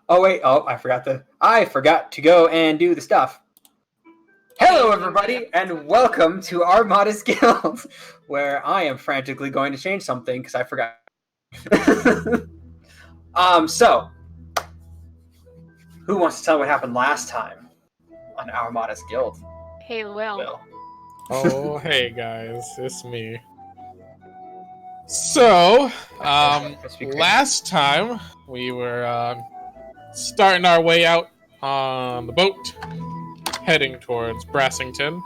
Oh wait, I forgot to go and do the stuff. Hello everybody, and welcome to our modest guild, where I am frantically going to change something because I forgot. So, who wants to tell what happened last time on our modest guild? Hey, Will. Oh, hey guys, it's me. So, last time we were starting our way out on the boat, heading towards Brassington,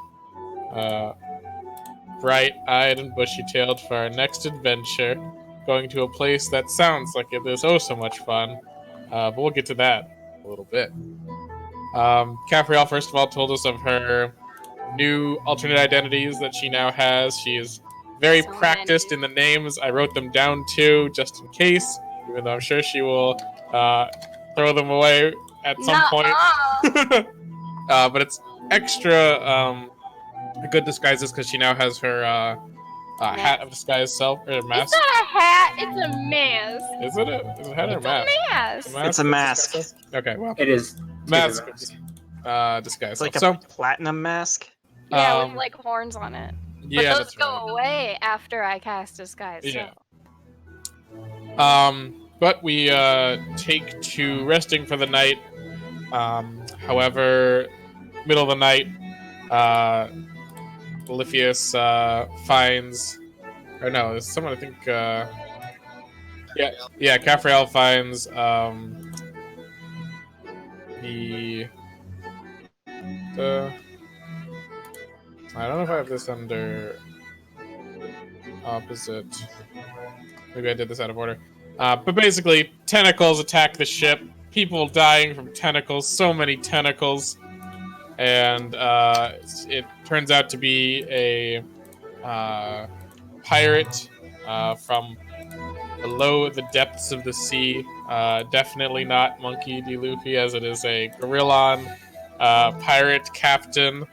bright-eyed and bushy-tailed for our next adventure, going to a place that sounds like it is oh so much fun, but we'll get to that a little bit. Capriel, first of all, told us of her new alternate identities that she now has. She is very practiced in the names. I wrote them down too, just in case, even though I'm sure she will throw them away at some point. But it's extra good disguises because she now has her hat of disguise self, or mask. It's not a hat, it's a mask. Is it a hat or a mask? It's a mask. Okay, well. It is. Mask. Disguise. It's like a platinum mask. Yeah, with like horns on it. Yeah, but those that's go right. away after I cast disguise. Yeah. So. But we take to resting for the night. However, middle of the night, Oliphius finds, or no, there's someone I think. Capriel finds I don't know if I have this under opposite. Maybe I did this out of order. But basically, tentacles attack the ship. People dying from tentacles. So many tentacles. And it turns out to be a pirate from below the depths of the sea. Definitely not Monkey D. Luffy, as it is a Gorillon pirate captain.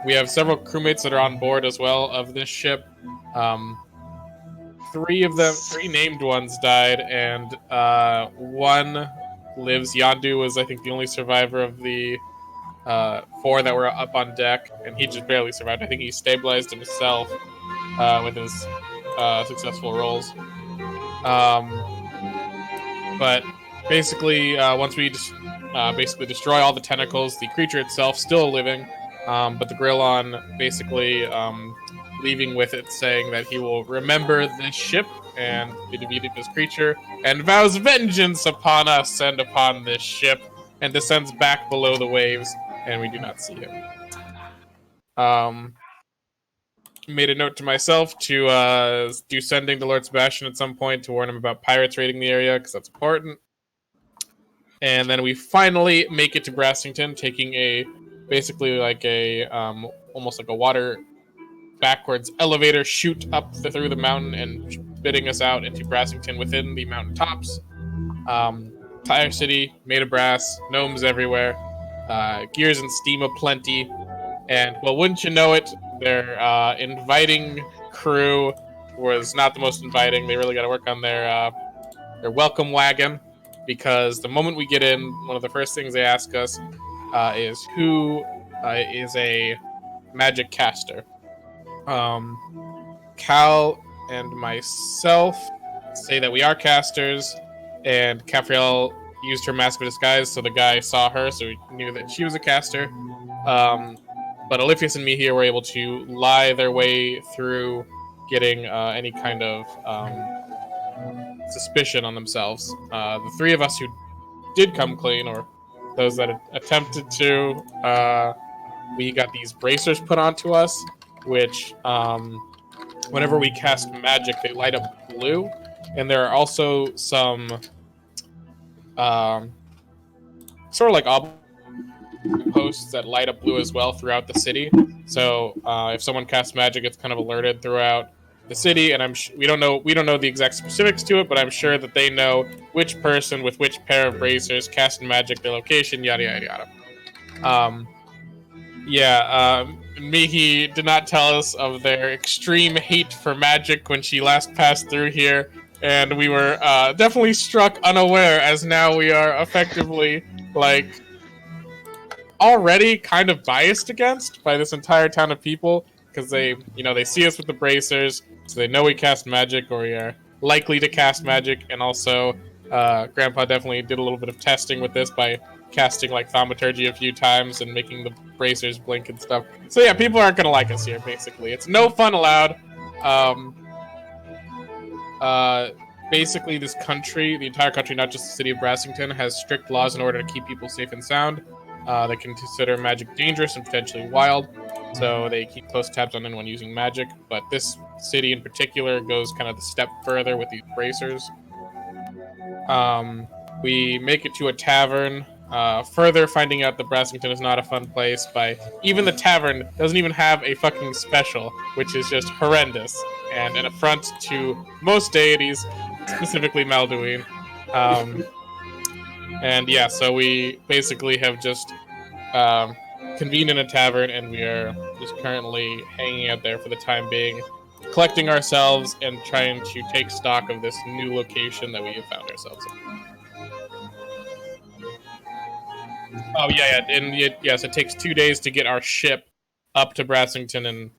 We have several crewmates that are on board as well of this ship. Three named ones died, and one lives. Yondu was, I think, the only survivor of the four that were up on deck, and he just barely survived. I think he stabilized himself with his successful rolls. But basically, once we basically destroy all the tentacles, the creature itself still living, but the Gorillon basically leaving with it, saying that he will remember this ship and the defeat of this creature, and vows vengeance upon us and upon this ship, and descends back below the waves, and we do not see him. Made a note to myself to do sending to Lord Sebastian at some point to warn him about pirates raiding the area, because that's important. And then we finally make it to Brassington, taking basically like almost like a water backwards elevator chute up through the mountain and spitting us out into Brassington within the mountain tops. Entire city made of brass, gnomes everywhere, gears and steam aplenty, and well, wouldn't you know it, their inviting crew was not the most inviting. They really got to work on their welcome wagon, because the moment we get in, one of the first things they ask us is who is a magic caster. Cal and myself say that we are casters, and Capriel used her mask of disguise, so the guy saw her, so he knew that she was a caster. But Oliphius and me here were able to lie their way through getting any kind of suspicion on themselves. The three of us who did come clean, or those that attempted to, we got these bracers put onto us, which whenever we cast magic, they light up blue. And there are also some sort of like posts that light up blue as well throughout the city. So if someone casts magic, it's kind of alerted throughout the city. And we don't know the exact specifics to it, but I'm sure that they know which person with which pair of bracers cast magic, their location, yada yada yada. Mihi did not tell us of their extreme hate for magic when she last passed through here. and we were definitely struck unaware, as now we are effectively like already kind of biased against by this entire town of people because they see us with the bracers, so they know we cast magic or we are likely to cast magic, and also Grandpa definitely did a little bit of testing with this by casting like thaumaturgy a few times and making the bracers blink and stuff. So yeah, people aren't gonna like us here. Basically, it's no fun allowed. Basically, this country, the entire country, not just the city of Brassington, has strict laws in order to keep people safe and sound. They can consider magic dangerous and potentially wild, so they keep close tabs on anyone using magic. But this city in particular goes kind of the step further with these bracers. We make it to a tavern, further finding out that Brassington is not a fun place by even the tavern doesn't even have a fucking special, which is just horrendous and an affront to most deities, specifically Malduin. And yeah, so we basically have just convened in a tavern, and we are just currently hanging out there for the time being, collecting ourselves and trying to take stock of this new location that we have found ourselves in. Oh yeah, and yes, it takes 2 days to get our ship up to Brassington, and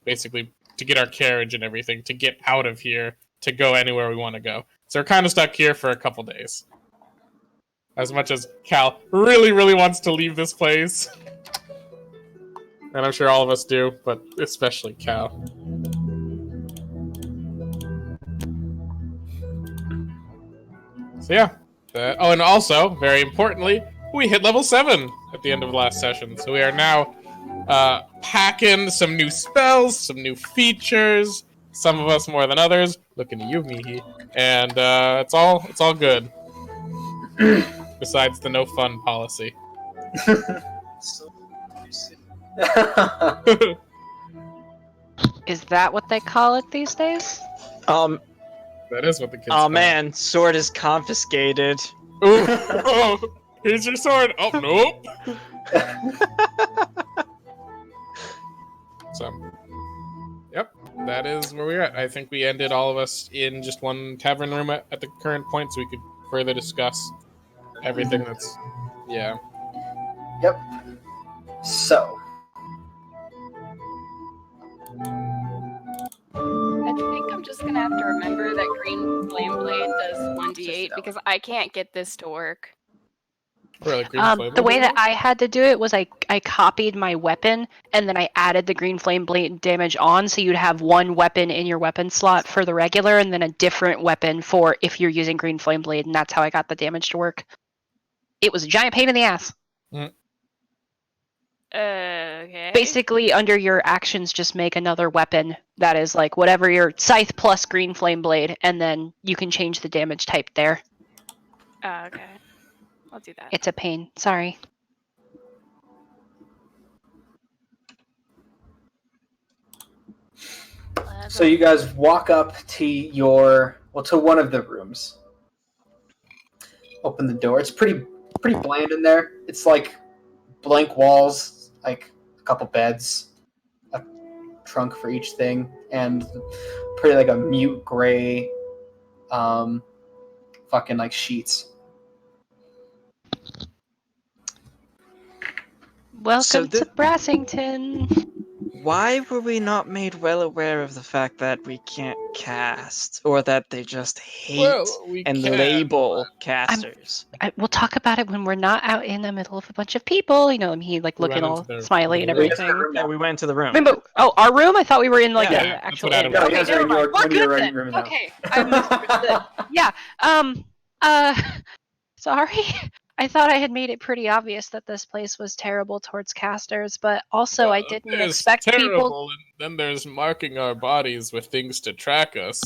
basically to get our carriage and everything to get out of here to go anywhere we want to go. So we're kind of stuck here for a couple days. As much as Cal really, really wants to leave this place. And I'm sure all of us do, but especially Cal. So yeah. And also, very importantly, we hit level 7 at the end of the last session. So we are now packing some new spells, some new features, some of us more than others. Looking at you, Mihi. And it's all good. Besides the no fun policy. Is that what they call it these days? That is what the kids call Oh man, sword is confiscated. Ooh. Oh, here's your sword. Oh, nope. So, yep, that is where we're at. I think we ended all of us in just one tavern room at the current point, so we could further discuss everything that's, yeah. Yep. So. I think I'm just gonna have to remember that green flame blade does 1d8 because I can't get this to work. Really, the way that I had to do it was I copied my weapon and then I added the green flame blade damage on, so you'd have one weapon in your weapon slot for the regular and then a different weapon for if you're using green flame blade, and that's how I got the damage to work. It was a giant pain in the ass. Okay. Basically, under your actions, just make another weapon that is like whatever your scythe plus green flame blade, and then you can change the damage type there. Okay. I'll do that. It's a pain. Sorry. So you guys walk up to to one of the rooms. Open the door. It's pretty bland in there. It's like blank walls, like a couple beds, a trunk for each thing, and pretty like a mute gray fucking like sheets. Welcome to Brassington. Why were we not made well aware of the fact that we can't cast, or that they just hate label casters? We'll talk about it when we're not out in the middle of a bunch of people. Me like looking all smiley and everything. Yeah, we went to the room. Remember, our room? I thought we were in like Yeah, the actual. that's what Adam Yeah, Okay, never mind. We're good then. room now. Okay, I misunderstood. Yeah. Sorry. I thought I had made it pretty obvious that this place was terrible towards casters, but also I didn't expect people. And then there's marking our bodies with things to track us.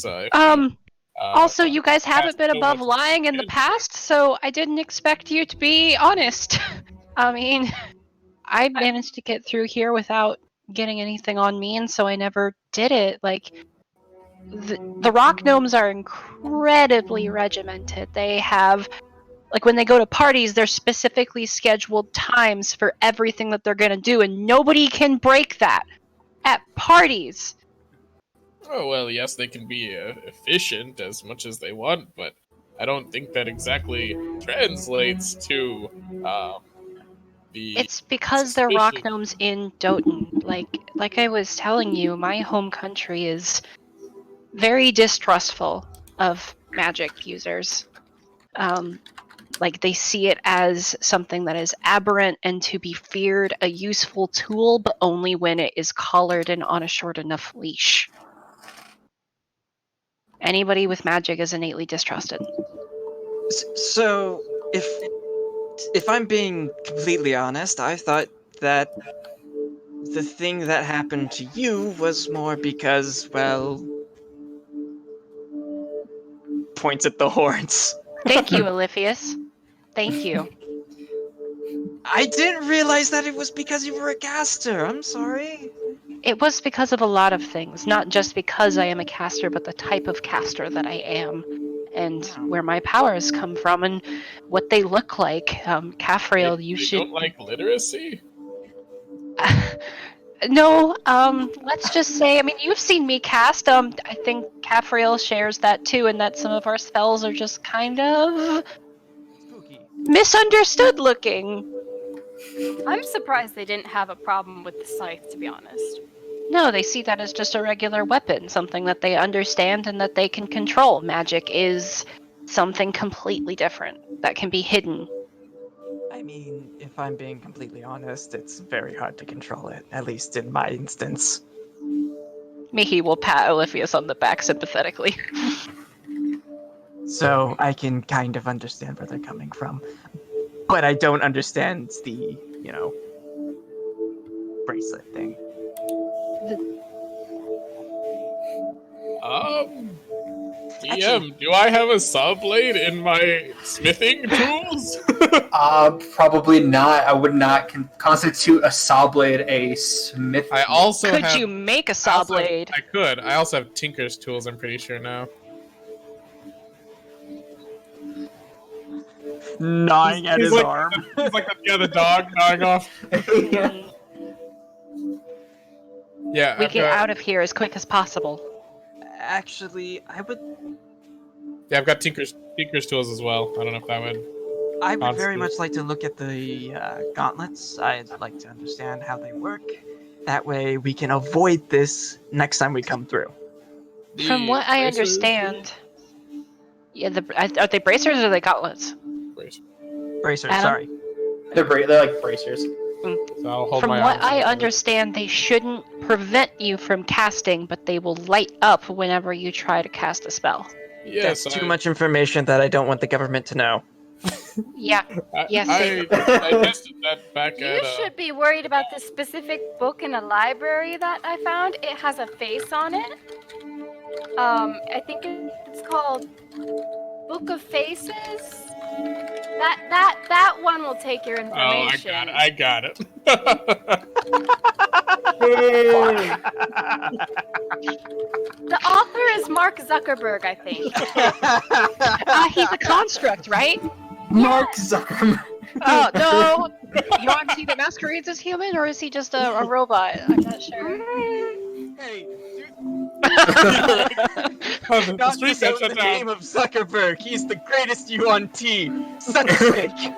Also, you guys haven't been above lying in the past, so I didn't expect you to be honest. I mean, I managed to get through here without getting anything on me, and so I never did it. Like, the rock gnomes are incredibly regimented. They have, like, when they go to parties, there's specifically scheduled times for everything that they're gonna do, and nobody can break that at parties. Oh, well, yes, they can be efficient as much as they want, but I don't think that exactly translates to the It's because they're rock suspicion. gnomes in Doton. Like I was telling you, my home country is very distrustful of magic users. Like they see it as something that is aberrant and to be feared, a useful tool, but only when it is collared and on a short enough leash. Anybody with magic is innately distrusted. So, if I'm being completely honest, I thought that the thing that happened to you was more because, well, points at the horns. Thank you, Oliphius. Thank you. I didn't realize that it was because you were a caster. I'm sorry. It was because of a lot of things, not just because I am a caster, but the type of caster that I am, and where my powers come from, and what they look like. Caphrael, you should. Don't like literacy? No, let's just say, I mean, you've seen me cast. I think Caphrael shares that too, and that some of our spells are just kind of Spooky. misunderstood looking. I'm surprised they didn't have a problem with the scythe, to be honest. No, they see that as just a regular weapon, something that they understand and that they can control. Magic is something completely different that can be hidden. I mean, if I'm being completely honest, it's very hard to control it, at least in my instance. Mihi will pat Oliphius on the back sympathetically. So I can kind of understand where they're coming from. But I don't understand the, bracelet thing. DM, do I have a saw blade in my smithing tools? Probably not. I would not constitute a saw blade a smith. I also Could have, you make a saw blade? I could. I also have tinker's tools, I'm pretty sure now. Gnawing at his like, arm. He's like the dog gnawing off. Yeah, We get out of here as quick as possible. Actually, Yeah, I've got tinker's tools as well. I don't know if that would. I would very Honestly. much like to look at the gauntlets. I'd like to understand how they work. That way we can avoid this next time we come through. From what I understand, yeah, are they bracers or are they gauntlets? Bracers, Adam? sorry. They're like bracers. So I'll hold From my what arms I up. understand, they shouldn't prevent you from casting, but they will light up whenever you try to cast a spell. Yes, That's too much information that I don't want the government to know. Yeah. Yes, I tested that back You at. should be worried about this specific book in a library that I found. It has a face on it. I think it's called Book of Faces. That one will take your information. Oh, I got it. The author is Mark Zuckerberg, I think. He's a construct, right? Mark Zuckerberg. Oh, no! You want to see that masquerades as human, or is he just a robot? I'm not sure. Hey, The not street to got know shut the down. name of Zuckerberg. He's the greatest UNT. Such a snake.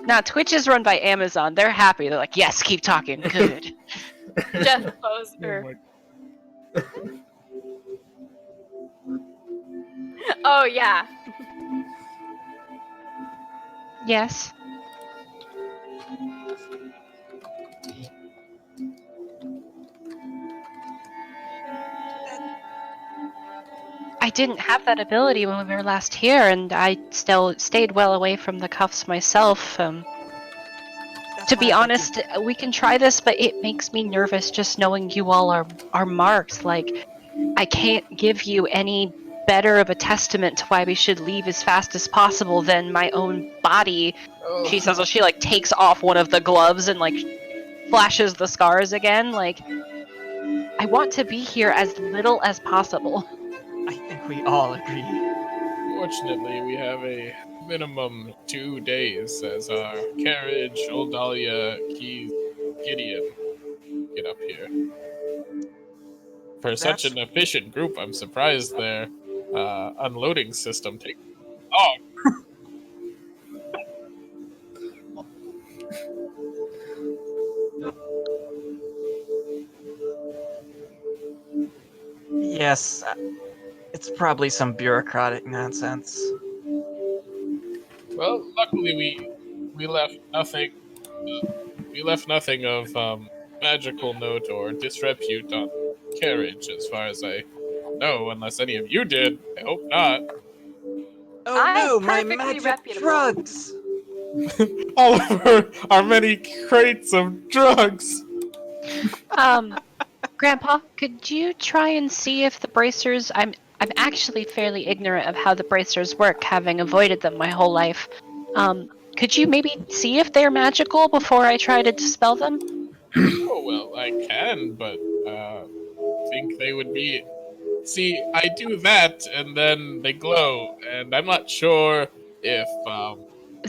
Nah, Twitch is run by Amazon. They're happy. They're like, yes, keep talking. Good. Jeff Poser. Oh yeah. Yes. I didn't have that ability when we were last here, and I still stayed well away from the cuffs myself. To be honest, we can try this, but it makes me nervous just knowing you all are marked. Like, I can't give you any better of a testament to why we should leave as fast as possible than my own body. Oh. She says, well, she like takes off one of the gloves and like flashes the scars again. Like, I want to be here as little as possible. I think we all agree. Fortunately, we have a minimum 2 days as our carriage, Old Dahlia, Keys, Gideon get up here. For such an efficient group, I'm surprised their unloading system takes long. Yes, it's probably some bureaucratic nonsense. Well, luckily we left nothing. We left nothing of magical note or disrepute on carriage, as far as I know. Unless any of you did, I hope not. Oh I'm no, my perfectly magic reputable. drugs! All of our many crates of drugs. Grandpa, could you try and see if the bracers? I'm actually fairly ignorant of how the bracers work, having avoided them my whole life. Could you maybe see if they're magical before I try to dispel them? Oh well, I can, but think they would be. See, I do that, and then they glow, and I'm not sure if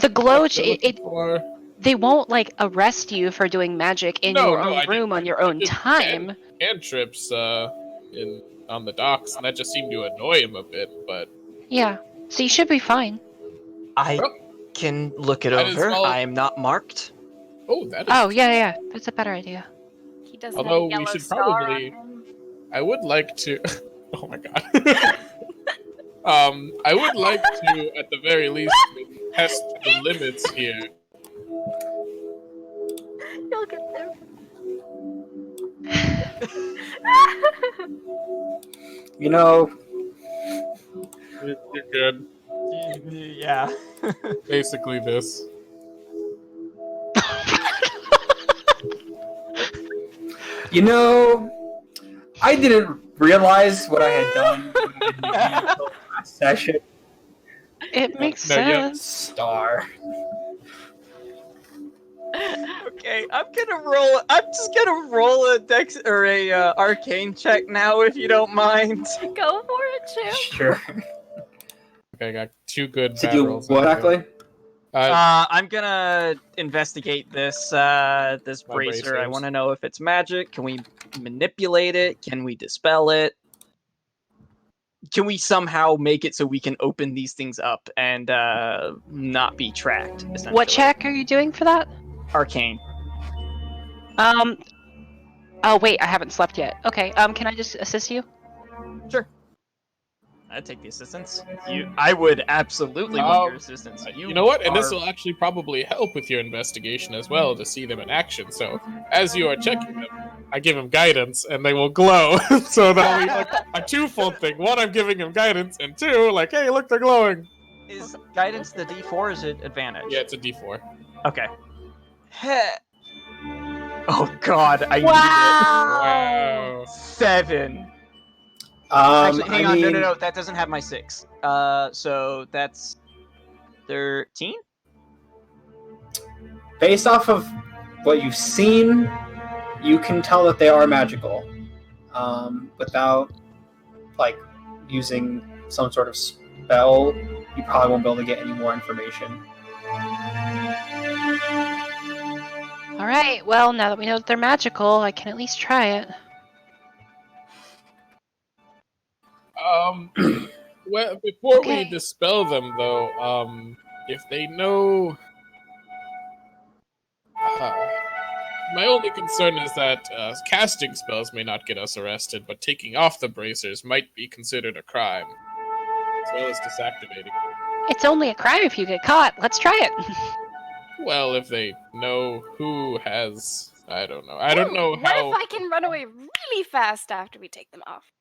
The glow, what they're looking for. they won't like arrest you for doing magic in No, your no, own room on your own did time. cantrips in on the docks, and that just seemed to annoy him a bit. But Yeah, so you should be fine. I Well, can look it might as over. well- I am not marked. oh, that is. Oh yeah, that's a better idea. He doesn't Although have a we yellow should star probably- on him. I would like to. Oh my god. I would like to, at the very least, test the limits here. You'll get there. You know, You're good. Yeah. Basically, this. you know, I didn't realize what I had done when I did the last session. It makes no, yeah. sense. Star. Okay, I'm just gonna roll a dex or a arcane check now, if you don't mind. Go for it, Chip. Sure. Okay, I got two good To bad do rolls. what out of it. exactly? I'm gonna investigate this this My bracer. I bracers. want to know if it's magic. Can we manipulate it? Can we dispel it? Can we somehow make it so we can open these things up and not be tracked? Essentially. What check are you doing for that? Arcane. Oh wait, I haven't slept yet. Okay. Can I just assist you? Sure. I'd take the assistance. I would absolutely want your assistance. You know what? And this are- will actually probably help with your investigation as well to see them in action. So, as you are checking them, I give him guidance, and they will glow. So that'll be like a twofold thing. One, I'm giving him guidance, and two, like, hey, look, they're glowing. Is guidance the D4 or is it advantage? Yeah, it's a D4. Okay. Heh. Oh god, I Wow. need it. 7. Actually, hang on. mean, No. That doesn't have my 6. So that's 13. based off of what you've seen, you can tell that they are magical, without like using some sort of spell. You probably won't be able to get any more information. All right. Well, now that we know that they're magical, I can at least try it. Well, before Okay. we dispel them, though, if they know, my only concern is that casting spells may not get us arrested, but taking off the bracers might be considered a crime, as well as disactivating. It's only a crime if you get caught. Let's try it. Well, if they know who has, I don't know. I don't know What how. if I can run away really fast after we take them off?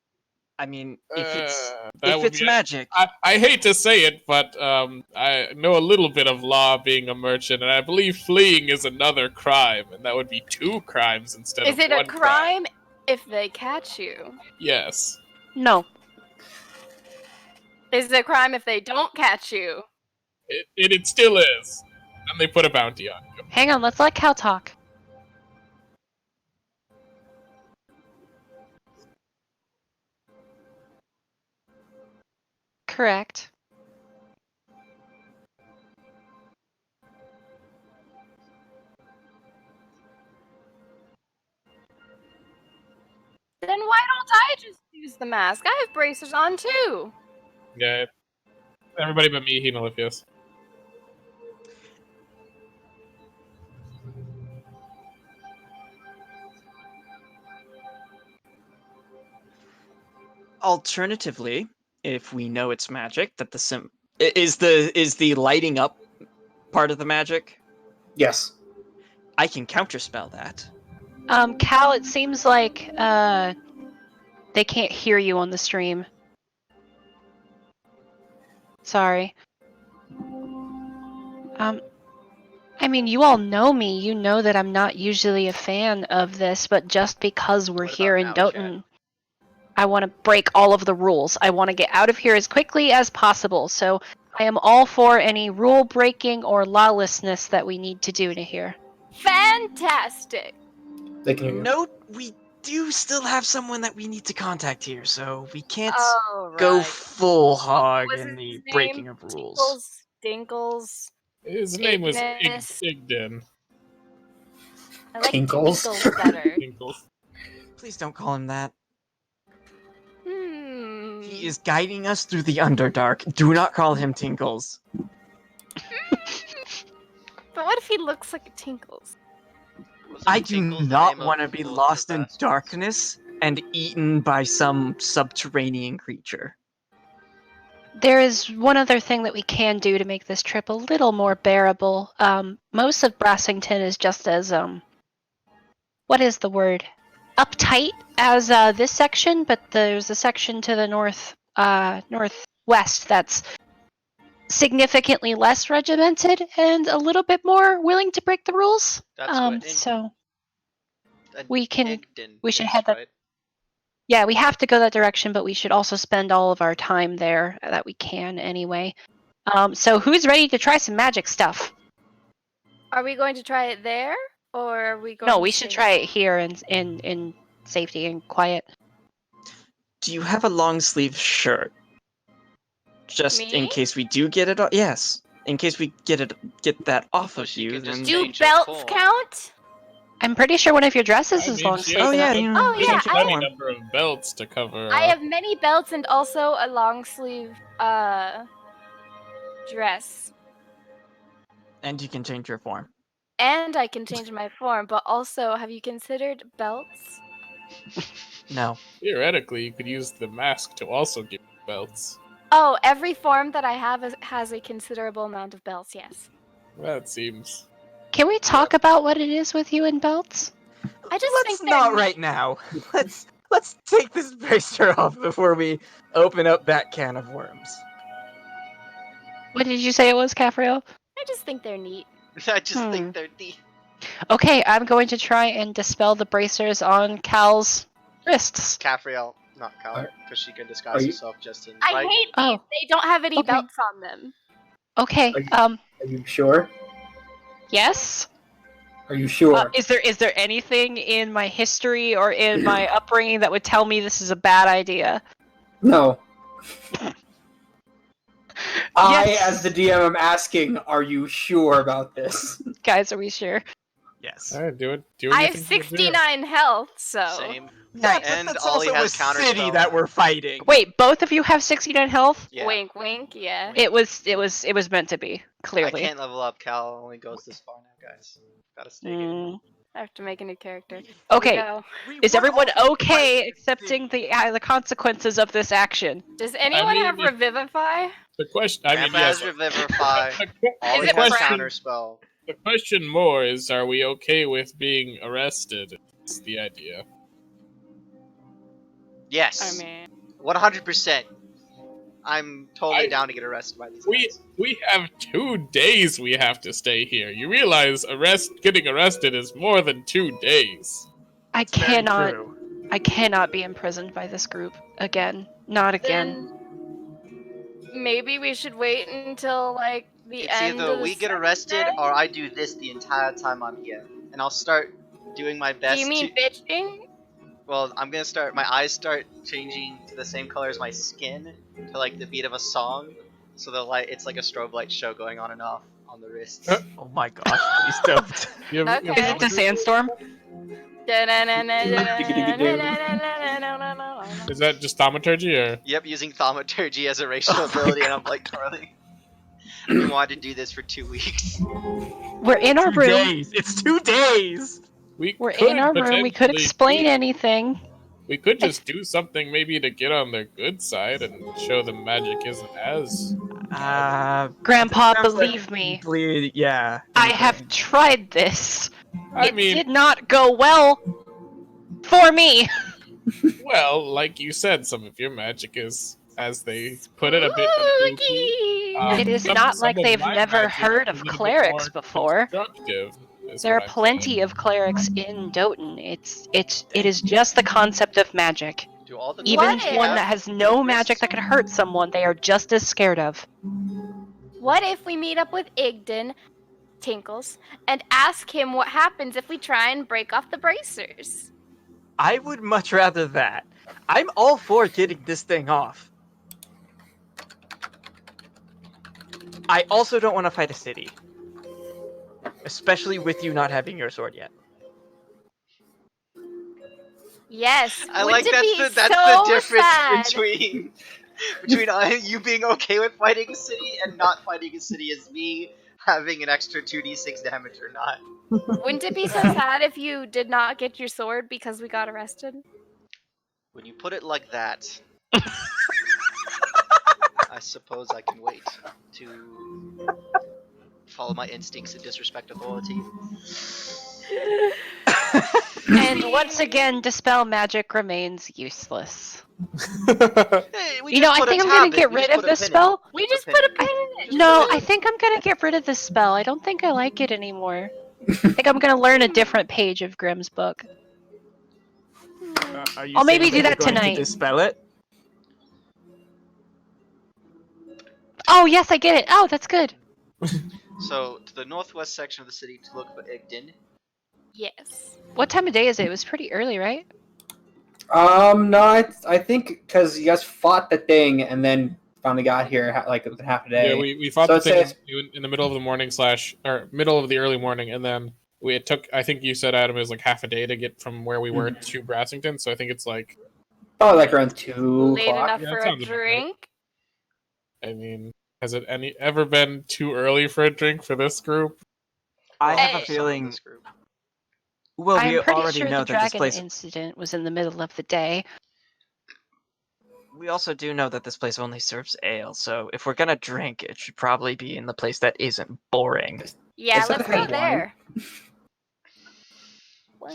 I mean, if that would it's be- magic, I hate to say it, but I know a little bit of law being a merchant, and I believe fleeing is another crime, and that would be 2 crimes instead Is of it one a crime if they catch you? Yes. No. Is it a crime if they don't catch you? It still is. And they put a bounty on you. Hang on. Let's let Cal talk. Correct. Then why don't I just use the mask? I have bracers on too. Yeah. Everybody but me, he and Oliphius. Alternatively, if we know it's magic, that is the lighting up part of the magic, Yes. I can counterspell that. Cal, it seems like they can't hear you on the stream. Sorry. I mean, you all know me. You know that I'm not usually a fan of this, but just because we're What here about in now, Doton, I want to break all of the rules. I want to get out of here as quickly as possible. So I am all for any rule breaking or lawlessness that we need to do to here. Fantastic. They can hear you. Note, we do still have someone that we need to contact here, so we can't Oh, go right. full hog Was in his the name breaking of rules. Dinkles? His name was Ignis. Igden. I like Tinkles. Tinkles better. Tinkles. Please don't call him that. Hmm. He is guiding us through the Underdark. Do not call him Tinkles. But what if he looks like a Tinkles? Wasn't I do Tinkles the not name of want to be Lord lost in Bastards? darkness and eaten by some subterranean creature. There is one other thing that we can do to make this trip a little more bearable. Most of Brassington is just as what is the word? Uptight as this section, but there's a section to the northwest that's significantly less regimented and a little bit more willing to break the rules. That's what So And we can- Igden we should is, head that- right? yeah, we have to go that direction, but we should also spend all of our time there that we can anyway. So who's ready to try some magic stuff? Are we going to try it there, or are we going? No, to we should stay- try it here in safety and quiet. Do you have a long sleeve shirt? Just in Me? case we do get it. Yes, in case we get that off So of she you. can just Then... Do change her belts form. count? I'm pretty sure one of your dresses I is mean, long she sleeve. Oh has yeah, a- you Oh, she yeah, has a I- plenty number of belts to cover. I have many belts and also a long sleeve dress. And you can change your form. And I can change my form, but also, have you considered belts? No. Theoretically, you could use the mask to also give you belts. Oh, every form that I have has a considerable amount of belts, yes. That seems. Can we talk about what it is with you and belts? I just Let's think they're not neat. right now. Let's take this bracer off before we open up that can of worms. What did you say it was, Cafriel? I just think they're neat. I just Hmm. think they're the. Okay, I'm going to try and dispel the bracers on Cal's wrists. Cafriel, not Cal, Are- because she can are disguise you- herself just in I light. hate these. Oh. They don't have any Okay. belts on them. Okay, Are you sure? yes? Are you sure? Is there anything in my history or in my upbringing that would tell me this is a bad idea? No. I, Yes. as the DM, am asking, are you sure about this? Guys, are we sure? Yes. Alright, do it. Do I what have you think you do. 69 health, so. Same. Nice. And that's Ollie also has a city counterspell. that we're fighting. Wait, both of you have 69 health? Yeah. Wink, wink, yeah. It was meant to be, clearly. I can't level up. Cal only goes this far now, guys. Gotta stay here. I have to make a new character. Here Okay, we go. is everyone okay fighting accepting the consequences of this action? Does anyone mean, have if- Revivify? The question. I mean, Grandpa yes. has Revivify. Ollie it has Frank? Counterspell. The question more is: are we okay with being arrested? That's the idea. Yes. I mean, 100%. I'm totally I- down to get arrested by these We guys. we have 2 days we have to stay here. You realize getting arrested is more than 2 days. I Very cannot true. I cannot be imprisoned by this group again. Not again. then maybe we should wait until like the It's end. either of the we get second arrested day? or I do this the entire time I'm here. And I'll start doing my best Do you mean to... bitching? Well, I'm gonna start... My eyes start changing to the same color as my skin to like the beat of a song. So the light, it's like a strobe light show going on and off on the wrists. Oh my gosh, please don't. You have- Okay. Is it the sandstorm? Is that just thaumaturgy or? Yep, using thaumaturgy as a racial ability, and I'm like, Carly, I've been wanting to do this for 2 weeks. We're in our 2 room. days. It's 2 days. We're in our room. We could explain anything. We could just do something maybe to get on their good side and show them magic isn't as. Grandpa, sounds like believe me. deeply- yeah. I have tried this. I It mean, did not go well for me. well, like you said, some of your magic is, as they put it, a bit spooky. It is Some like of they've my never magic heard is of a little bit clerics more before. constructive, is There are what I'm plenty saying. of clerics in Doton. It is just the concept of magic. Do all the Even clerics one have that has no wrists? magic that could hurt someone, they are just as scared of. What if we meet up with Igden, Tinkles, and ask him what happens if we try and break off the bracers? I would much rather that. I'm all for getting this thing off. I also don't want to fight a city. Especially with you not having your sword yet. Yes. I wouldn't like it that's be the so difference sad? between you being okay with fighting a city and not fighting a city is me having an extra 2d6 damage or not. Wouldn't it be so sad if you did not get your sword because we got arrested? When you put it like that, I suppose I can wait to follow my instincts and disrespect authority. And once again, dispel magic remains useless. Hey, we You know, just I put a think I'm tab gonna in. get We rid just of put a this pin in. spell. We Put a just pin put a in. pin in it. No, I think I'm gonna get rid of this spell. I don't think I like it anymore. I think I'm gonna learn a different page of Grimm's book. Are you I'll maybe saying do that that you're going tonight. to dispel it? Oh, yes, I get it. Oh, that's good. So, to the northwest section of the city to look for Igden. Yes. What time of day is it? It was pretty early, right? No, I think because you guys fought the thing and then finally got here like within half a day. Yeah, we fought So the I'd say thing in the middle of the morning or middle of the early morning, and then it took. I think you said, Adam, it was like half a day to get from where we were to Brassington. So I think it's like probably like around 2 Late o'clock. enough Yeah, for that a sounds about right. drink? I mean, has it ever been too early for a drink for this group? I have Hey. a Some in feeling. this group. Well, we I'm pretty already sure know the that this dragon place. incident was in the middle of the day. We also do know that this place only serves ale, so if we're gonna drink, it should probably be in the place that isn't boring. Yeah, It's not let's the kind go of wine. there.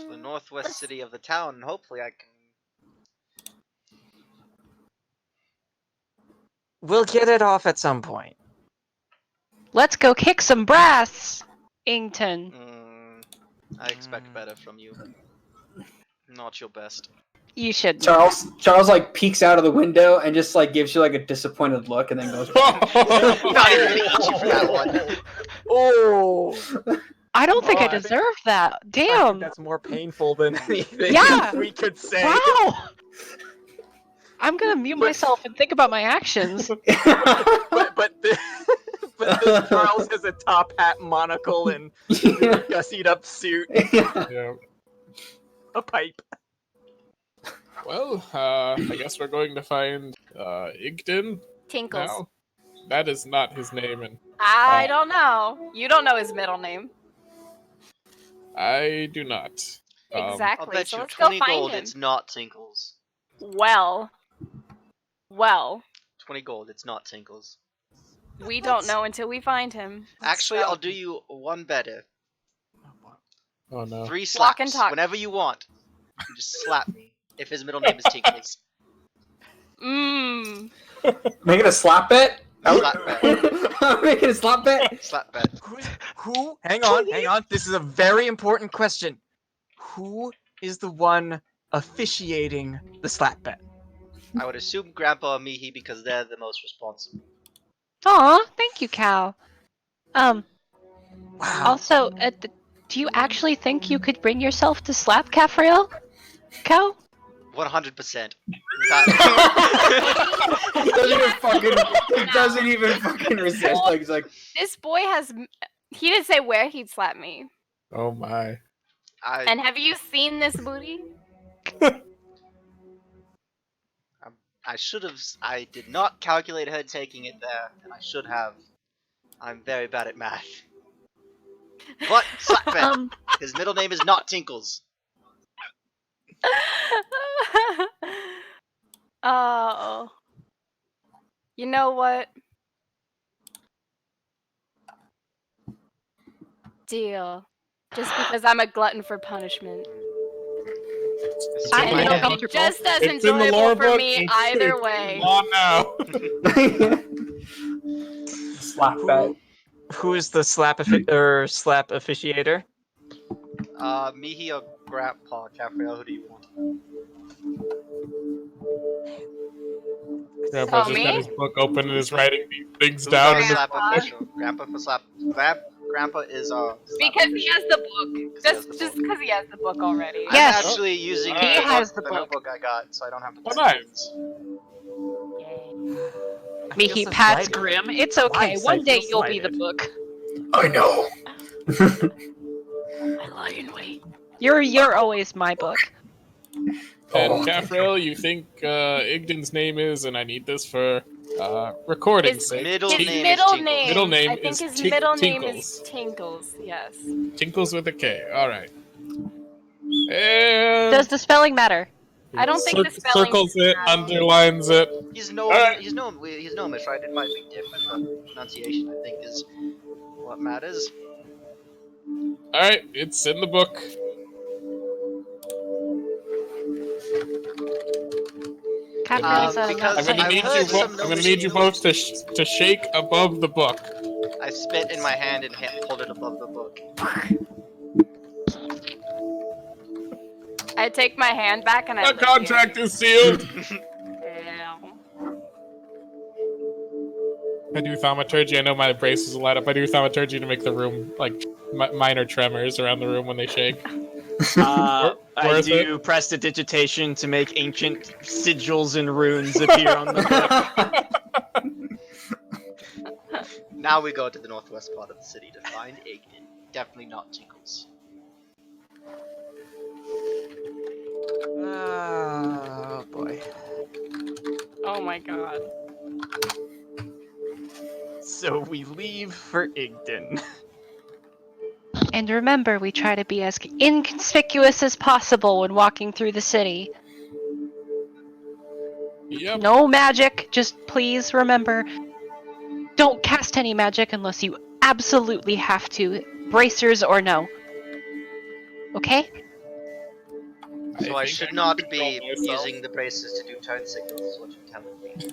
To the northwest city of the town, and hopefully I can. We'll get it off at some point. Let's go kick some brass, Ington. I expect better from you. Not your best. You should. Charles like peeks out of the window and just like gives you like a disappointed look and then goes. Not even gonna eat you for that one. Oh! I don't think I I think- deserve that. I think Damn. that's more painful than anything Yeah. we could say. Wow. I'm gonna mute myself and think about my actions. But this Charles has a top hat, monocle, and gussied up suit, Yeah. a pipe. Well, I guess we're going to find Igden Tinkles. now. That is not his name, and I don't know. You don't know his middle name. I do not. Exactly. I'll bet so you let's go 20 find gold him. it's not Tinkles. Well, 20 gold, it's not Tinkles. we don't know until we find him. Actually, So- I'll do you one better. Oh no. 3 Walk and slaps, talk. whenever you want. You just slap me, if his middle name is Tinkles. Mmm. Make it a slap bet. Slap bet. I'm making a slap bet. Slap bet. Who? Hang on. This is a very important question. Who is the one officiating the slap bet? I would assume Grandpa and Mihi because they're the most responsible. Aw, thank you, Cal. Wow. Also, do you actually think you could bring yourself to slap Cafriel? Cal? 100%. He doesn't even fucking resist. Like he's like, This boy has. He didn't say where he'd slap me. Oh my. And have you seen this booty? I did not calculate her taking it there, and I should have. I'm very bad at math. But Slaphead, his middle name is not Tinkles. Oh. You know what? Deal. Just because I'm a glutton for punishment. I my feel head. comfortable. Just as It's in the enjoyable lore for book. me It's either true. way. Come on now. Slap that. Who is the slap officiator? Mihi or Grandpa, Capriel, who do you want? Grandpa's Oh, just got me? his book open and is writing these things Who's down. our in the- slap Grandpa. official? Grandpa for slap. Grandpa is our slap Because he official. has the book. 'Cause he has the Just book. because he has the book already. Yes. I'm actually using He the has book, the the book. notebook I got, so I don't have to. Oh, nice. I feel Mihi so pats slighted. Grim. It's okay. Twice, I One day feel you'll be the slighted. book. I know. I lie in wait. You're always my book. And Oh, Caffrell, you think Igden's name is, and I need this for recording's His sake. Middle His name middle is Tinkles. name. Middle name I think is his middle name is Tinkles. Tinkles. Yes. Tinkles with a K. All right. And Does the spelling matter? I don't think the spelling circles it, matters. underlines it. He's Alright. gnomish, right? It might be different, but pronunciation, I think, is what matters. All right, it's in the book. Catherine's because I'm gonna I've need heard you. some I'm gonna gnomish need you both to shake above the book. I spit in my hand and hold it above the book. I take my hand back and I. The lick it. contract is sealed. I do thaumaturgy. I know my braces will light up. I do thaumaturgy to make the room like minor tremors around the room when they shake. I Worth do prestidigitation to make ancient sigils and runes appear on the book. Now we go to the northwest part of the city to find Ignan. Definitely not Tinkles. Oh boy. Oh my god. So we leave for Igden. And remember, we try to be as inconspicuous as possible when walking through the city. Yep. No magic, just please remember, don't cast any magic unless you absolutely have to, bracers or no. Okay? So I think should can not control be myself. using the braces to do turn signals, is what you're telling me.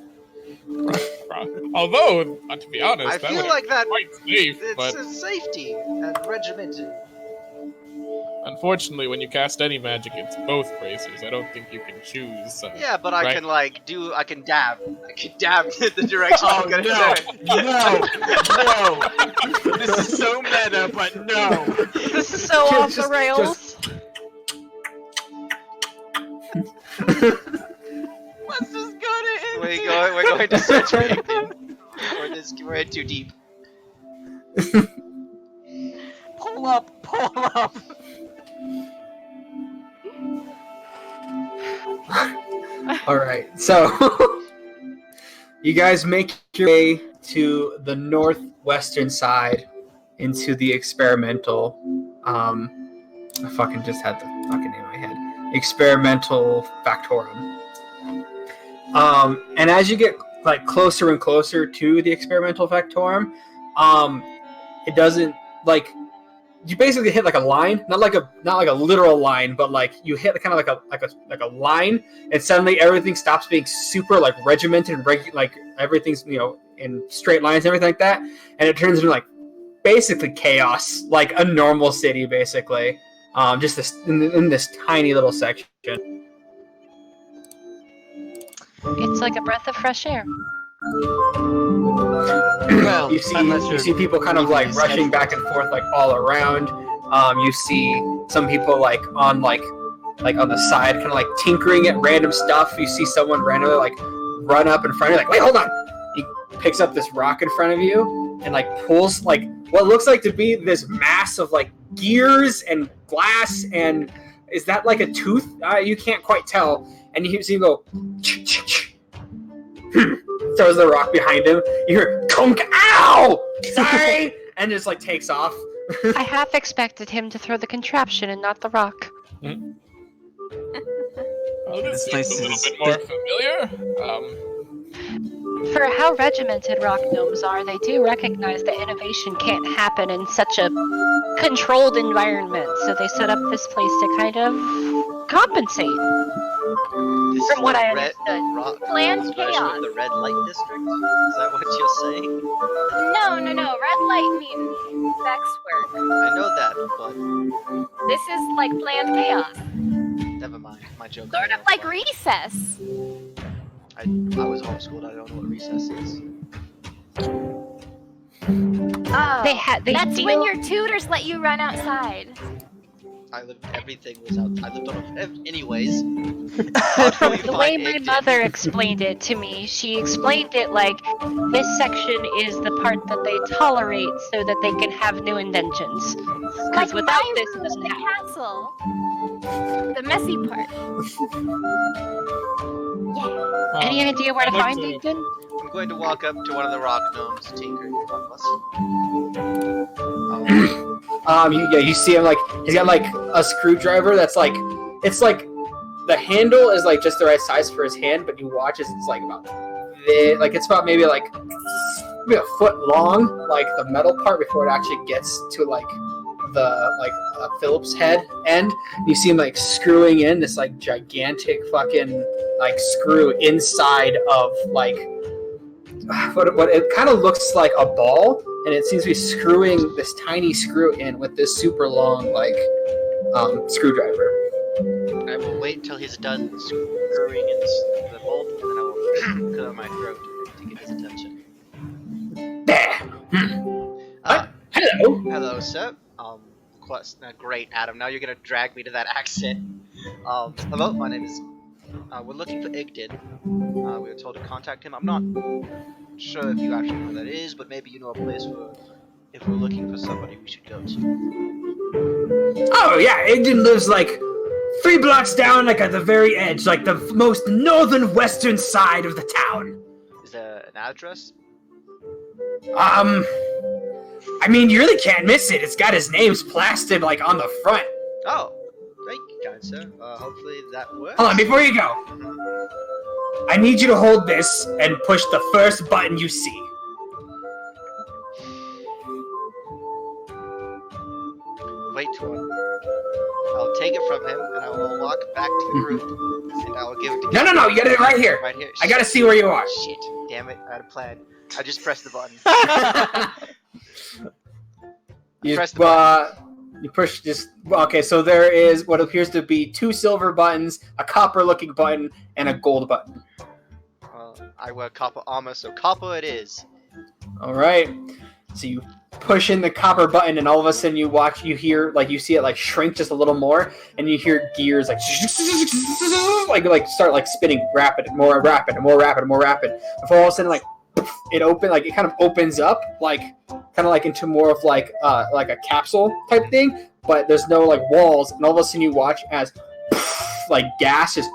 Although, to be honest, I that feel would like that quite safe, it's but a safety and regimented. unfortunately, when you cast any magic, it's both bracers. I don't think you can choose. Yeah, but I Right. can I can dab. I can dab the direction I'm gonna turn. No! This is so meta, but no! This is so off the rails. Let's just go to We're going to search for Ignan. We're in too deep. Pull up! All right, so you guys make your way to the northwestern side into the experimental. I fucking just had the fucking name in my head. Experimental Factorum. And as you get like closer and closer to the Experimental Factorum, it doesn't like. You basically hit like a line, not like a literal line, but like you hit kind of like a line, and suddenly everything stops being super like regimented and like everything's in straight lines and everything like that, and it turns into like basically chaos, like a normal city basically, just this in this tiny little section. It's like a breath of fresh air. Well, you see people kind of like rushing back and forth like all around. You see some people like on the side kind of like tinkering at random stuff. You see someone randomly like run up in front of you like, wait, hold on. He picks up this rock in front of you and like pulls like what looks like to be this mass of like gears and glass, and is that like a tooth? You can't quite tell. And you see him go throws the rock behind him. You hear "Kunk, ow! Sorry!" and just like takes off. I half expected him to throw the contraption and not the rock. Well, this This seems a place little is- bit more familiar. For how regimented rock gnomes are, they do recognize that innovation can't happen in such a controlled environment, so they set up this place to kind of compensate. This From is what the I red, understood. rock Planned version chaos. of the red light district. Is that what you're saying? No. Red light means sex work. I know that, but This is like planned chaos. never mind. My joke. Sort of like recess. I was homeschooled. I don't know what recess is. Oh, They that's deal- when your tutors let you run outside. Everything was out. I lived on a. Anyways. The way my mother explained it to me, she explained it like this section is the part that they tolerate so that they can have new inventions. Because Like without my this, it room in doesn't the happen. castle. The messy part. Yeah. Any idea where to I'd like find to- Ethan? I'm going to walk up to one of the rock gnomes, tinkering with one of us. You see him like he's got like a screwdriver that's like it's like the handle is like just the right size for his hand, but you watch as it's like about it's about maybe a foot long, like the metal part before it actually gets to like the Phillips head end. You see him like screwing in this like gigantic fucking like screw inside of like what it kind of looks like a ball, and it seems to be screwing this tiny screw in with this super long screwdriver. I will wait till he's done screwing in the bolt, and then I will clear my throat to get his attention. There. Hello. Hello, sir. Great, Adam. Now you're gonna drag me to that accent. Hello, my name is. We're looking for Igdin. We were told to contact him. I'm not sure if you actually know who that is, but maybe you know a place where, if we're looking for somebody, we should go to. Oh yeah, Igden lives like 3 blocks down, like at the very edge, like the most northern western side of the town. Is there an address? I mean, you really can't miss it. It's got his names plastered like on the front. Oh, thank you, kind sir. Hopefully that works. Hold on, before you go, I need you to hold this and push the first button you see. Wait for it. I'll take it from him, and I will walk back to the group, and I will give it to No, you got it right here. Right here. I gotta see where you are. Shit. Damn it. I had a plan. I just pressed the button. You, Press the you push this. Okay, so there is what appears to be 2 silver buttons, a copper-looking button, and a gold button. Well, I wear copper armor, so copper it is. All right. So you push in the copper button, and all of a sudden you hear, like you see it like shrink just a little more, and you hear gears like start like spinning more rapid. Before all of a sudden it kind of opens up kind of like into more of like a capsule type thing, but there's no like walls, and all of a sudden you watch as like gas just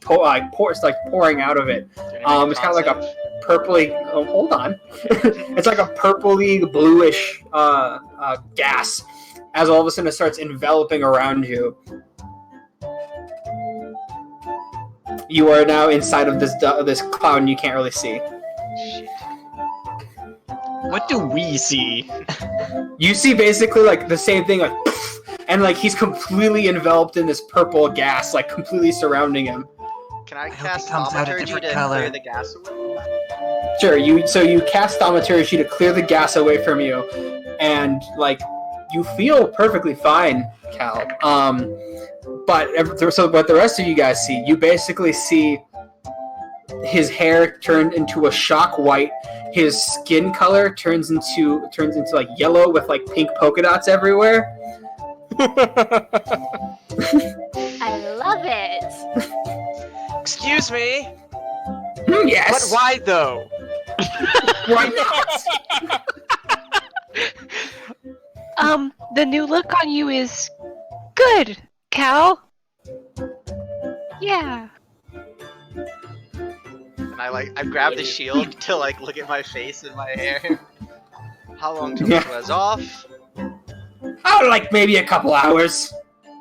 pouring out of it. It's kind of like a purpley. Oh, hold on. It's like a purpley bluish gas. As all of a sudden it starts enveloping around you. You are now inside of this cloud, and you can't really see. Shit. What do we see? You see basically like the same thing, like, and like he's completely enveloped in this purple gas, like completely surrounding him. Can I hope cast it comes out a thaumaturgy different to color. clear the gas away? Sure, you cast thaumaturgy to clear the gas away from you, and like you feel perfectly fine, Cal. But what the rest of you guys see, you basically see his hair turned into a shock white. His skin color turns into like yellow with like pink polka dots everywhere. I love it. Excuse me, Yes. but why though? Why not? The new look on you is good, Cal. Yeah. And I grab the shield to like look at my face and my hair. How long till this wears off? Oh, like maybe a couple hours.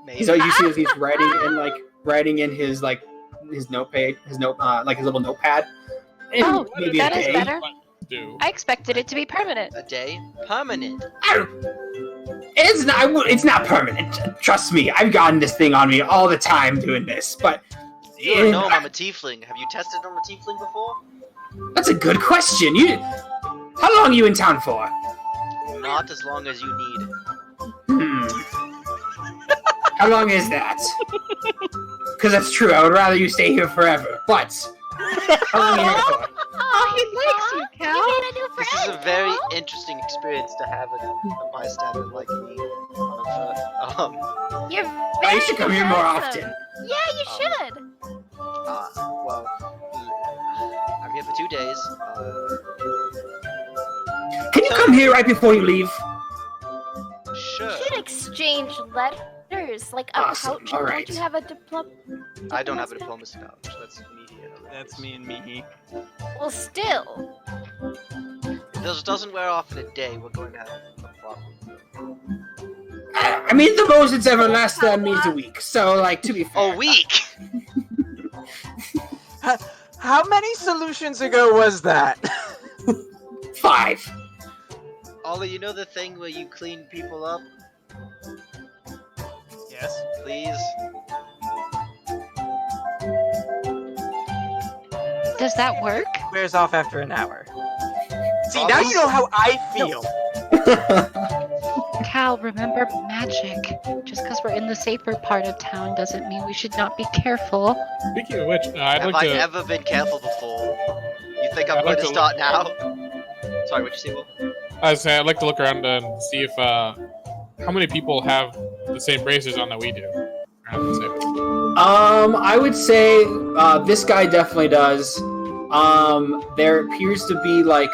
Maybe. So you see as he's writing in his notepad, his little notepad. Oh, maybe that a is day. better. Do. I expected it to be permanent. A day? Permanent. It's not permanent. Trust me, I've gotten this thing on me all the time doing this. But You're a gnome, I'm a tiefling. Have you tested on a tiefling before? that's a good question. How long are you in town for? Not as long as you need. How long is that? Because that's true. I would rather you stay here forever. But how long are you here for? Oh, he likes you, Cal. You made a new This friend. is a very Cal. interesting experience to have a bystander like me on a foot. You're Oh, very you should come here more handsome. often. Yeah, you should. Well, I'm here for 2 days. Can you come here right before you leave? Sure. You should exchange letters, like a Awesome, pouch. all Don't right. you have a diploma? I don't have a diplomacy pouch. That's immediate. That's me and me. Well, still. If this doesn't wear off in a day, we're going to have a problem. I mean, the most it's ever lasted on me is a week. So, like, to be fair. A week! How many solutions ago was that? 5. Ollie, you know the thing where you clean people up? Yes. Please? Does that work? Wears off after an hour. See, Oh, now this- you know how I feel. Cal, remember magic. Just because we're in the safer part of town doesn't mean we should not be careful. Speaking of which, I'd Have like I to. ever been careful before? You think I'm I'd going like to to start now? Sorry, what'd you say, Will? I'd like to look around and see if how many people have the same braces on that we do. Around the table. I would say this guy definitely does. There appears to be like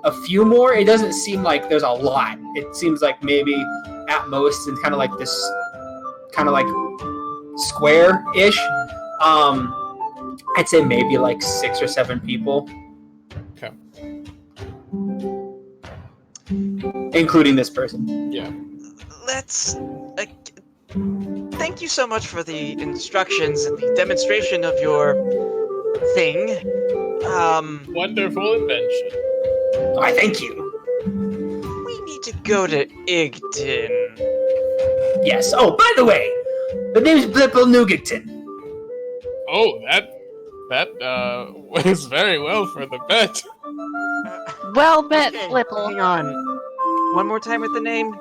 a few more. It doesn't seem like there's a lot. It seems like maybe at most in kind of like this kind of like square-ish. I'd say maybe like 6 or 7 people. Okay. Including this person. Yeah. Let's. Thank you so much for the instructions and the demonstration of your thing. Wonderful invention. Why, thank you. We need to go to Igden. Yes. Oh, by the way, the name's Blipple Nugington. Oh, that was very well for the bet. Well met, Okay, Flipple. hang on. One more time with the name.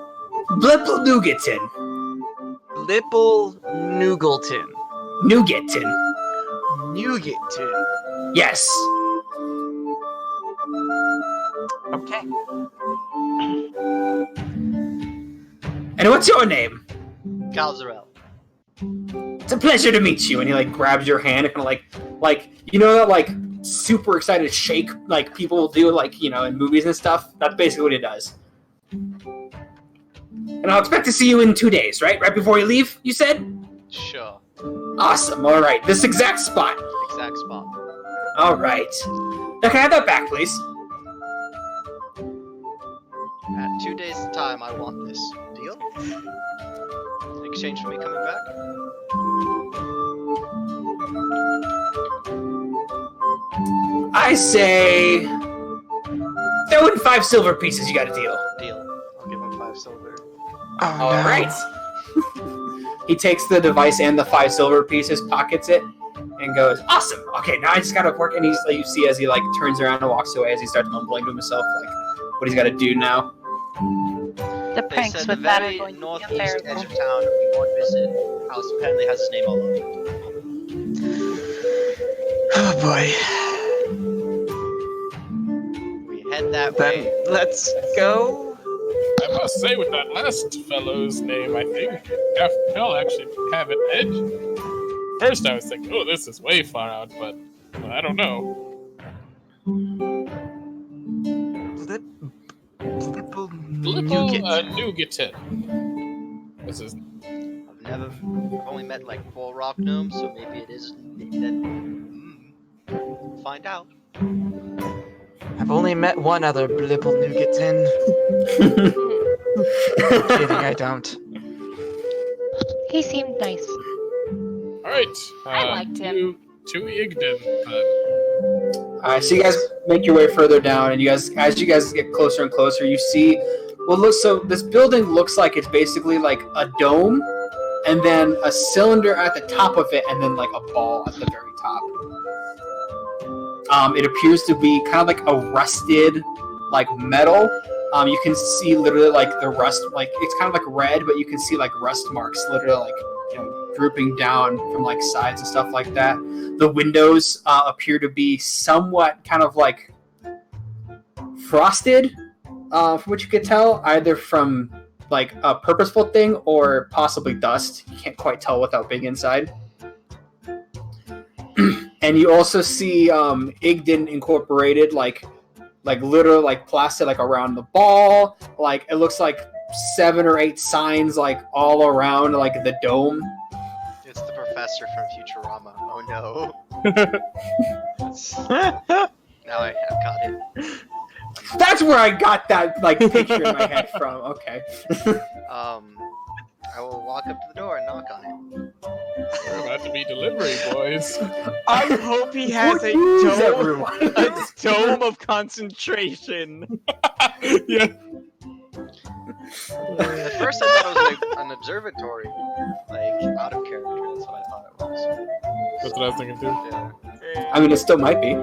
Blipple Nugington. Lipple Noogleton. Nugington. Nugington. Yes. Okay. And what's your name? Galzarel. It's a pleasure to meet you. And he like grabs your hand and kind of like you know that like super excited shake like people will do like in movies and stuff. That's basically what he does. And I'll expect to see you in 2 days, right? Right before you leave, you said? Sure. Awesome. All right. This exact spot. Exact spot. All right. Now, can I have that back, please? At 2 days' time, I want this. Deal? In exchange for me coming back? I say throw in 5 silver pieces. You got a deal. Deal. I'll give him 5 silver. Oh, All no. right. He takes the device and the 5 silver pieces, pockets it, and goes, "Awesome. Okay, now I just gotta work." And he's like, you see as he like turns around and walks away, as he starts mumbling to himself, like what he's got to do now. The They pranks said the with that are very going to be northeast edge unbearable. of town of Remote Visit house apparently has his name all over it. Oh boy. We head that Then way. let's go. I must say, with that last fellow's name, I think Capel actually have an edge. First, I was thinking, oh, this is way far out, but I don't know. Little Little Nougaton. This is I've only met like 4 rock gnomes, so maybe it is, maybe that, find out. I've only met one other Blibble Nougatin. Kidding, I don't. He seemed nice. All right. I liked him. To Igden. Alright, so you guys make your way further down, and as you guys get closer and closer, you see so this building looks like it's basically like a dome, and then a cylinder at the top of it, and then like a ball at the very top. It appears to be kind of like a rusted, like metal. You can see literally like the rust, like it's kind of like red, but you can see like rust marks, literally like drooping down from like sides and stuff like that. The windows appear to be somewhat kind of like frosted, from what you could tell, either from like a purposeful thing or possibly dust. You can't quite tell without being inside. And you also see Igden Incorporated, like literally like plastered like around the ball. Like it looks like 7 or 8 signs like all around like the dome. It's the professor from Futurama. Oh no. Now I have got it. That's where I got that like picture in my head from. Okay. I will walk up to the door and knock on it. We're about to be delivery boys. I hope he has a Who's dome, everyone? a dome of concentration. Yeah. At first I thought it was an observatory, like out of character. That's what I thought it was. That's what I was thinking too. Yeah. I mean, it still might be.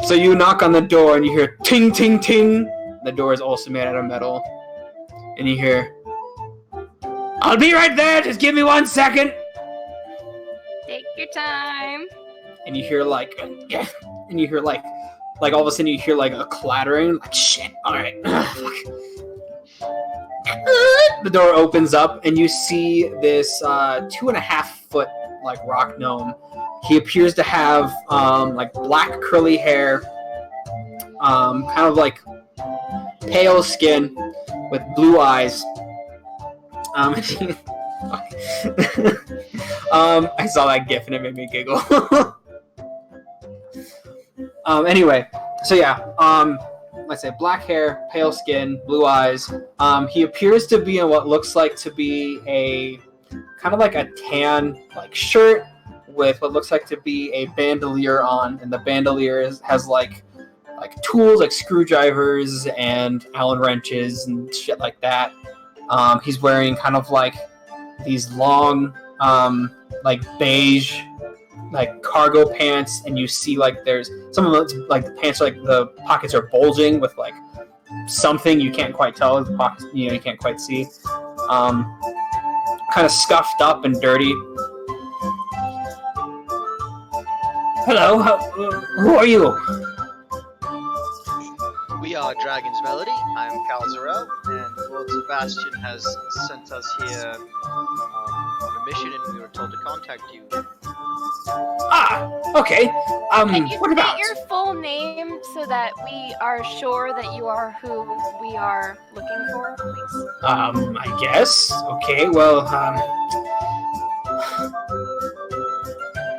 So you knock on the door and you hear ting ting ting. The door is also made out of metal, and you hear, "I'll be right there. Just give me 1 second." Take your time. And you hear like, and you hear like all of a sudden you hear like a clattering. Like shit. All right. The door opens up and you see this 2.5 foot like rock gnome. He appears to have like black curly hair, kind of like pale skin with blue eyes. I saw that gif and it made me giggle. Anyway, so yeah, let's say black hair, pale skin, blue eyes. He appears to be in what looks like to be a kind of like a tan like shirt with what looks like to be a bandolier on, and the bandolier has like tools like screwdrivers and Allen wrenches and shit like that. He's wearing kind of like these long like beige like cargo pants, and you see like there's some of them like the pants are, like the pockets are bulging with like something you can't quite tell. The pockets, you can't quite see. Kind of scuffed up and dirty. Hello, who are you? We are Dragon's Melody. I am Calzero, and Lord Sebastian has sent us here on a mission, and we were told to contact you. Ah, okay. Can you what state about? your full name so that we are sure that you are who we are looking for, please? I guess. Okay, well,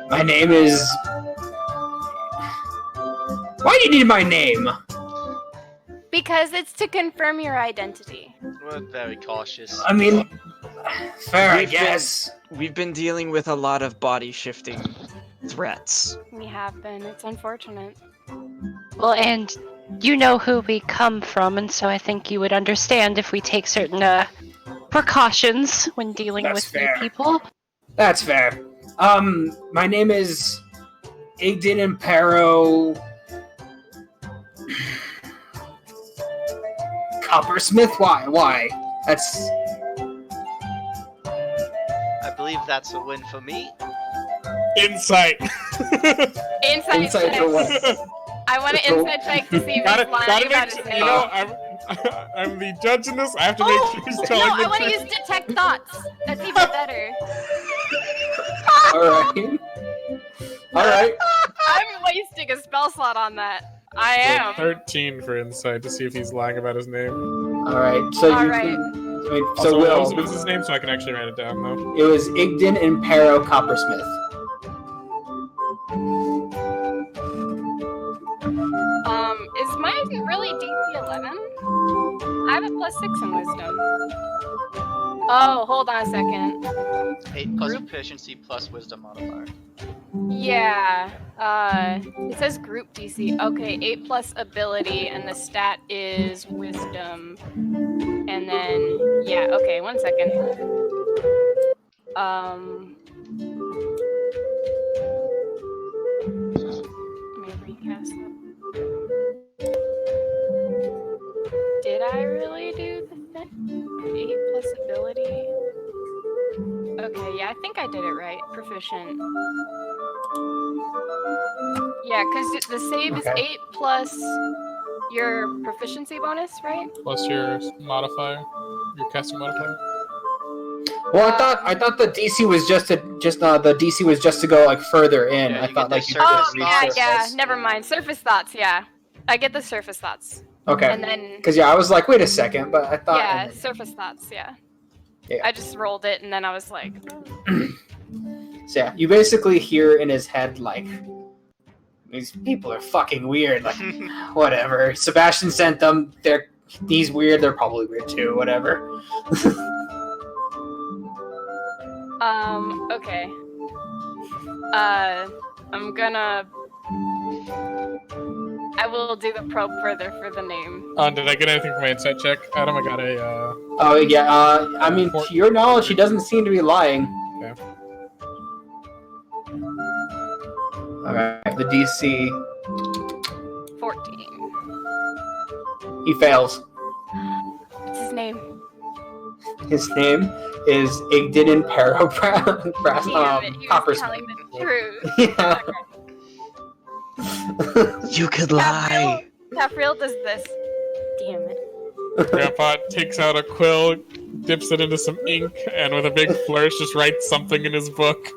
my name is... Why do you need my name? Because it's to confirm your identity. We're very cautious. I mean, fair, I We've been- guess. We've been dealing with a lot of body shifting threats. We have been. It's unfortunate. Well, and you know who we come from, and so I think you would understand if we take certain precautions when dealing That's with fair. new people. That's fair. My name is Igden Impero... Coppersmith? Why? That's... I believe that's a win for me. Insight. Insight Insight check. for what? I want an insight check to see if he's lying about his name. I'm the judge in this. I have to make sure he's telling No, the I want to truth. use detect thoughts. That's even better. Alright. Alright. I'm wasting a spell slot on that. I am. 13 for insight to see if he's lying about his name. Alright, so you Alright. can... I mean, Also, so what was Will, his name so I can actually write it down though? it was Igden Impero Coppersmith. plus 6 in wisdom. Oh, hold on a second. 8 plus proficiency plus wisdom modifier. Yeah. It says group DC. Okay, 8 plus ability, and the stat is wisdom. And then, yeah, okay, 1 second. Let me recast that. Did I really do the thing? 8 plus ability? Okay, yeah, I think I did it right. Proficient. Yeah, because the save is Okay. 8 plus your proficiency bonus, right? Plus your modifier, your casting modifier. Well, I thought the DC was just the DC was just to go like further in. Yeah, I you thought get like the you could Oh, surface yeah, thoughts. never mind. Surface thoughts, yeah. I get the surface thoughts. Okay. And then, Because I was like, wait a second, but I thought. yeah, surface thoughts, yeah. Yeah. I just rolled it, and then I was like, oh. So yeah, you basically hear in his head like, these people are fucking weird. Like, whatever. Sebastian sent them. He's weird. They're probably weird too. Whatever. Okay. I will do the probe further for the name. Did I get anything from my insight check? Adam, I got a. Oh yeah. I mean, to your knowledge, he doesn't seem to be lying. Okay. All right. The DC. 14. He fails. What's his name? His name is Igdinin Parabrass. Damn it, he Copper was telling the truth. Yeah. You could lie. Tafriel does this. Damn it. Grandpa takes out a quill, dips it into some ink, and with a big flourish just writes something in his book.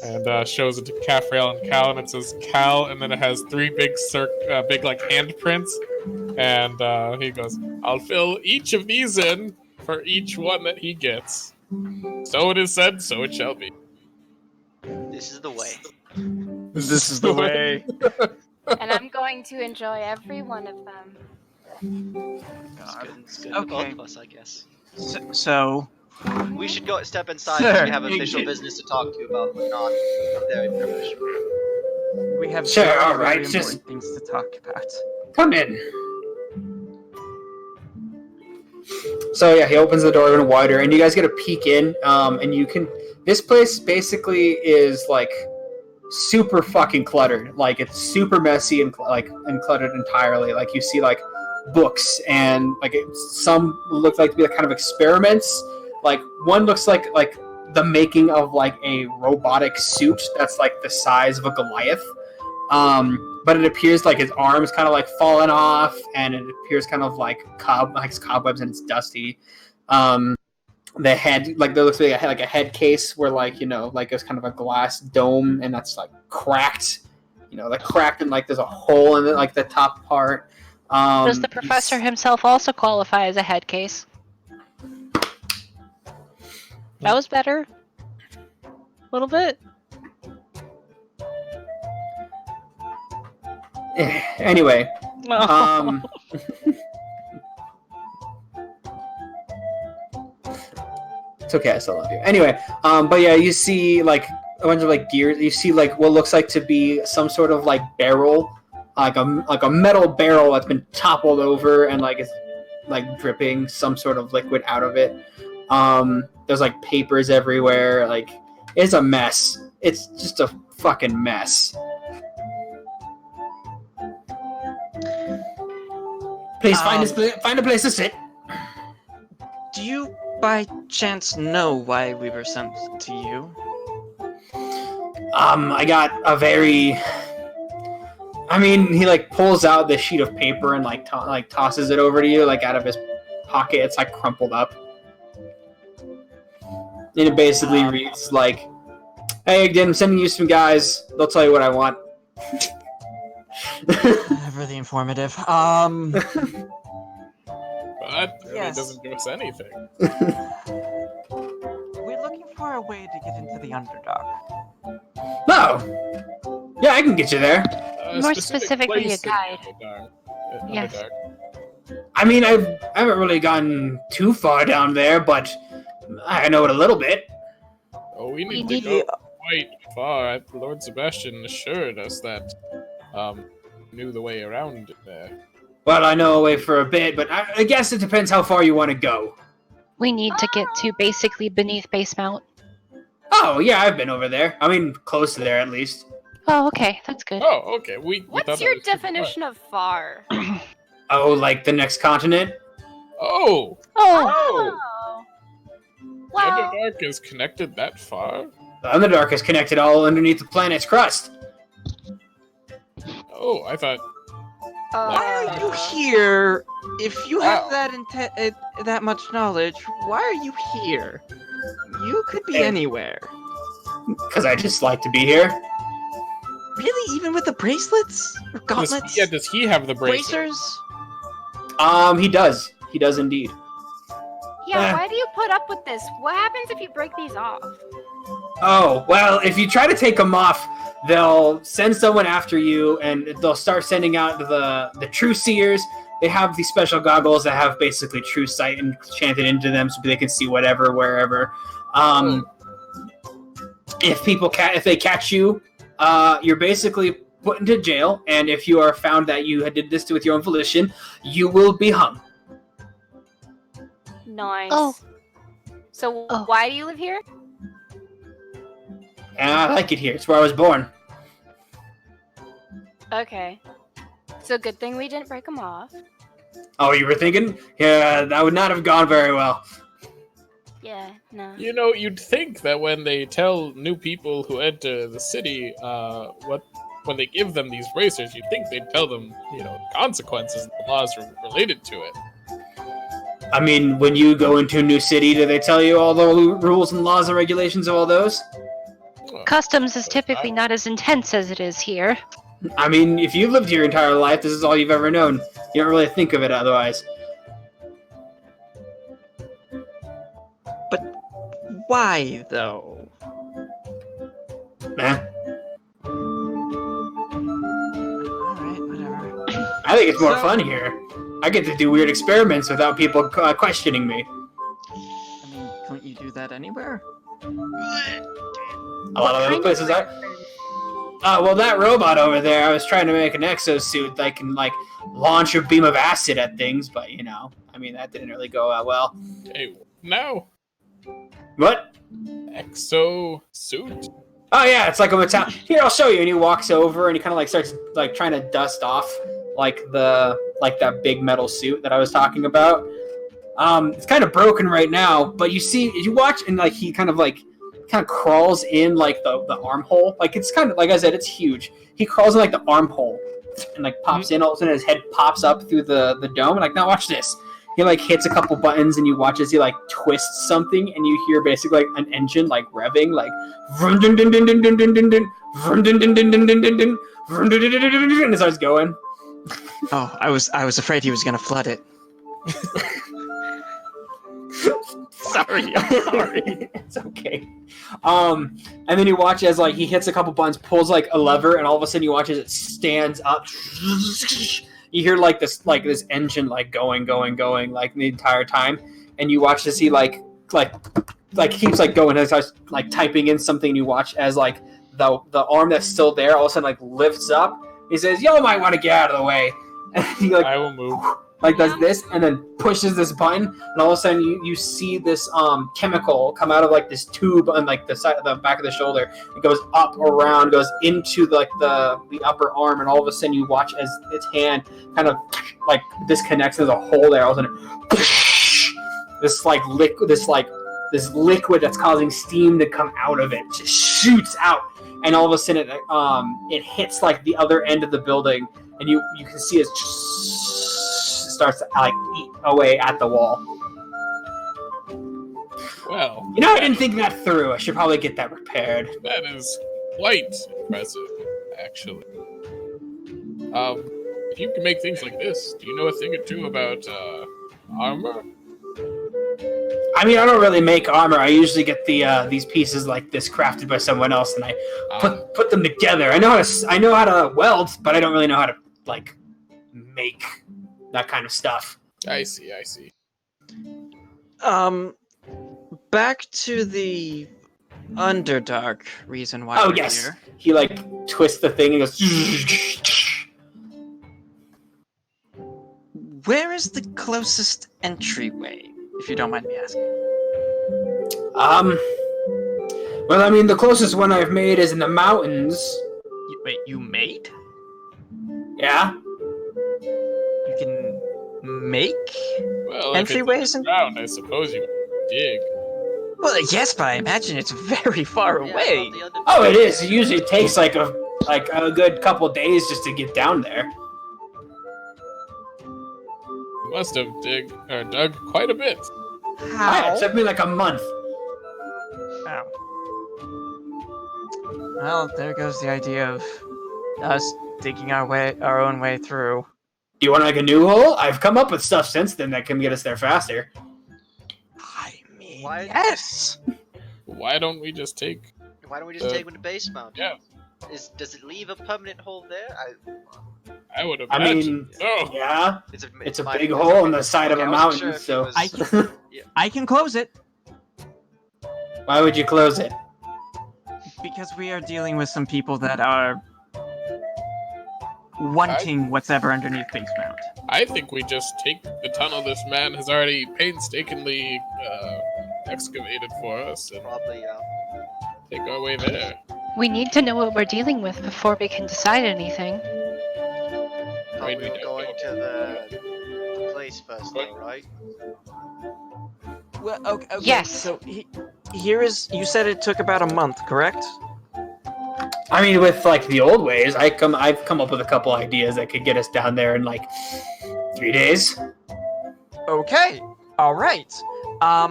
And shows it to Cafrael and Cal, and it says Cal, and then it has 3 big like handprints, and he goes, "I'll fill each of these in for each one that he gets. So it is said, so it shall be." This is the way. This is the way. And I'm going to enjoy every one of them. It's good Okay. for both of us, I guess. So We should go step inside Sir, because we have official you- business to talk to you about, but not very privileged. we have Sure, very, all very right, important just- things to talk about. Come in. So yeah, he opens the door even wider, and you guys get a peek in. And you can. This place basically is like super fucking cluttered. Like it's super messy and and cluttered entirely. Like you see like books and like some look like to be like kind of experiments. Like one looks like the making of like a robotic suit that's like the size of a Goliath. But it appears like his arms kind of like fallen off, and it appears kind of like cobwebs, and it's dusty. The head, like there looks like a head case where like it's kind of a glass dome, and that's like cracked. Like cracked, and like there's a hole in it, like the top part. Does the professor himself also qualify as a head case? That was better. A little bit. Anyway, Oh. it's okay. I still love you. Anyway, but yeah, you see like a bunch of like gears. You see like what looks like to be some sort of like barrel, like a metal barrel that's been toppled over and like it's like dripping some sort of liquid out of it. There's like papers everywhere. Like it's a mess. It's just a fucking mess. Please find a place to sit. Do you, by chance, know why we were sent to you? I got a very. I mean, he like pulls out this sheet of paper and like tosses it over to you, like out of his pocket. It's like crumpled up, and it basically reads like, "Hey, again, I'm sending you some guys. They'll tell you what I want." Really informative. But that really Yes. doesn't give us anything. We're looking for a way to get into the Underdark. No. Yeah, I can get you there. More Specific specifically, a place in guide. Underdark. Yes. Underdark. I mean, I haven't really gotten too far down there, but I know it a little bit. Oh, we We need need to go quite far. Lord Sebastian assured us that knew the way around there. Well, I know a way for a bit, but I guess it depends how far you want to go. We need to get to basically beneath Base Mount. Oh, yeah, I've been over there. I mean, close to there, at least. Oh, okay, that's good. Oh, okay. We thought What's that your was too far. definition of far? Oh, like the next continent? Oh, Oh, Oh. the Well, Underdark is connected that far? The Underdark is connected all underneath the planet's crust. Oh, I thought. Why are you here? If you have that much knowledge, why are you here? You could be Hey. anywhere. Because I just like to be here. Really? Even with the bracelets? Or gauntlets? Does he have the bracelet? Bracers? He does. He does indeed. yeah, why do you put up with this? What happens if you break these off? Oh, well, if you try to take them off, they'll send someone after you, and they'll start sending out the true seers. They have these special goggles that have basically true sight enchanted into them, so they can see whatever, wherever. If they catch you, you're basically put into jail, and if you are found that you did this with your own volition, you will be hung. Nice. Oh. So Oh. why do you live here? And I like it here. It's where I was born. Okay. So good thing we didn't break them off. Oh, you were thinking? Yeah, that would not have gone very well. Yeah, no. You know, you'd think that when they tell new people who enter the city, when they give them these bracers, you'd think they'd tell them, consequences and the laws related to it. I mean, when you go into a new city, do they tell you all the rules and laws and regulations of all those? customs is typically not as intense as it is here. I mean, if you've lived your entire life, this is all you've ever known. You don't really think of it otherwise. But why, though? Nah. Alright, whatever. I think it's more So- fun here. I get to do weird experiments without people questioning me. I mean, can't you do that anywhere? A lot of other places well, that robot over there, I was trying to make an exosuit that can, launch a beam of acid at things, but, I mean, that didn't really go out well. Hey, no. What? Exo suit? Oh, yeah, it's like a metal... Here, I'll show you. And he walks over and he kind of, starts, trying to dust off, that big metal suit that I was talking about. It's kind of broken right now, but you watch and, he kind of crawls in, the armhole. It's kind of, like I said, it's huge. He crawls in, the armhole and, pops in. All of a sudden, his head pops up through the dome. And, now watch this. He, hits a couple buttons, and you watch as he, twists something, and you hear basically, an engine, revving, vroom dun dun dun dun dun dun dun dun, vroom dun dun dun dun dun dun dun, vroom dun dun dun dun dun dun, and it starts going. Oh, I was afraid he was gonna flood it. Sorry, I'm sorry. It's okay. And then you watch as he hits a couple buttons, pulls a lever, and all of a sudden you watch as it stands up. You hear this engine going the entire time, and you watch as he keeps going and starts typing in something. And you watch as the arm that's still there all of a sudden lifts up. He says, "Y'all might want to get out of the way." And he I will move. does this and then pushes this button, and all of a sudden you see this chemical come out of this tube on the side of the back of the shoulder. It goes up around, goes into the upper arm, and all of a sudden you watch as its hand kind of disconnects. There's a hole there. All of a sudden, this liquid that's causing steam to come out of it just shoots out, and all of a sudden it hits the other end of the building, and you can see it starts to eat away at the wall. Well, I didn't think that through. I should probably get that repaired. that is quite impressive, actually. If you can make things like this, do you know a thing or two about armor? I mean, I don't really make armor. I usually get these pieces like this crafted by someone else, and I put them together. I know how to weld, but I don't really know how to make that kind of stuff. I see. Back to the Underdark reason why Oh we're yes. here. He like twists the thing and goes. Where is the closest entryway, if you don't mind me asking? Well, I mean, the closest one I've made is in the mountains. Wait, you made? Yeah. You can make Well, entryways? if it's underground, I suppose you can dig. Well, yes, but I imagine it's very far Yeah, away. about the Oh, it is. It usually takes like a good couple days just to get down there. You must have dug quite a bit. It took me like a month. Oh. Well, there goes the idea of us digging our own way through. Do you want like a new hole? I've come up with stuff since then that can get us there faster. I mean, Why- yes. Why don't we just take? Why don't we just take him to base mount? Yeah, Does it leave a permanent hole there? I would have. I mean, so. yeah, It's it's a my- big hole on the side of okay, a I wasn't mountain. sure if it So was- I can close it why would you close it? because we are dealing with some people that are wanting what's ever underneath base mount. I think we just take the tunnel this man has already painstakingly excavated for us and Probably, take our way there. We need to know what we're dealing with before we can decide anything. probably we don't going know. to the place first, though, right? Well, okay. Yes. So here is. You said it took about a month, correct? I mean, with like the old ways, I've come up with a couple ideas that could get us down there in like 3 days. Okay. All right. I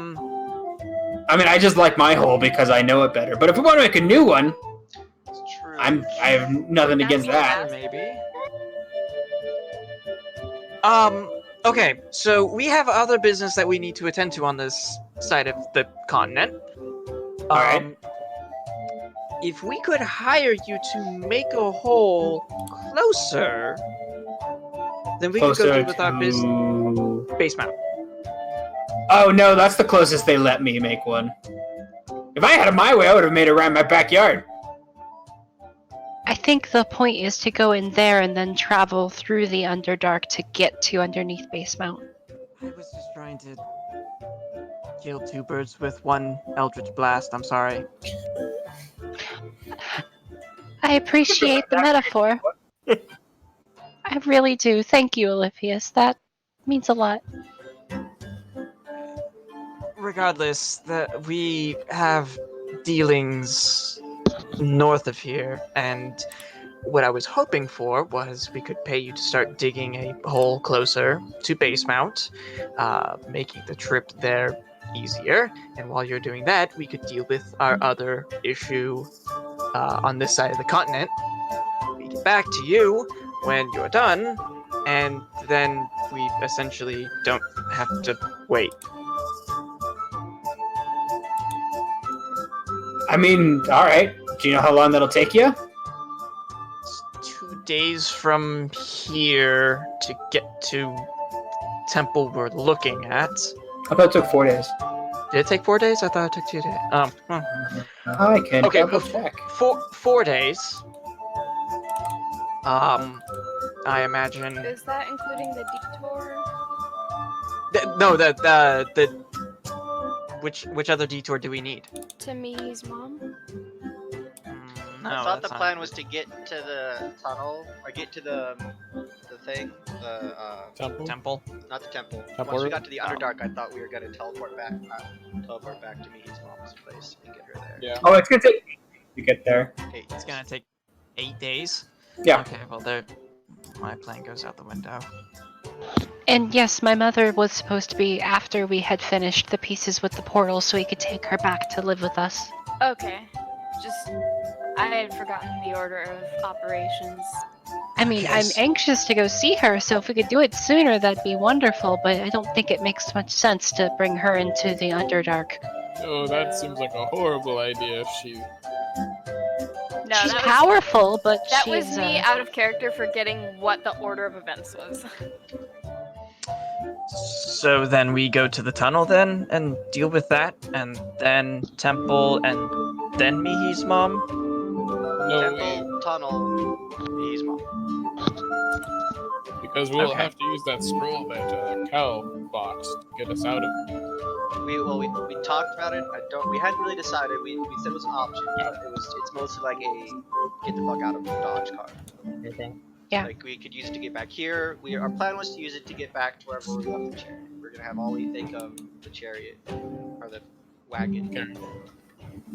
mean, I just like my hole because I know it better. But if we want to make a new one, It's true. I have nothing against that. Maybe. Okay, so we have other business that we need to attend to on this side of the continent. Alright. If we could hire you to make a hole closer, then we could go Closer do with our business to... base mount. Oh no, that's the closest they let me make one. If I had it my way, I would have made it around my backyard. I think the point is to go in there and then travel through the Underdark to get to underneath base mount. I was just trying to kill two birds with one eldritch blast. I'm sorry. I appreciate the metaphor. I really do. Thank you, Olympius. That means a lot. Regardless, we have dealings north of here, and what I was hoping for was we could pay you to start digging a hole closer to base mount, making the trip there easier. And while you're doing that, we could deal with our other issue on this side of the continent. We get back to you when you're done, and then we essentially don't have to wait. I mean, alright. Do you know how long that'll take you? It's 2 days from here to get to temple we're looking at. I thought it took 4 days. Did it take 4 days? I thought it took 2 days. I can Okay, double check. 4 days. I imagine. Is that including the detour? No, which other detour do we need? To Mihi's mom? No, I thought the that's not- plan was to get to the tunnel, or get to the thing, the Temple. not the temple. Temple Once we room? got to the Underdark, I thought we were gonna teleport back to Mihi's mom's place and get her there. Yeah. Oh, it's gonna take to get there. Okay, It's gonna take 8 days. Yeah. Okay, well, my plan goes out the window. And yes, my mother was supposed to be after we had finished the pieces with the portal so we could take her back to live with us. Okay. Just, I had forgotten the order of operations. I mean, Okay, I'm s- anxious to go see her, so if we could do it sooner, that'd be wonderful, but I don't think it makes much sense to bring her into the Underdark. Oh, that seems like a horrible idea. If she. No, She's that was, powerful, but that she's, was me out of character forgetting what the order of events was. So then we go to the tunnel then and deal with that, and then temple, and then Mihi's mom. No, Temple, tunnel, he's mom. because we'll Okay. have to use that scroll that Cal box to get us out of. We talked about it. We hadn't really decided. We said it was an option, but it's mostly like a get the fuck out of Dodge car. Okay. Yeah. Like we could use it to get back here. Our plan was to use it to get back to wherever we left the chariot. We're gonna have Ollie think of the chariot or the wagon. Okay.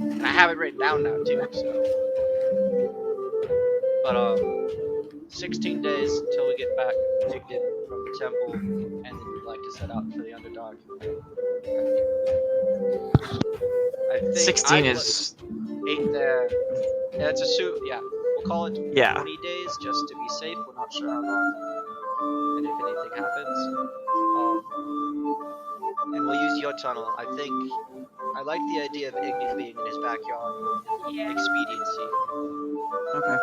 And I have it written down now too. So, but 16 days until we get back addicted from the temple, and then we'd like to set out for the underdog. I think 16 is 8 there. Yeah, it's a suit. Yeah, we'll call it 20 Yeah. days just to be safe. We're not sure how long, and if anything happens, and we'll use your tunnel. I think I like the idea of Ignis being in his backyard. Yeah. Expediency. okay.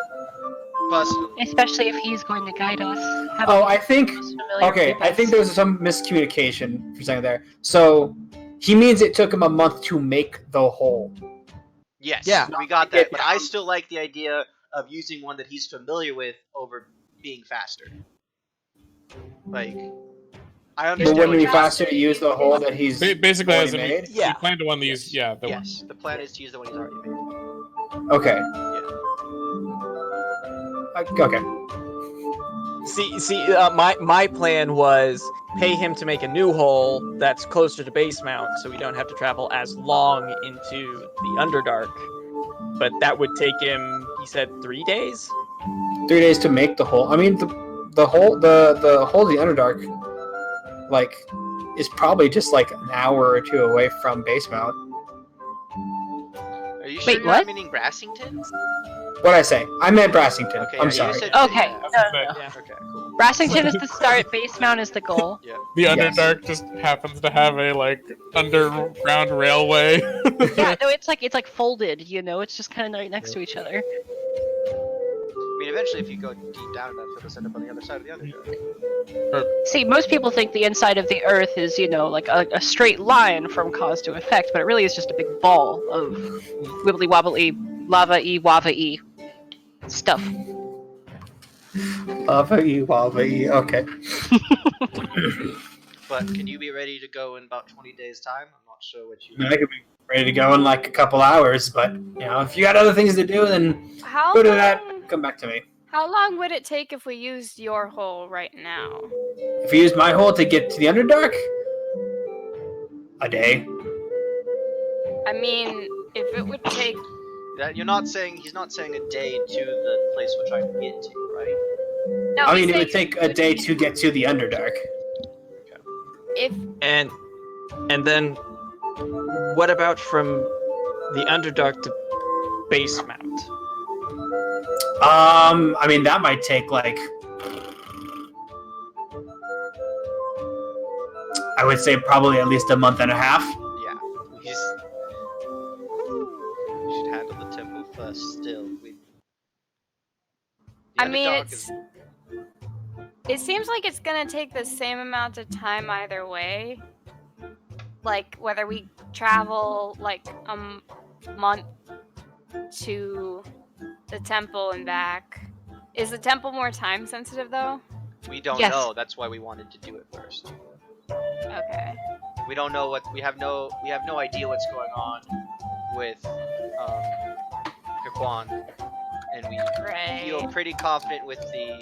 Personally, Especially if he's going to guide us. Oh, I think. Most familiar Okay, with I think us. there was some miscommunication for a second there. So he means it took him a month to make the hole. yes, Yeah. we got that. But I still like the idea of using one that he's familiar with over being faster. Like, I But understand. wouldn't it be what faster to use the hole that he's Basically, as already in made? we plan to one of these. Yeah, the one. Yes, the plan is to use the one he's already made. Okay. Yeah. Okay. See, my plan was pay him to make a new hole that's closer to base mount, so we don't have to travel as long into the Underdark. But that would take him, he said, 3 days. 3 days to make the hole. I mean, the hole of the Underdark, like, is probably just like an hour or two away from base mount. Are you sure Wait, you're what? not meaning Brassington? What'd I say? I meant Brassington. Okay, I'm yeah, sorry. You said, Okay, yeah. no, But no. Okay, cool. Brassington is the start, base mount is the goal. Yeah. the Yes. Underdark just happens to have a underground railway. Yeah, no, it's like folded, it's just kind of right next to each other. I mean, eventually, if you go deep down enough, it'll end up on the other side of the Underdark. See, most people think the inside of the Earth is, like a straight line from cause to effect, but it really is just a big ball of wibbly wobbly, lava-y, wava-y stuff. Lava-y. Okay. But can you be ready to go in about 20 days' time? I'm not sure what you. I mean, I could be ready to go in like a couple hours, but if you got other things to do, then How go do long, that. Come back to me. How long would it take if we used your hole right now? If you use my hole to get to the Underdark, a day. I mean, if it would take. He's not saying a day to the place we're trying to get to, right? No, I he's mean, it would saying take a day to get to the Underdark. If And then what about from the Underdark to base mount? I mean, that might take like, I would say probably at least a month and a half. Yeah. We should handle the temple first. Still, I mean, it seems like it's gonna take the same amount of time either way. Like whether we travel like a month to the temple and back. Is the temple more time sensitive though? We don't Yes. know. That's why we wanted to do it first. Okay. We don't know we have no idea what's going on with Kakwan, and we feel Right. pretty confident with the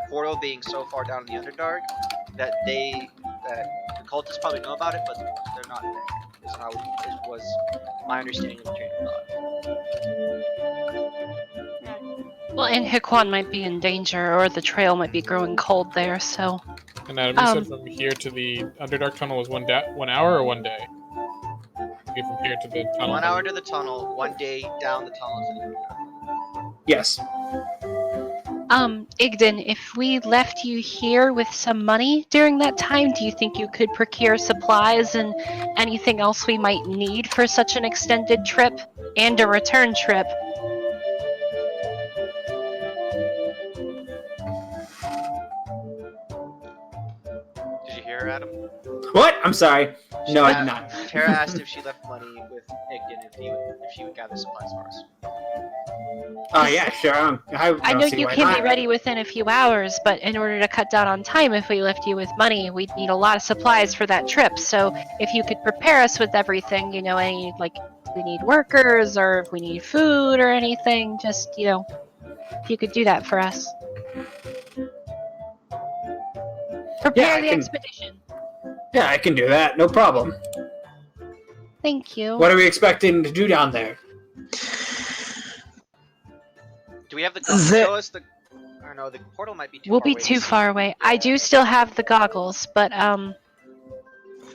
portal being so far down in the Underdark that the cultists probably know about it, but they're not there. Is how it was my understanding of the train of thought. Well, and Hikwan might be in danger, or the trail might be growing cold there, so... And Adam, you said from here to the Underdark tunnel was 1 hour or 1 day? Okay, from here to the tunnel. 1 hour to the tunnel, 1 day down the tunnel to the Underdark. Yes. Igden, if we left you here with some money during that time, do you think you could procure supplies and anything else we might need for such an extended trip and a return trip? Did you hear her, Adam? What? I'm sorry. No, I did not. Tara asked if she left money with Igden if she would gather supplies for us. Oh yeah, sure. I I don't know see you why can not. be ready within a few hours, but in order to cut down on time, if we left you with money, we'd need a lot of supplies for that trip. So if you could prepare us with everything, any, like, if we need workers or if we need food or anything, just, if you could do that for us. Prepare I the can- expedition. Yeah, I can do that. No problem. Thank you. What are we expecting to do down there? Do we have the goggles to show us the? Or no, the portal might be too We'll far be away to too see. far away. I do still have the goggles, but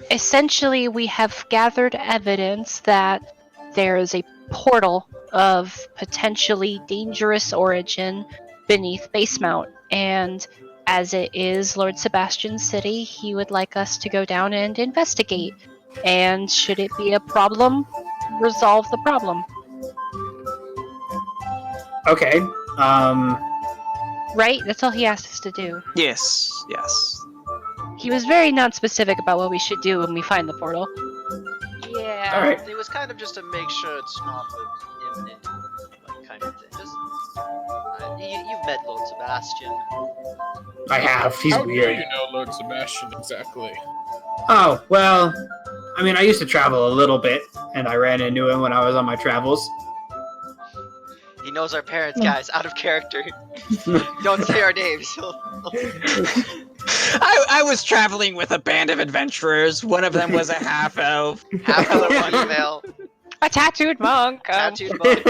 essentially we have gathered evidence that there is a portal of potentially dangerous origin beneath Basemount, and as it is Lord Sebastian's city, he would like us to go down and investigate. And should it be a problem, resolve the problem. Okay. Right? That's all he asked us to do. Yes. He was very non-specific about what we should do when we find the portal. Yeah. All right. It was kind of just to make sure it's not an imminent, kind of thing. Just you've met Lord Sebastian. I have. He's How do weird. you know Lord Sebastian exactly? Oh, well, I mean, I used to travel a little bit, and I ran into him when I was on my travels. He knows our parents, guys. Out of character. Don't say our names. I was traveling with a band of adventurers. One of them was a half elf. Half of the female, A tattooed monk. tattooed monk,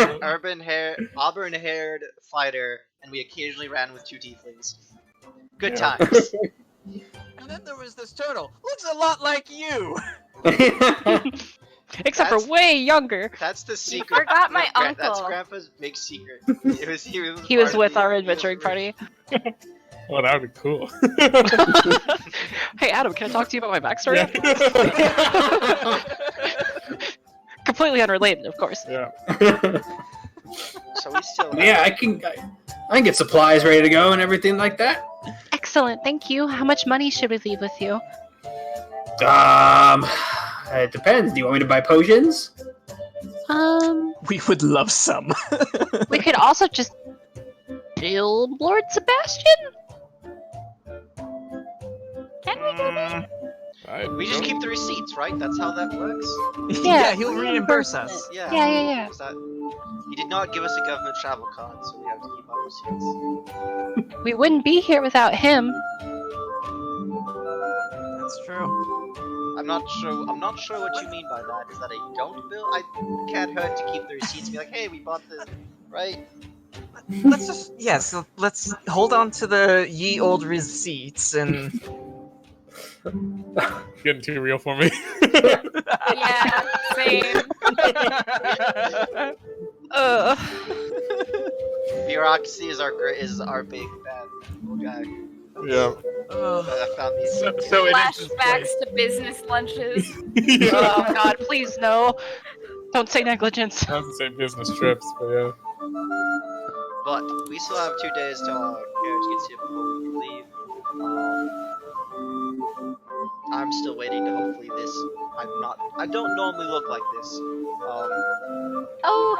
auburn-haired fighter, and we occasionally ran with 2 tieflings. Good times. And then there was this turtle. Looks a lot like you. Except for way younger. That's the secret. forgot my That's uncle. Grandpa's big secret. He was with our adventuring party. Oh, that would be cool. Hey, Adam, can I talk to you about my backstory? Yeah. Completely unrelated, of course. Yeah. So we still. Yeah, I can get supplies ready to go and everything like that. Excellent, thank you. How much money should we leave with you? It depends. Do you want me to buy potions? We would love some. We could also just bill Lord Sebastian? Can we do that? We just keep the receipts, right? That's how that works. Yeah, he'll reimburse us. Yeah. Yeah. Is that... He did not give us a government travel card, so we have to keep our receipts. We wouldn't be here without him. That's true. I'm not sure what you mean by that. Is that a don't bill? I can't hurt to keep the receipts and be like, hey, we bought this, right? Let's just so let's hold on to the ye old receipts and Getting too real for me. Yeah, same. Bureaucracy is our big bad guy. Yeah. I found these. So it is Flashbacks to business lunches. Oh god, please no. Don't say negligence. I was to say business trips, but yeah. But we still have 2 days till our carriage gets here before we can leave. I'm still waiting to hopefully this. I don't normally look like this. Oh,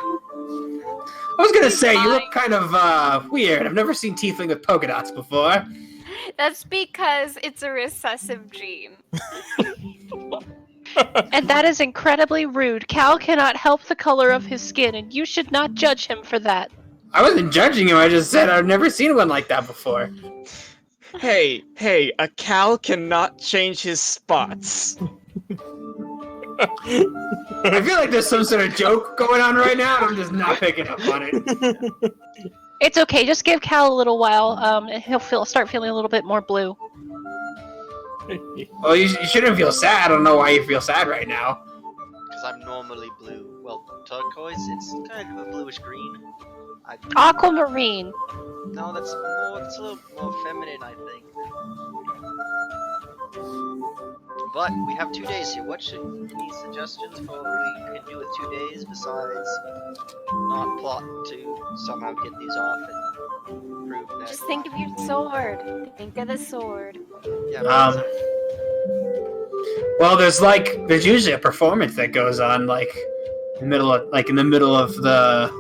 I was gonna say, you look kind of weird. I've never seen tiefling with polka dots before. that's because it's a recessive gene. And that is incredibly rude. Cal cannot help the color of his skin, and you should not judge him for that. I wasn't judging him. I just said I've never seen one like that before. hey, a cow cannot change his spots. I feel like there's some sort of joke going on right now, and I'm just not picking up on it. It's okay, just give Cal a little while, and he'll start feeling a little bit more blue. Well, you shouldn't feel sad. I don't know why you feel sad right now. Because I'm normally blue. Well, turquoise, it's kind of a bluish green. Aquamarine. No, it's a little more feminine, I think. But we have 2 days here. Any suggestions for what we can do with 2 days besides not plot to somehow get these off and prove that? Just think of your sword. Think of the sword. Yeah, Well, there's usually a performance that goes on in the middle of the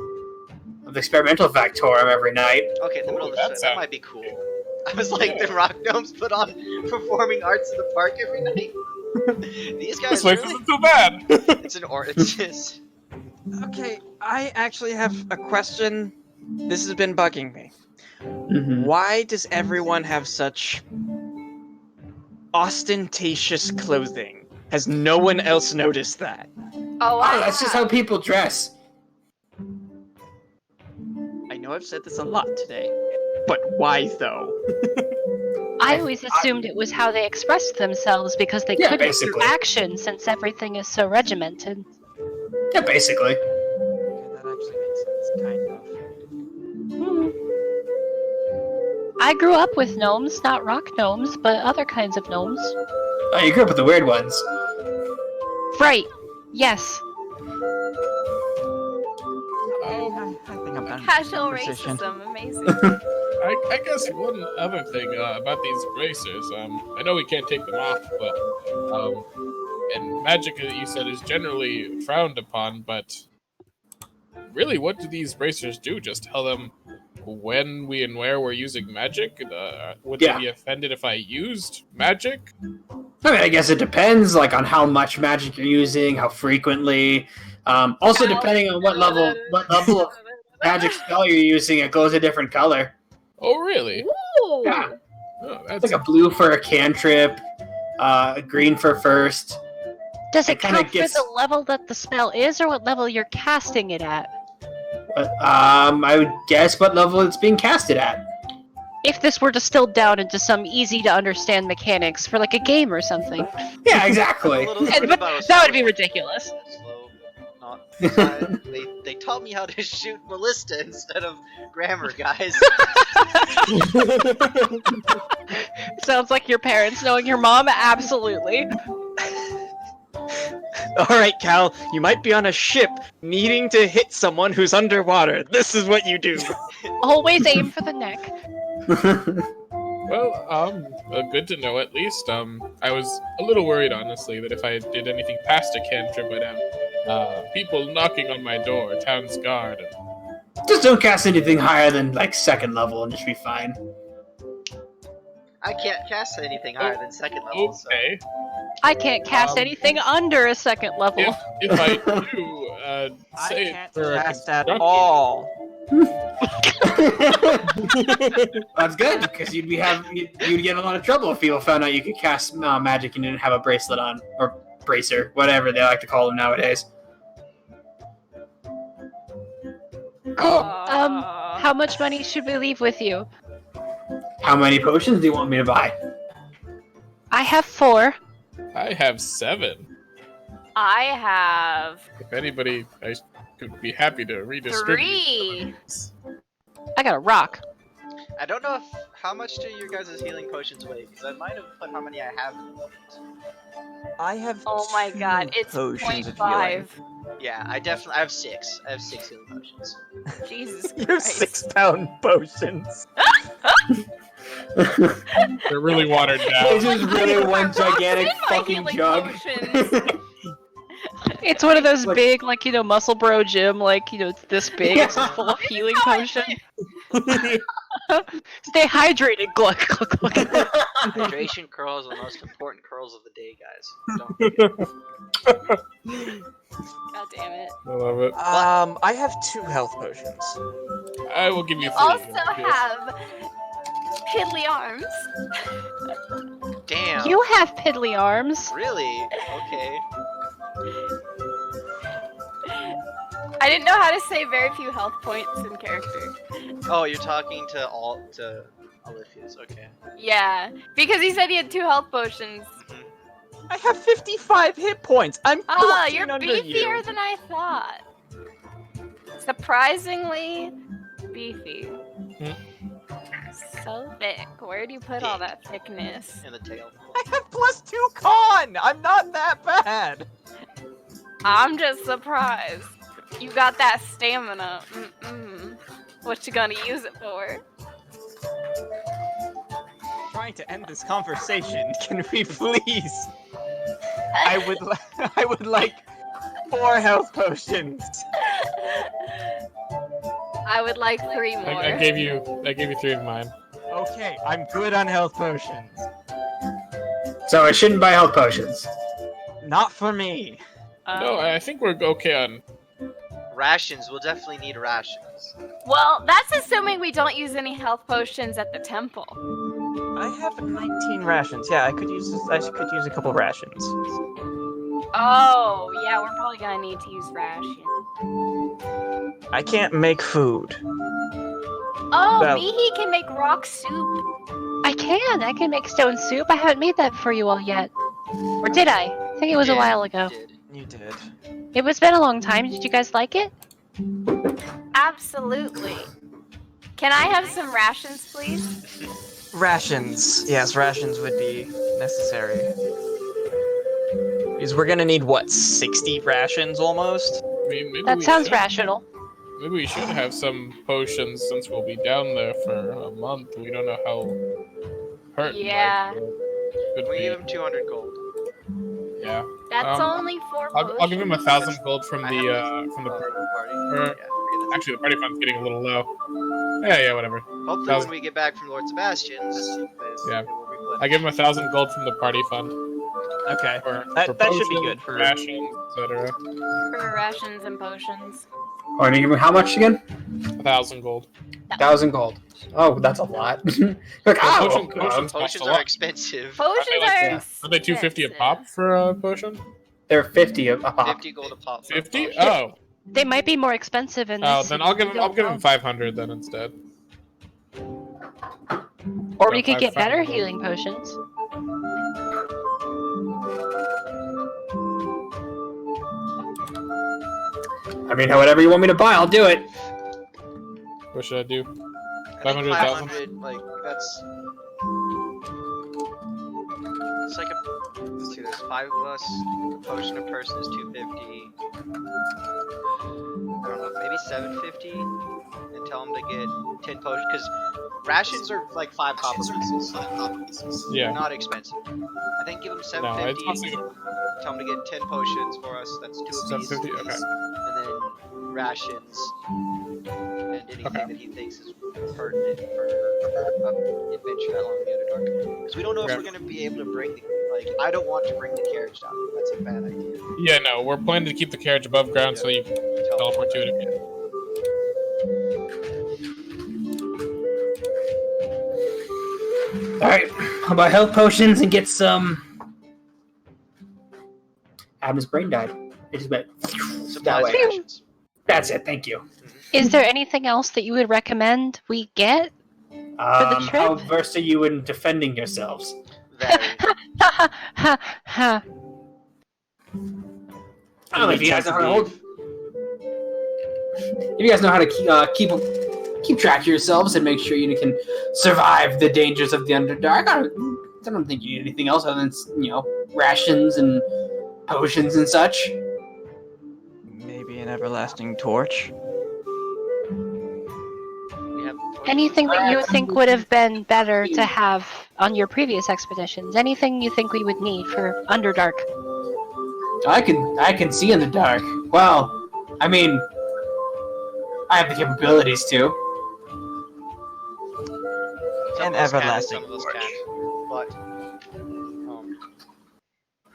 experimental factorum every night. Okay, in the middle Ooh, of the show. That might be cool. I was like, the rock gnomes put on performing arts in the park every night. These guys This place really? isn't so bad. It's just. Okay, I actually have a question. This has been bugging me. Mm-hmm. Why does everyone have such ostentatious clothing? Has no one else noticed that? Oh, That's just how people dress. I know I've said this a lot today, but why though? I always assumed it was how they expressed themselves because they Yeah, couldn't basically. through action since everything is so regimented. Yeah, basically. Yeah, that actually makes sense, kind of. I grew up with gnomes, not rock gnomes, but other kinds of gnomes. Oh, you grew up with the weird ones. Right. Yes. I think I'm done. casual Conversation. racism, amazing. I guess one other thing about these bracers, I know we can't take them off, but and magic, you said, is generally frowned upon, but really, what do these bracers do? Just tell them when we and where we're using magic? Would they be offended if I used magic? I mean, I guess it depends, on how much magic you're using, how frequently. Also, depending on what level of magic spell you're using, it glows a different color. Oh, really? Ooh. Yeah. Oh, It's that's like a blue for a cantrip, green for first. Does It it kinda count gets- for the level that the spell is or what level you're casting it at? I would guess what level it's being casted at. If this were distilled down into some easy to understand mechanics for like a game or something. Yeah, exactly. But that would be ridiculous. Slow, not. They taught me how to shoot ballista instead of grammar, guys. Sounds like your parents knowing your mom, absolutely. Alright, Cal, you might be on a ship needing to hit someone who's underwater. This is what you do. Always aim for the neck. Well, good to know at least. I was a little worried, honestly, that if I did anything past a cantrip, I'd have people knocking on my door, town's guard. Just don't cast anything higher than second level and just be fine. I can't cast anything higher than second level. Okay. I can't cast anything under a second level. If I do, say I can't for a cast at construction- all. That's good because you'd get in a lot of trouble if people found out you could cast magic and didn't have a bracelet on or bracer, whatever they like to call them nowadays. How much money should we leave with you? How many potions do you want me to buy? I have 4. I have 7. I have If anybody, I could be happy to redistribute. 3. I got a rock. I don't know how much do your guys' healing potions weigh, because I might have put how many I have in the moment. I have Oh my 2 god, it's potions of healing. 0.5. Yeah, I have 6. I have 6 healing potions. Jesus You have Christ. 6-pound potions. They're really watered This down. is really one What's gigantic in my fucking healing jug. potions? It's one of those big, muscle bro gym, it's this big, it's just full of healing potion. Stay hydrated, gluck, gluck, gluck. Hydration curls are the most important curls of the day, guys. Don't forget. God damn it. I love it. I have 2 health potions. I will give you 3. Also have piddly arms. Damn. You have piddly arms. Really? Okay. I didn't know how to say very few health points in character. Oh, you're talking to Aliphius. Okay. Yeah, because he said he had 2 health potions. I have 55 hit points. I'm 14 You're under beefier you. than I thought. Surprisingly beefy. So thick. Where do you put all that thickness? In the tail. I have +2 con. I'm not that bad. I'm just surprised. You got that stamina. What you gonna use it for? Trying to end this conversation. Can we please? I would like 4 health potions. I would like 3 more. I gave you 3 of mine. Okay, I'm good on health potions. So I shouldn't buy health potions. Not for me. No, I think we're okay on. Rations. We'll definitely need rations. Well, that's assuming we don't use any health potions at the temple. I have 19 rations. Yeah, I could use a couple rations. Oh, yeah, we're probably gonna need to use rations. I can't make food. Oh, Well- Mihi can make rock soup. I can make stone soup. I haven't made that for you all yet. Or did I? I think it was a Yeah, while ago. You did. It was been a long time. Did you guys like it? Absolutely. Can I have some rations, please? Rations. Yes, rations would be necessary. Because we're gonna need, what, 60 rations almost? I mean, maybe That we sounds should- rational. Maybe we should have some potions since we'll be down there for a month. We don't know how hurt. Yeah. Could We be. give him 200 gold. Yeah. That's Um, only 4 I'll give him 1,000 gold from I the have from the. party. Or- Yeah, forget that. Actually, the party fund's getting a little low. Yeah, whatever. Hopefully, 1,000. when we get back from Lord Sebastian's, Yeah. it will replenish. I give him 1,000 gold from the party fund. Okay. For That should be potions, good for- rations, etc. For rations and potions. Oh, and you give me how much again? 1,000 gold. 1,000 gold. Oh, that's a lot. Like, Yeah, oh, potions cost Potions a are lot. expensive. Potions like- are yeah. Are they 250 a expensive. pop for a potion? they're 50 a pop. 50 gold a pop. for a 50? potion. Oh. They might be more expensive in Oh, this. then I'll give don't him know. 500 then instead. Or No, we could get 500 better gold. healing potions. I mean, whatever you want me to buy, I'll do it. What should I do? I think 500,000? 500, like, that's... It's like a... Let's see, there's 5 of us. A potion a person is 250. I don't know, maybe 750? And tell them to get 10 potions, because rations are like 5 copper pieces. Yeah. They're not expensive. I think give them No, 750. it's mostly Tell them to get 10 potions for us. That's 2 apiece. 750. Okay. And then rations and anything Okay. that he thinks is pertinent for an adventure that long in the Underdark. Because we don't know if Okay. we're going to be able to bring the, like, I don't want to bring the carriage down. That's a bad idea. Yeah, no, we're planning to keep the carriage above ground so you can teleport to it if you. Alright, I'll buy health potions and get some. Adam's brain died. It just went that Supplies way. and rations. That's it, thank you. Is there anything else that you would recommend we get? the trip? How versed are you in defending yourselves? Very. Ha ha ha. I don't know if you guys know how to hold. If you guys know how to keep track of yourselves and make sure you can survive the dangers of the Underdark, I don't think you need anything else other than rations and potions and such. Maybe an everlasting torch. We have Anything that you think would have been better to have on your previous expeditions? Anything you think we would need for Underdark? I can see in the dark. Well, I mean, I have the capabilities to. some An of us can, everlasting some of us torch. can't. But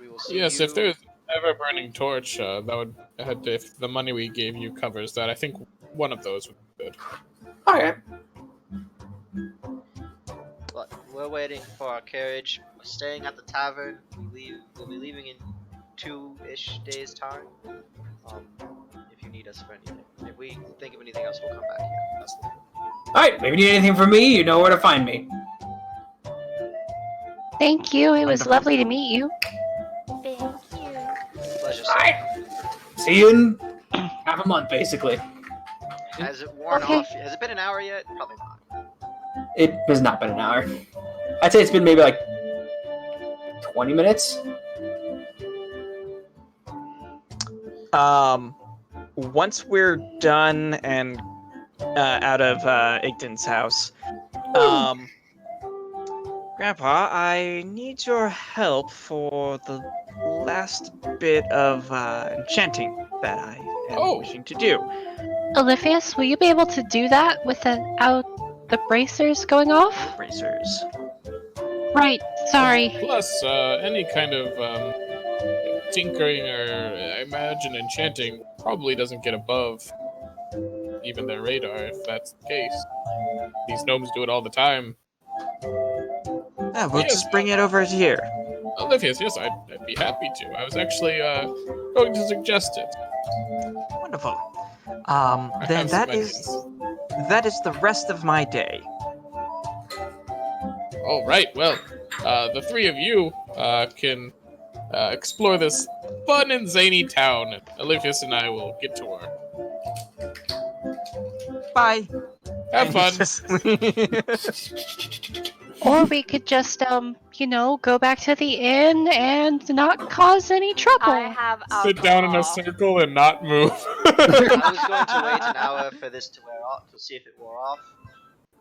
we will see. Yes, you. if there's ever burning torch, that would if the money we gave you covers that. I think one of those would be good. Alright. But we're waiting for our carriage. We're staying at the tavern. We'll be leaving in 2-ish days' time. If you need us for anything. If we think of anything else, we'll come back here. Alright, if you need anything from me, you know where to find me. Thank you. It was Wonderful. lovely to meet you. Thank you. Pleasure, sir. Alright. See you in half a month, basically. Has it worn Okay. off? Has it been an hour yet? Probably not. It has not been an hour. I'd say it's been maybe like 20 minutes. Once we're done and out of Igden's house, we're Grandpa, I need your help for the last bit of enchanting that I am wishing to do. Oliphius, will you be able to do that without the bracers going off? No bracers. Right, sorry. Plus, any kind of tinkering or, I imagine, enchanting probably doesn't get above even their radar, if that's the case. These gnomes do it all the time. Yeah, we'll just bring it over here. Olivia's, yes, I'd be happy to. I was actually going to suggest it. Wonderful. I Then have some that is the rest of my day. All right, well, the three of you can explore this fun and zany town. Olivius and I will get to work. Bye. Have fun. Or we could just, go back to the inn and not cause any trouble. I have alcohol. Sit down in a circle and not move. I was going to wait an hour for this to wear off to see if it wore off,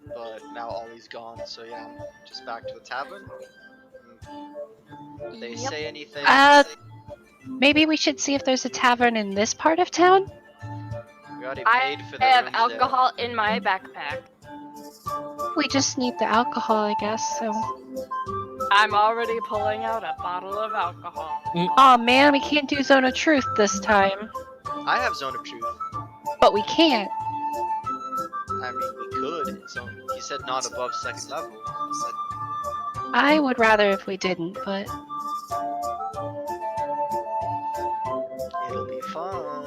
but now Ollie's gone, so yeah, I'm just back to the tavern. They say anything? Maybe we should see if there's a tavern in this part of town? We already paid for the I have rooms alcohol in my backpack. We just need the alcohol, I guess, so... I'm already pulling out a bottle of alcohol. Aw, man, we can't do Zone of Truth this time. There. I have Zone of Truth. But we can't. I mean, we could. So he said not above second level. He said, I would rather if we didn't, but... it'll be fun.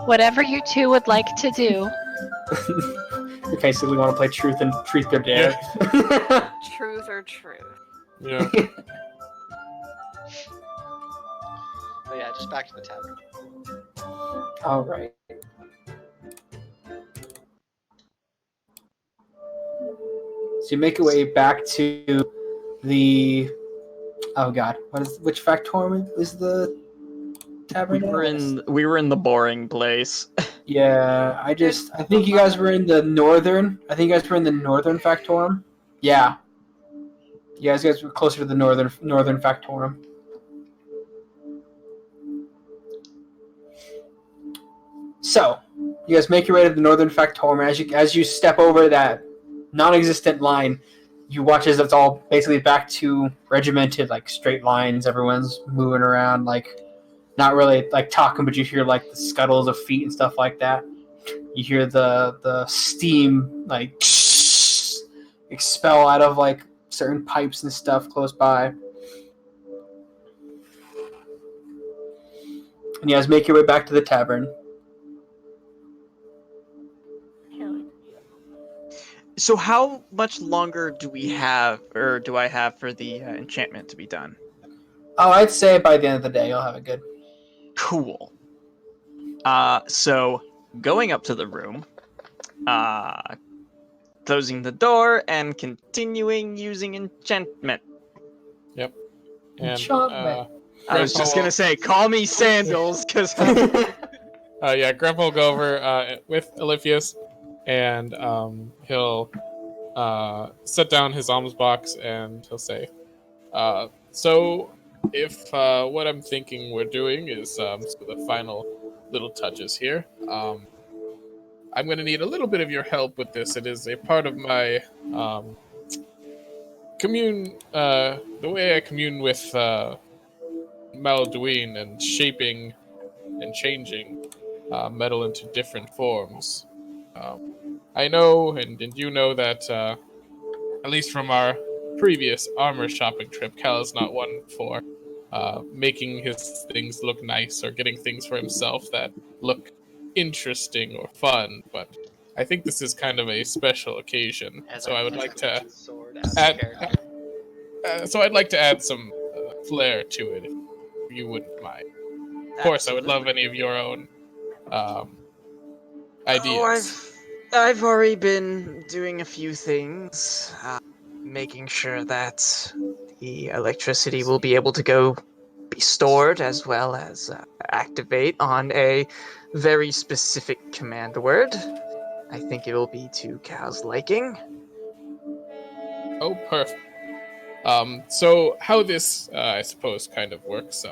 Whatever you two would like to do. You basically want to play Truth and Truth or Dare. Truth or truth. Yeah. But yeah, just back to the tavern. All right. So you make your way back to the. Oh God, which factorum is the tavern? We were in the boring place. Yeah, I think you guys were in the northern. I think you guys were in the northern factorum. Yeah. You guys were closer to the northern factorum. So, you guys make your way to the northern factorum. As you step over that non-existent line, you watch as it's all basically back to regimented, like straight lines. Everyone's moving around, like not really like talking, but you hear like the scuttles of feet and stuff like that. You hear the steam like expel out of like certain pipes and stuff close by. And you guys make your way back to the tavern. So how much longer do we have, or do I have for the enchantment to be done? Oh, I'd say by the end of the day you'll have it good. Cool. So going up to the room, closing the door, and continuing using enchantment. Yep. And, Enchantment. I was just gonna say, call me Sandals, because yeah, Grandpa will go over with Olivius, and he'll set down his alms box, and he'll say, so if what I'm thinking we're doing is so the final little touches here, I'm going to need a little bit of your help with this. It is a part of my the way I commune with Malduin and shaping and changing metal into different forms. I know, and you know that, at least from our previous armor shopping trip, Cal is not one for making his things look nice or getting things for himself that look interesting or fun, but I think this is kind of a special occasion, so I would like to add some flair to it, if you wouldn't mind. Of course, I would love any of your own ideas. I've already been doing a few things, making sure that the electricity will be able to be stored as well as activate on a very specific command word. I think it will be to Cal's liking. Oh, perfect. So how this, I suppose, kind of works,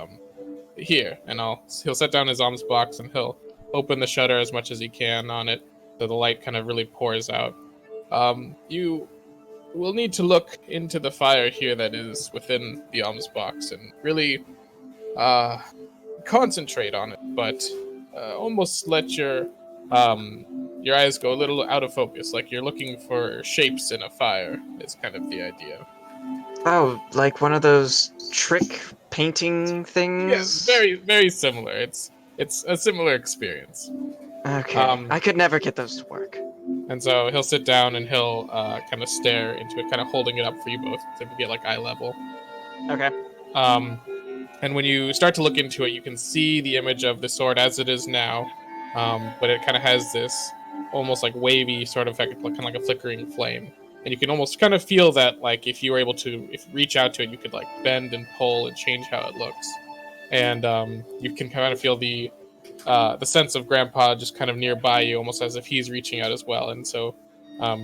here, and he'll set down his alms box and he'll open the shutter as much as he can on it, so the light kind of really pours out. You will need to look into the fire here that is within the alms box and really, concentrate on it, but, almost let your eyes go a little out of focus, like you're looking for shapes in a fire, is kind of the idea. Oh, like one of those trick painting things? Yes, very, very similar. It's a similar experience. Okay, I could never get those to work. And so he'll sit down and he'll kind of stare into it, kind of holding it up for you both to get like eye level. Okay. And when you start to look into it, you can see the image of the sword as it is now, but it kind of has this almost like wavy sort of effect, kind of like a flickering flame. And you can almost kind of feel that, like, if you were able to reach out to it, you could like bend and pull and change how it looks. And you can kind of feel the sense of Grandpa just kind of nearby you, almost as if he's reaching out as well. And so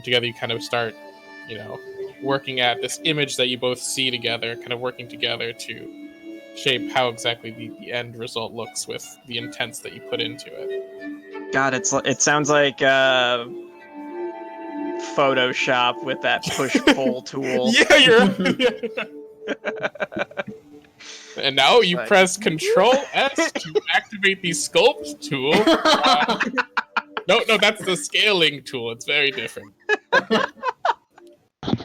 together you kind of start, working at this image that you both see together, kind of working together to shape how exactly the end result looks with the intents that you put into it. God, it sounds like Photoshop with that push-pull tool. Yeah, you're And now you press Control S to activate the sculpt tool. No, that's the scaling tool. It's very different.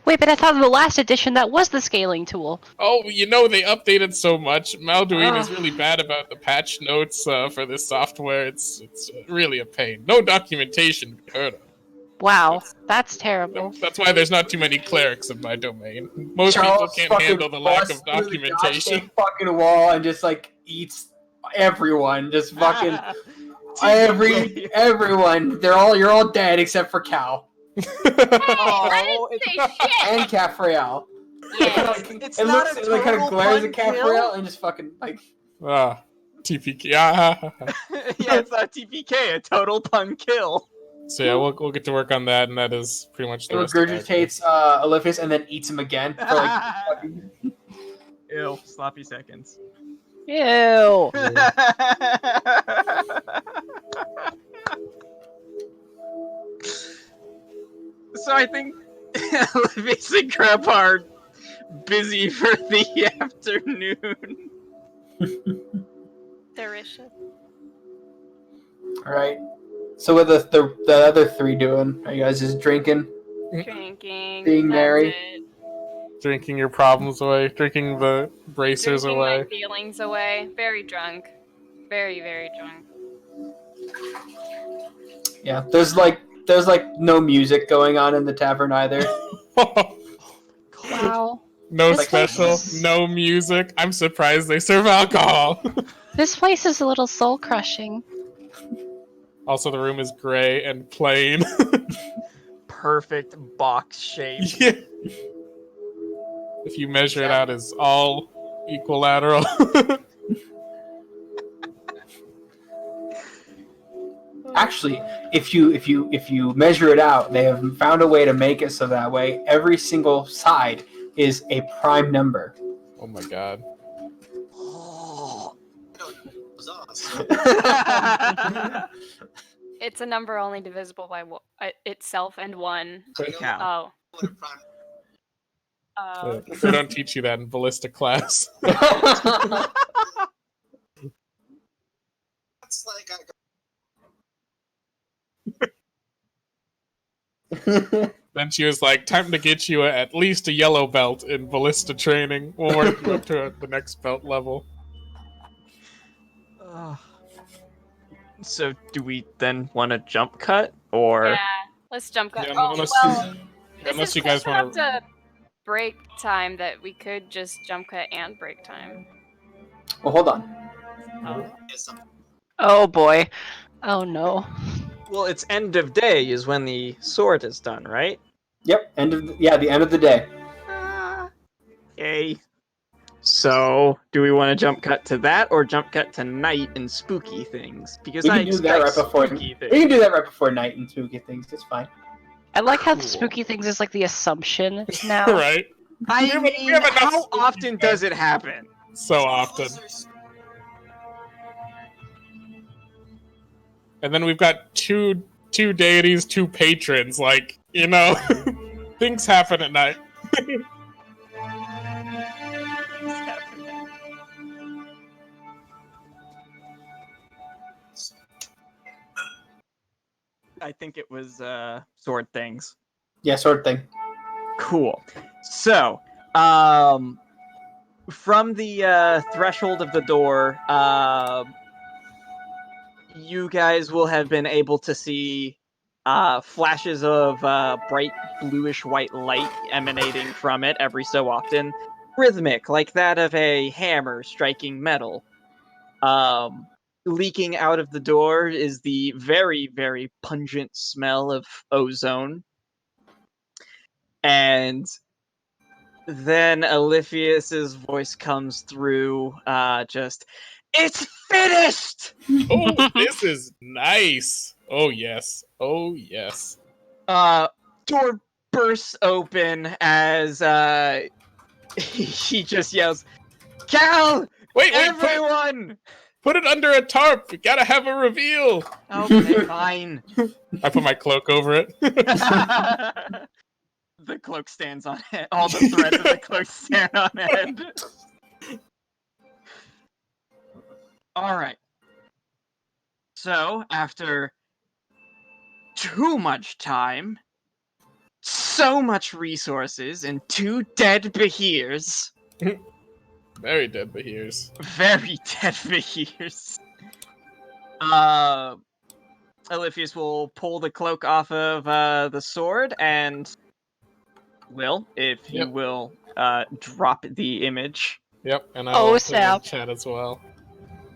Wait, but I thought in the last edition that was the scaling tool. Oh, they updated so much. Malduin is really bad about the patch notes for this software. It's really a pain. No documentation to be heard of. Wow, that's terrible. That's why there's not too many clerics in my domain. Most Charles people can't handle the lack of busts through the documentation. goddamn fucking wall and just like eats everyone. Just fucking everyone. You're all dead except for Cal I didn't say shit. and Cafriel. Yes. It's It not looks a it kind of total glares at pun kill. Cafriel and just fucking like. TPK. Yeah, it's not TPK, a total pun kill. So yeah, we'll get to work on that, and that is pretty much It the rest of regurgitates Olympius and then eats him again for like fucking. Ew, sloppy seconds. Ew. So I think Olympius and Grandpa are busy for the afternoon. Delicious. All right. So what are the other three doing? Are you guys just drinking? Drinking. Being that's merry. it. Drinking your problems away, drinking the bracers Drinking away. my feelings away. Very drunk. Very, very drunk. Yeah. There's like no music going on in the tavern either. Wow. No This special, place- no music. I'm surprised they serve alcohol. This place is a little soul crushing. Also, the room is gray and plain. Perfect box shape. Yeah. If you measure it out as all equilateral. Actually, if you measure it out, they have found a way to make it so that way every single side is a prime number. Oh my god. It's a number only divisible by itself and one. Cow. Oh. They don't teach you that in ballista class. It's like Then she was like, time to get you at least a yellow belt in ballista training. We'll work you up to the next belt level. So do we then want to jump cut, or Yeah, let's jump cut. Yeah, unless you guys want to break time that we could just jump cut and break time. Well, hold on. Oh boy. Oh no. well, it's end of day is when the sword is done, right? Yep. The end of the day. Okay. So, do we want to jump cut to that, or jump cut to night and spooky things? Because We I can do that expect right before. spooky We things. can do that right before night and spooky things. It's fine. I like how the Cool. spooky things is like the assumption now. Right? I We mean, have enough how spooky often does it happen? So often. And then we've got two deities, two patrons. Like, things happen at night. I think it was sword things. Yeah, sort of thing. Cool. So, from the threshold of the door, you guys will have been able to see flashes of bright bluish white light emanating from it every so often, rhythmic, like that of a hammer striking metal. Leaking out of the door is the very, very pungent smell of ozone. And then Aliphius's voice comes through, it's finished! Oh, this is nice. Oh, yes. Oh, yes. Door bursts open as he just yells, Cal! Wait, Everyone! put it under a tarp. We gotta have a reveal. Okay, fine. I put my cloak over it. The cloak stands on it. All the threads of the cloak stand on end. Alright. So, after too much time, so much resources, and 2 dead Behirs, Very dead Behirs. very dead Behirs, Aliphius will pull the cloak off of the sword, and Will, if you Yep. will drop the image. Yep, and Oh, I'll put it in snap. chat as well.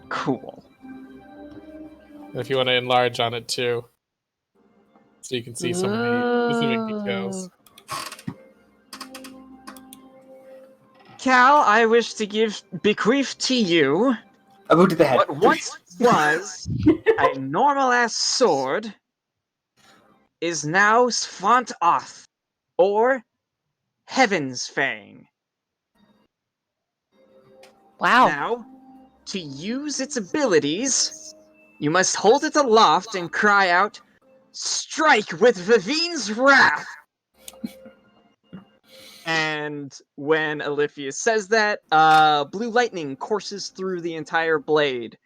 Cool. And if you want to enlarge on it too, so you can see some of the specific details. Cal, I wish to bequeath to you A boot to the head. what once was a normal-ass sword is now Svant Oth, or Heaven's Fang. Wow. Now, to use its abilities, you must hold it aloft and cry out, Strike with Vivine's Wrath! And when Aliphius says that, blue lightning courses through the entire blade.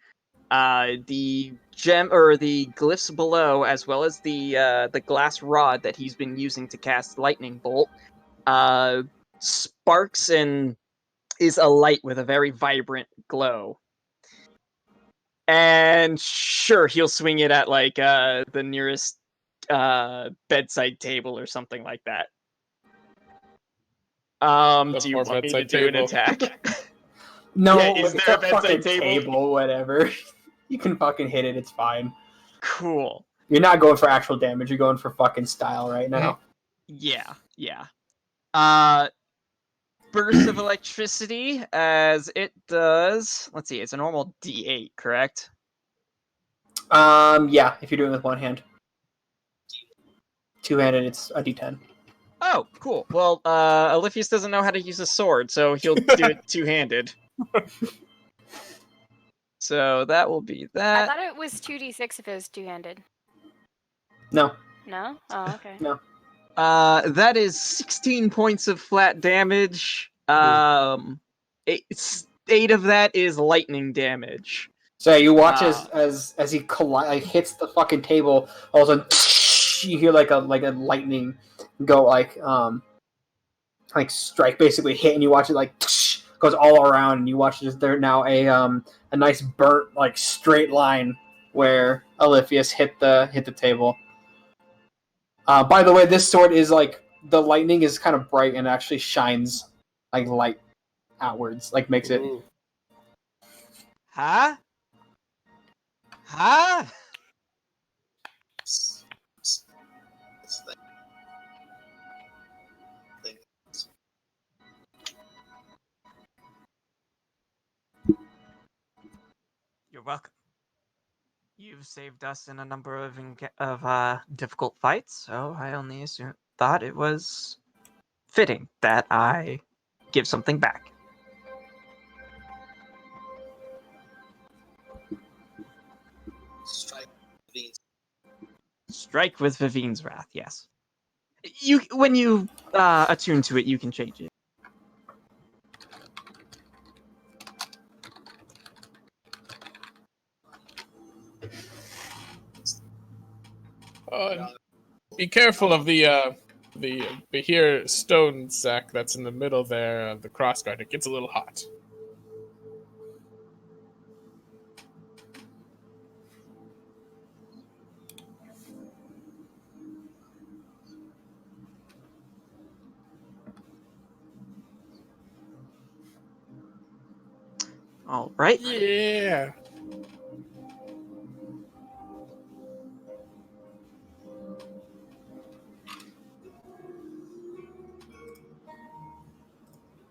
The gem or the glyphs below, as well as the glass rod that he's been using to cast lightning bolt, sparks and is alight with a very vibrant glow. And sure, he'll swing it at like the nearest bedside table or something like that. The Do you poor want me to bedside do an table. attack? No, Yeah, is it's there a a bedside fucking table? whatever. You can fucking hit it, it's fine. Cool. You're not going for actual damage, you're going for fucking style right now. Yeah. Burst of electricity as it does. Let's see, it's a normal D8, correct? Yeah, if you're doing it with one hand. Two-handed, it's a D10. Oh, cool. Well, Aliphius doesn't know how to use a sword, so he'll do it two-handed. So that will be I that. thought it was 2d6 if it was two-handed. No. No? Oh, okay. No. That is 16 points of flat damage. 8 of that is lightning damage. So you watch as he hits the fucking table, all of a sudden you hear like a lightning go like strike, basically hit, and you watch it like goes all around, and you watch there now a nice burnt like straight line where Aliphius hit the table. By the way, this sword is like the lightning is kind of bright and actually shines like light outwards, like makes it. Ooh. Huh? Huh? You're welcome. You've saved us in a number of difficult fights, so I only thought it was fitting that I give something back. Strike with Vivine's Wrath, yes. When you attune to it, you can change it. Be careful of the Behir stone sack that's in the middle there of the crossguard. It gets a little hot. All right. Yeah.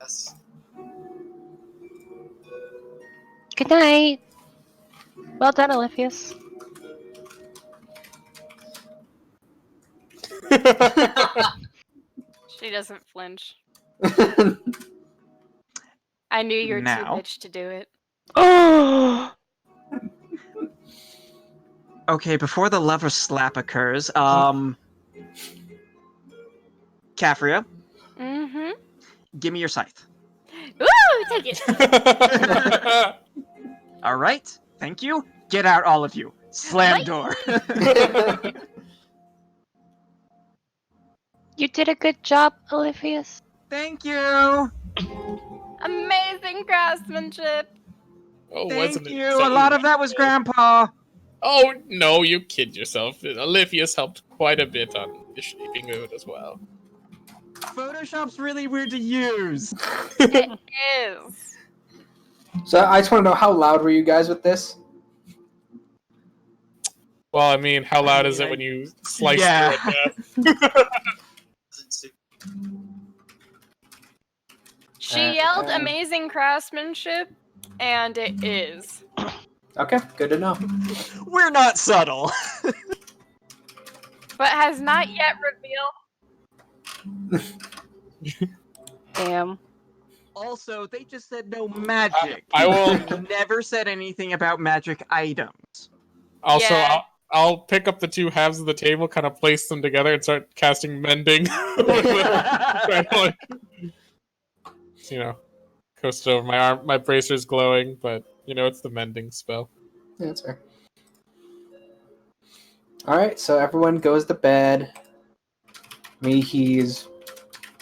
Yes. Good night. Well done, Oliphius. She doesn't flinch. I knew you were too Now. bitch to do it. Oh! Okay, before the lover slap occurs, Caffria, Mm-hmm. give me your scythe. Ooh, take it. All right, thank you. Get out, all of you. Slam door. You did a good job, Oliphius. Thank you. Amazing craftsmanship. Oh, Thank wasn't it? you. So A lot of that was wonderful. Grandpa. Oh, no, you kid yourself. Oliphius helped quite a bit on the shaping of it as well. Photoshop's really weird to use. It is. So I just want to know, how loud were you guys with this? Well, I mean, how loud is it I- when you slice Yeah. through it? She yelled amazing craftsmanship, and it is. Okay, good to know. We're not subtle. But has not yet revealed. Damn. Also, they just said no magic. I will- They never said anything about magic items. Also, Yeah. I'll pick up the two halves of the table, kind of place them together, and start casting mending. You know, coast over my arm. My bracer's glowing, but you know it's the mending spell. Yeah, that's fair. Alright, so everyone goes to bed. He's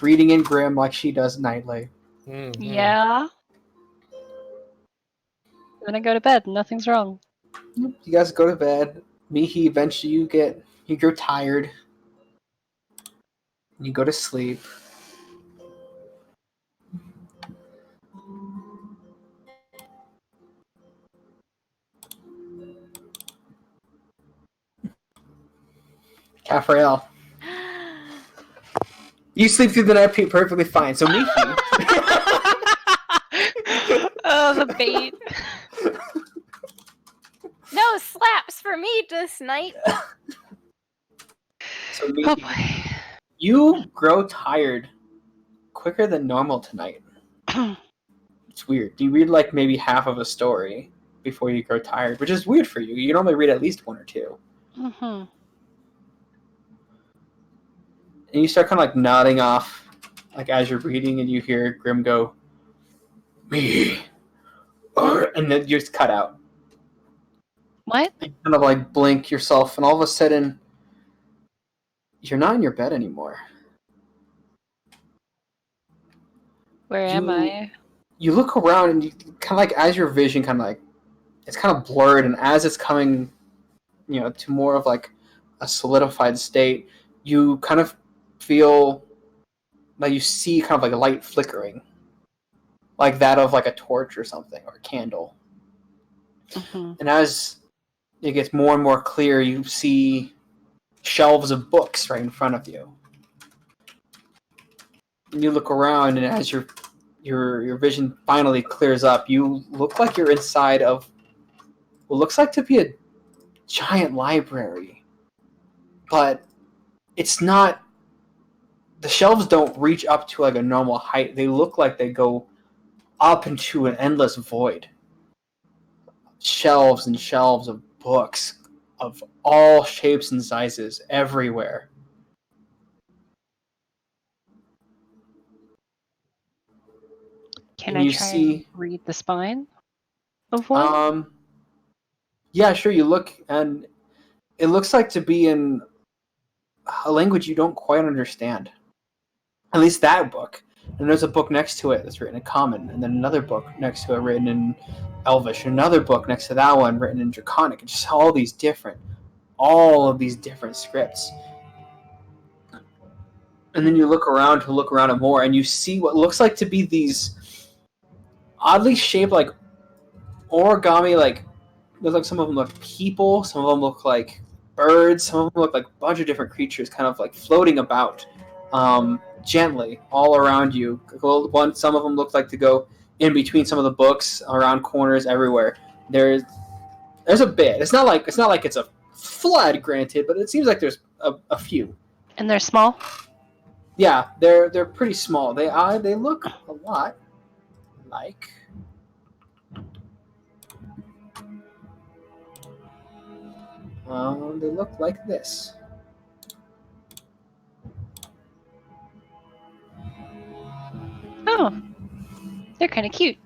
reading in Grim like she does nightly. Mhm. Yeah. Then I go to bed. Nothing's wrong. You guys go to bed. Mihi, eventually you grow tired. You go to sleep. Caffrael. You sleep through the night perfectly fine. So Mihi. Oh, the bait. No slaps for me this night. So Oh Mihi, boy. you grow tired quicker than normal tonight. It's weird. You read like maybe half of a story before you grow tired, which is weird for you. You normally read at least one or two. Mm-hmm. And you start kind of like nodding off, like as you're reading, and you hear Grim go, "Me," and then you just cut out. What? You kind of like blink yourself, and all of a sudden, you're not in your bed anymore. Where am I? You look around, and you kind of like, as your vision kind of like, it's kind of blurred, and as it's coming, to more of like a solidified state, you kind of feel like you see kind of like a light flickering, like that of like a torch or something, or a candle. Mm-hmm. And as it gets more and more clear, you see shelves of books right in front of you. And you look around, and as your vision finally clears up, you look like you're inside of what looks like to be giant library, but it's not. The shelves don't reach up to like a normal height. They look like they go up into an endless void. Shelves and shelves of books of all shapes and sizes everywhere. Can And I you try see- and read the spine of one? Yeah, sure. You look, and it looks like to be in a language you don't quite understand. At least that book. And there's a book next to it that's written in Common, and then another book next to it written in Elvish, and another book next to that one written in Draconic, and just all of these different scripts. And then you look around it more, and you see what looks like to be these oddly shaped, like origami, like looks like some of them look people, some of them look like birds, some of them look like a bunch of different creatures, kind of like floating about gently all around you. Some of them look like to go in between some of the books, around corners, everywhere. There's a bit. It's not like it's a flood, granted, but it seems like there's a few. And they're small? Yeah, they're pretty small. They look a lot like. They look like this. Oh, they're kind of cute.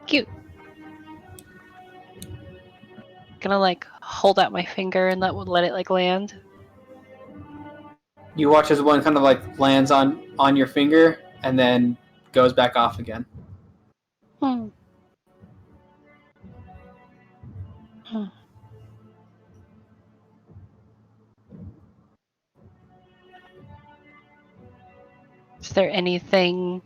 Cute. Gonna like hold out my finger and let it like land. You watch as one kind of like lands on your finger and then goes back off again. Hmm. Hmm. Is there anything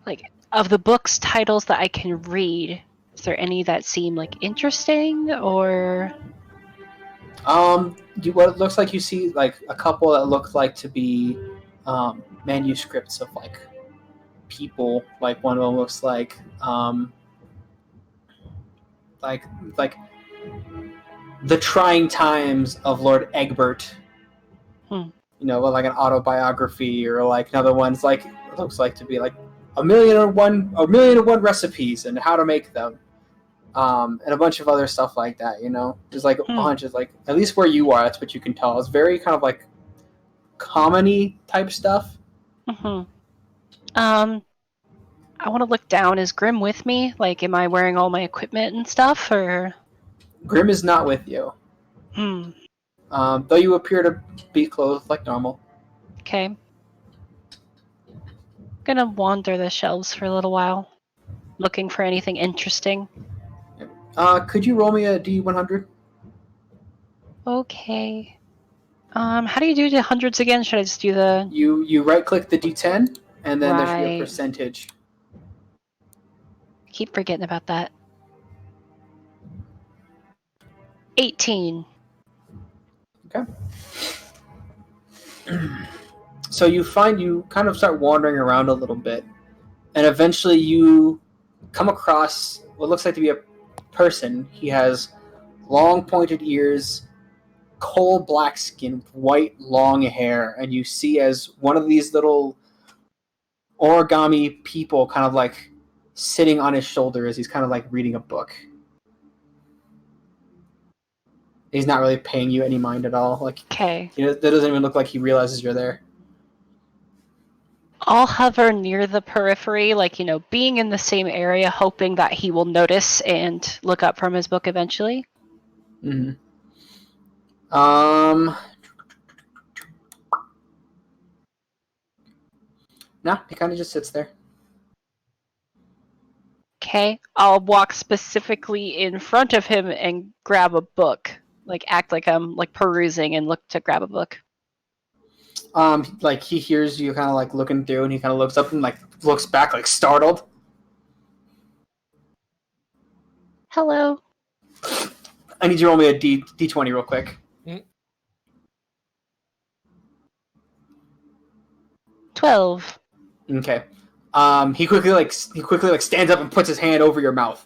like of the book's titles that I can read? Is there any that seem like interesting or? What it looks like you see like a couple that look like to be manuscripts of like people. Like one of them looks like like the trying times of Lord Egbert. Hmm. You know, like an autobiography, or like another one's like it looks like to be like a million and one recipes and how to make them. And a bunch of other stuff like that, you know? There's like a bunch of like, at least where you are, that's what you can tell. It's very kind of like common-y type stuff. Mm-hmm. I want to look down. Is Grim with me? Like, am I wearing all my equipment and stuff, or? Grim is not with you. Though you appear to be clothed like normal. Okay. Gonna wander the shelves for a little while, looking for anything interesting. Could you roll me a D100? Okay. How do you do the hundreds again? Should I just do the... You right-click the D10, and then there should be a Right. percentage. Keep forgetting about that. 18. Okay. So you kind of start wandering around a little bit, and eventually you come across what looks like to be a person. He has long pointed ears, coal black skin, white long hair, and you see as one of these little origami people kind of like sitting on his shoulder as he's kind of like reading a book. He's not really paying you any mind at all. Like, Okay. you know, that doesn't even look like he realizes you're there. I'll hover near the periphery, like, you know, being in the same area, hoping that he will notice and look up from his book eventually. Mm-hmm. No, he kind of just sits there. Okay. I'll walk specifically in front of him and grab a book. Like, act like I'm, like, perusing and look to grab a book. Like he hears you kind of like looking through, and he kind of looks up and like looks back like startled. Hello. I need you to roll me a D20 real quick. 12. Okay. He quickly stands up and puts his hand over your mouth.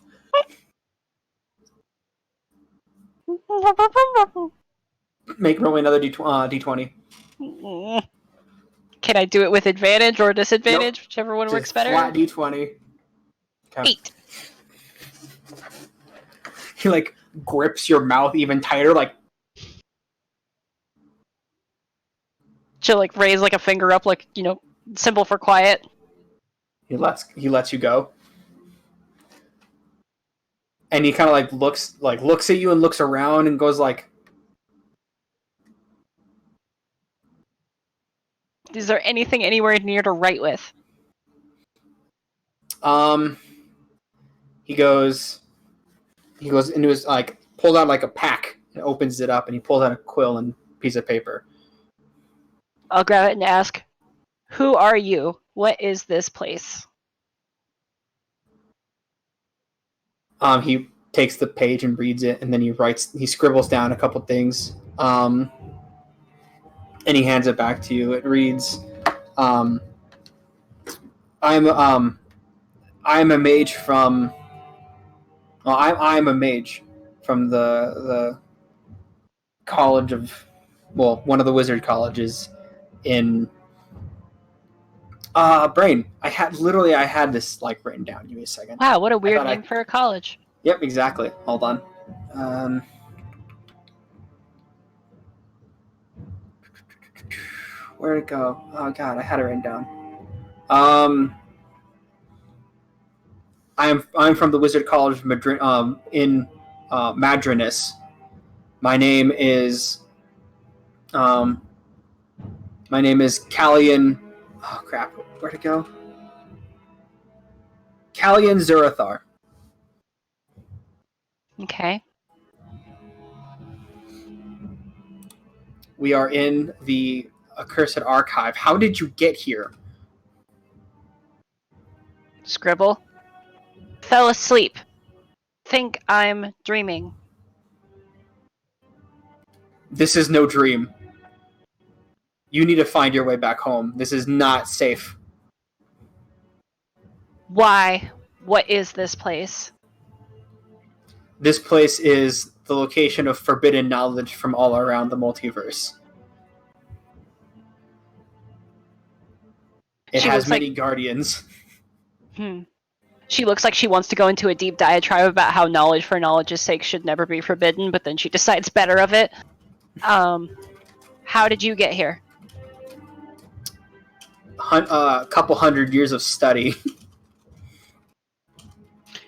Roll me another d20. Can I do it with advantage or disadvantage, whichever one works better? Flat d20. Okay. 8. He like grips your mouth even tighter, like. She'll like raise like a finger up, like, you know, symbol for quiet. He lets you go. And he kind of like looks at you and looks around and goes like, is there anything anywhere near to write with? He goes into his like pulls out like a pack and opens it up and he pulls out a quill and piece of paper. I'll grab it and ask, who are you? What is this place? He takes the page and reads it, and then he scribbles down a couple things, and he hands it back to you. It reads, I'm a mage from. Well, I'm a mage from the college of, well, one of the wizard colleges in Brain. I had this like written down. Give me a second. Wow, what a weird name for a college. Yep, exactly. Hold on. Where'd it go? Oh god, I had it written down. I'm from the Wizard College of Madrid, in Madrinus. My name is Callian. Oh crap! Where'd it go? Callian Zurathar. Okay. We are in the Accursed Archive. How did you get here? Scribble. Fell asleep. Think I'm dreaming. This is no dream. You need to find your way back home. This is not safe. Why? What is this place? This place is the location of forbidden knowledge from all around the multiverse. It has many guardians. She looks like she wants to go into a deep diatribe about how knowledge for knowledge's sake should never be forbidden, but then she decides better of it. How did you get here? A couple hundred years of study.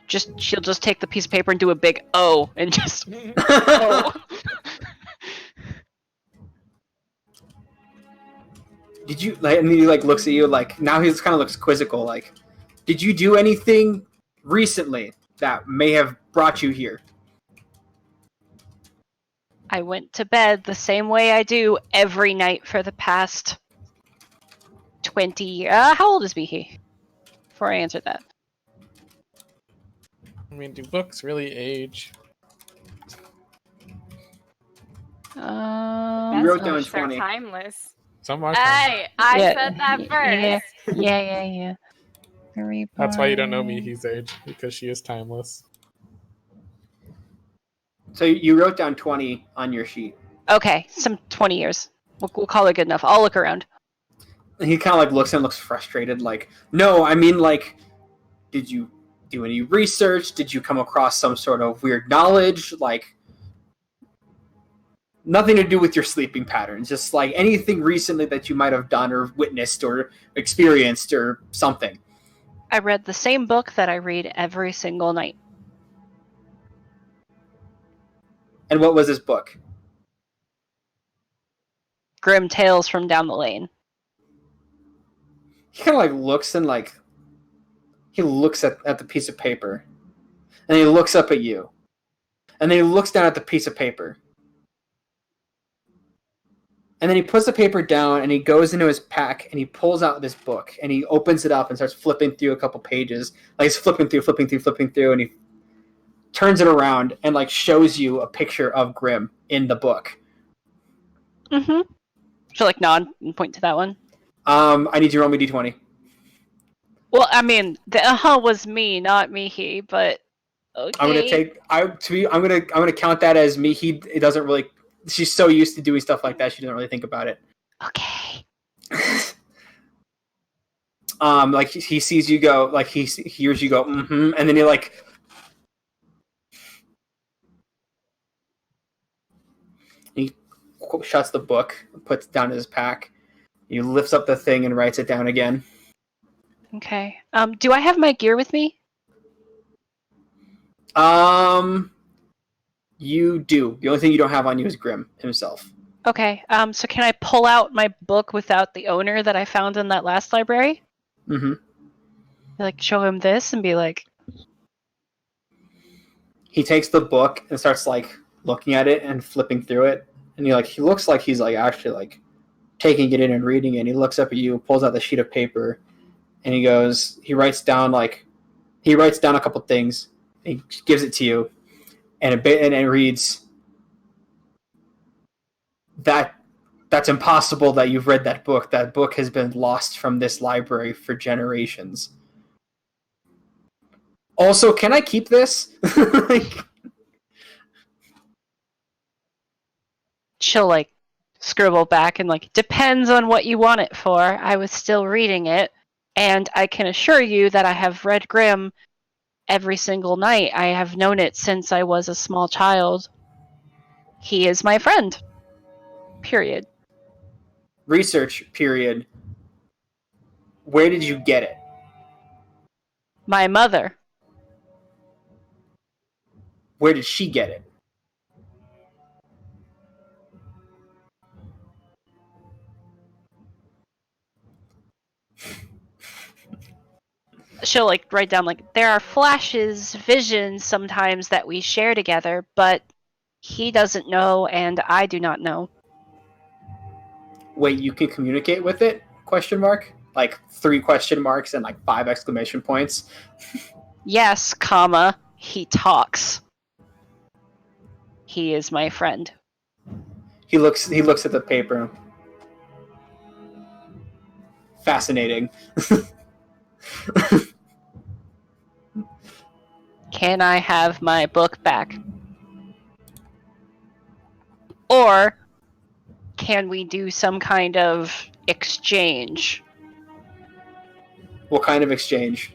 She'll just take the piece of paper and do a big O and just O. Did you like? And he like looks at you like now. He kind of looks quizzical. Like, did you do anything recently that may have brought you here? I went to bed the same way I do every night for the past 20 years. How old is Mihi? Before I answer that. I mean, do books really age? You Best wrote down books are 20. timeless. Some are. Hey, I said that first. Yeah. That's why you don't know Mihi's age, because she is timeless. So you wrote down 20 on your sheet. Okay, some 20 years. We'll call it good enough. I'll look around. And he kind of like looks frustrated. Like, no, I mean, like, did you do any research? Did you come across some sort of weird knowledge? Like, nothing to do with your sleeping patterns. Just like anything recently that you might have done or witnessed or experienced or something. I read the same book that I read every single night. And what was this book? Grim Tales from Down the Lane. He kind of like looks and like he looks at the piece of paper, and he looks up at you, and then he looks down at the piece of paper, and then he puts the paper down and he goes into his pack and he pulls out this book and he opens it up and starts flipping through a couple pages. Like he's flipping through, and he turns it around and like shows you a picture of Grim in the book. She'll like nod and point to that one. I need you to roll me d20. Well, I mean, the was me, not Mihi, but okay. I'm gonna count that as me. It doesn't really. She's so used to doing stuff like that, she doesn't really think about it. Okay. Like he sees you go, like he hears you go, mm-hmm, and then he shuts the book, puts it down in his pack. He lifts up the thing and writes it down again. Okay. Do I have my gear with me? You do. The only thing you don't have on you is Grim himself. Okay. So can I pull out my book without the owner that I found in that last library? Mm-hmm. Like show him this and be like. He takes the book and starts like looking at it and flipping through it, and he looks like he's like actually like taking it in and reading it. And he looks up at you, pulls out the sheet of paper, and he writes down a couple things. He gives it to you, and it reads that's impossible that you've read that book. That book has been lost from this library for generations. Also, can I keep this? She'll like scribble back and like depends on what you want it for. I was still reading it, and I can assure you that I have read Grimm every single night. I have known it since I was a small child. He is my friend. Period. Research period. Where did you get it? My mother. Where did she get it? She'll like write down like there are flashes, visions sometimes that we share together, but he doesn't know and I do not know. Wait, you can communicate with it? Question mark? Like 3 question marks and like 5 exclamation points. Yes, comma, he talks. He is my friend. He looks at the paper. Fascinating. Can I have my book back? Or can we do some kind of exchange? What kind of exchange?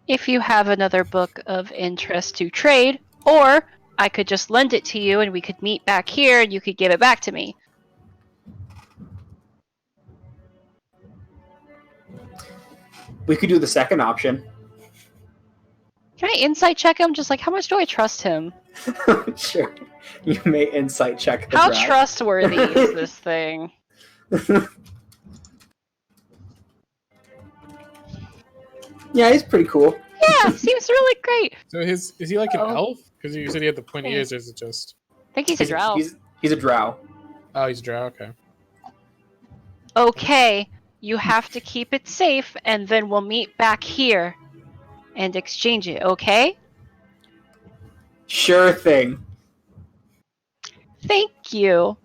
If you have another book of interest to trade, or I could just lend it to you and we could meet back here and you could give it back to me. We could do the second option. Can I insight check him? Just like, how much do I trust him? Sure. You may insight check the How drow. trustworthy is this thing? Yeah, he's pretty cool. Yeah, seems really great. So is he like an Oh. elf? Because you said he had the pointy Yeah. ears, or is it just... I think he's a drow. He's a drow. Oh, he's a drow, okay. Okay, you have to keep it safe and then we'll meet back here and exchange it, okay? Sure thing. Thank you.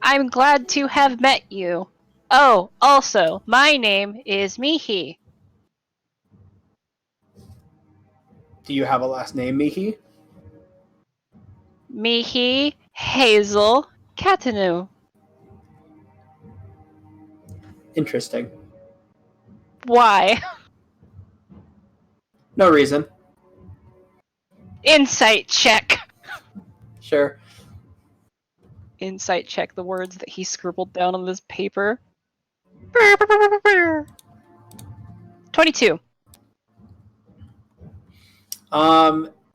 I'm glad to have met you. Oh, also, my name is Mihi. Do you have a last name, Mihi? Mihi Hazel Katanu. Interesting. Why? No reason. Insight check. Sure. Insight check the words that he scribbled down on this paper. 22.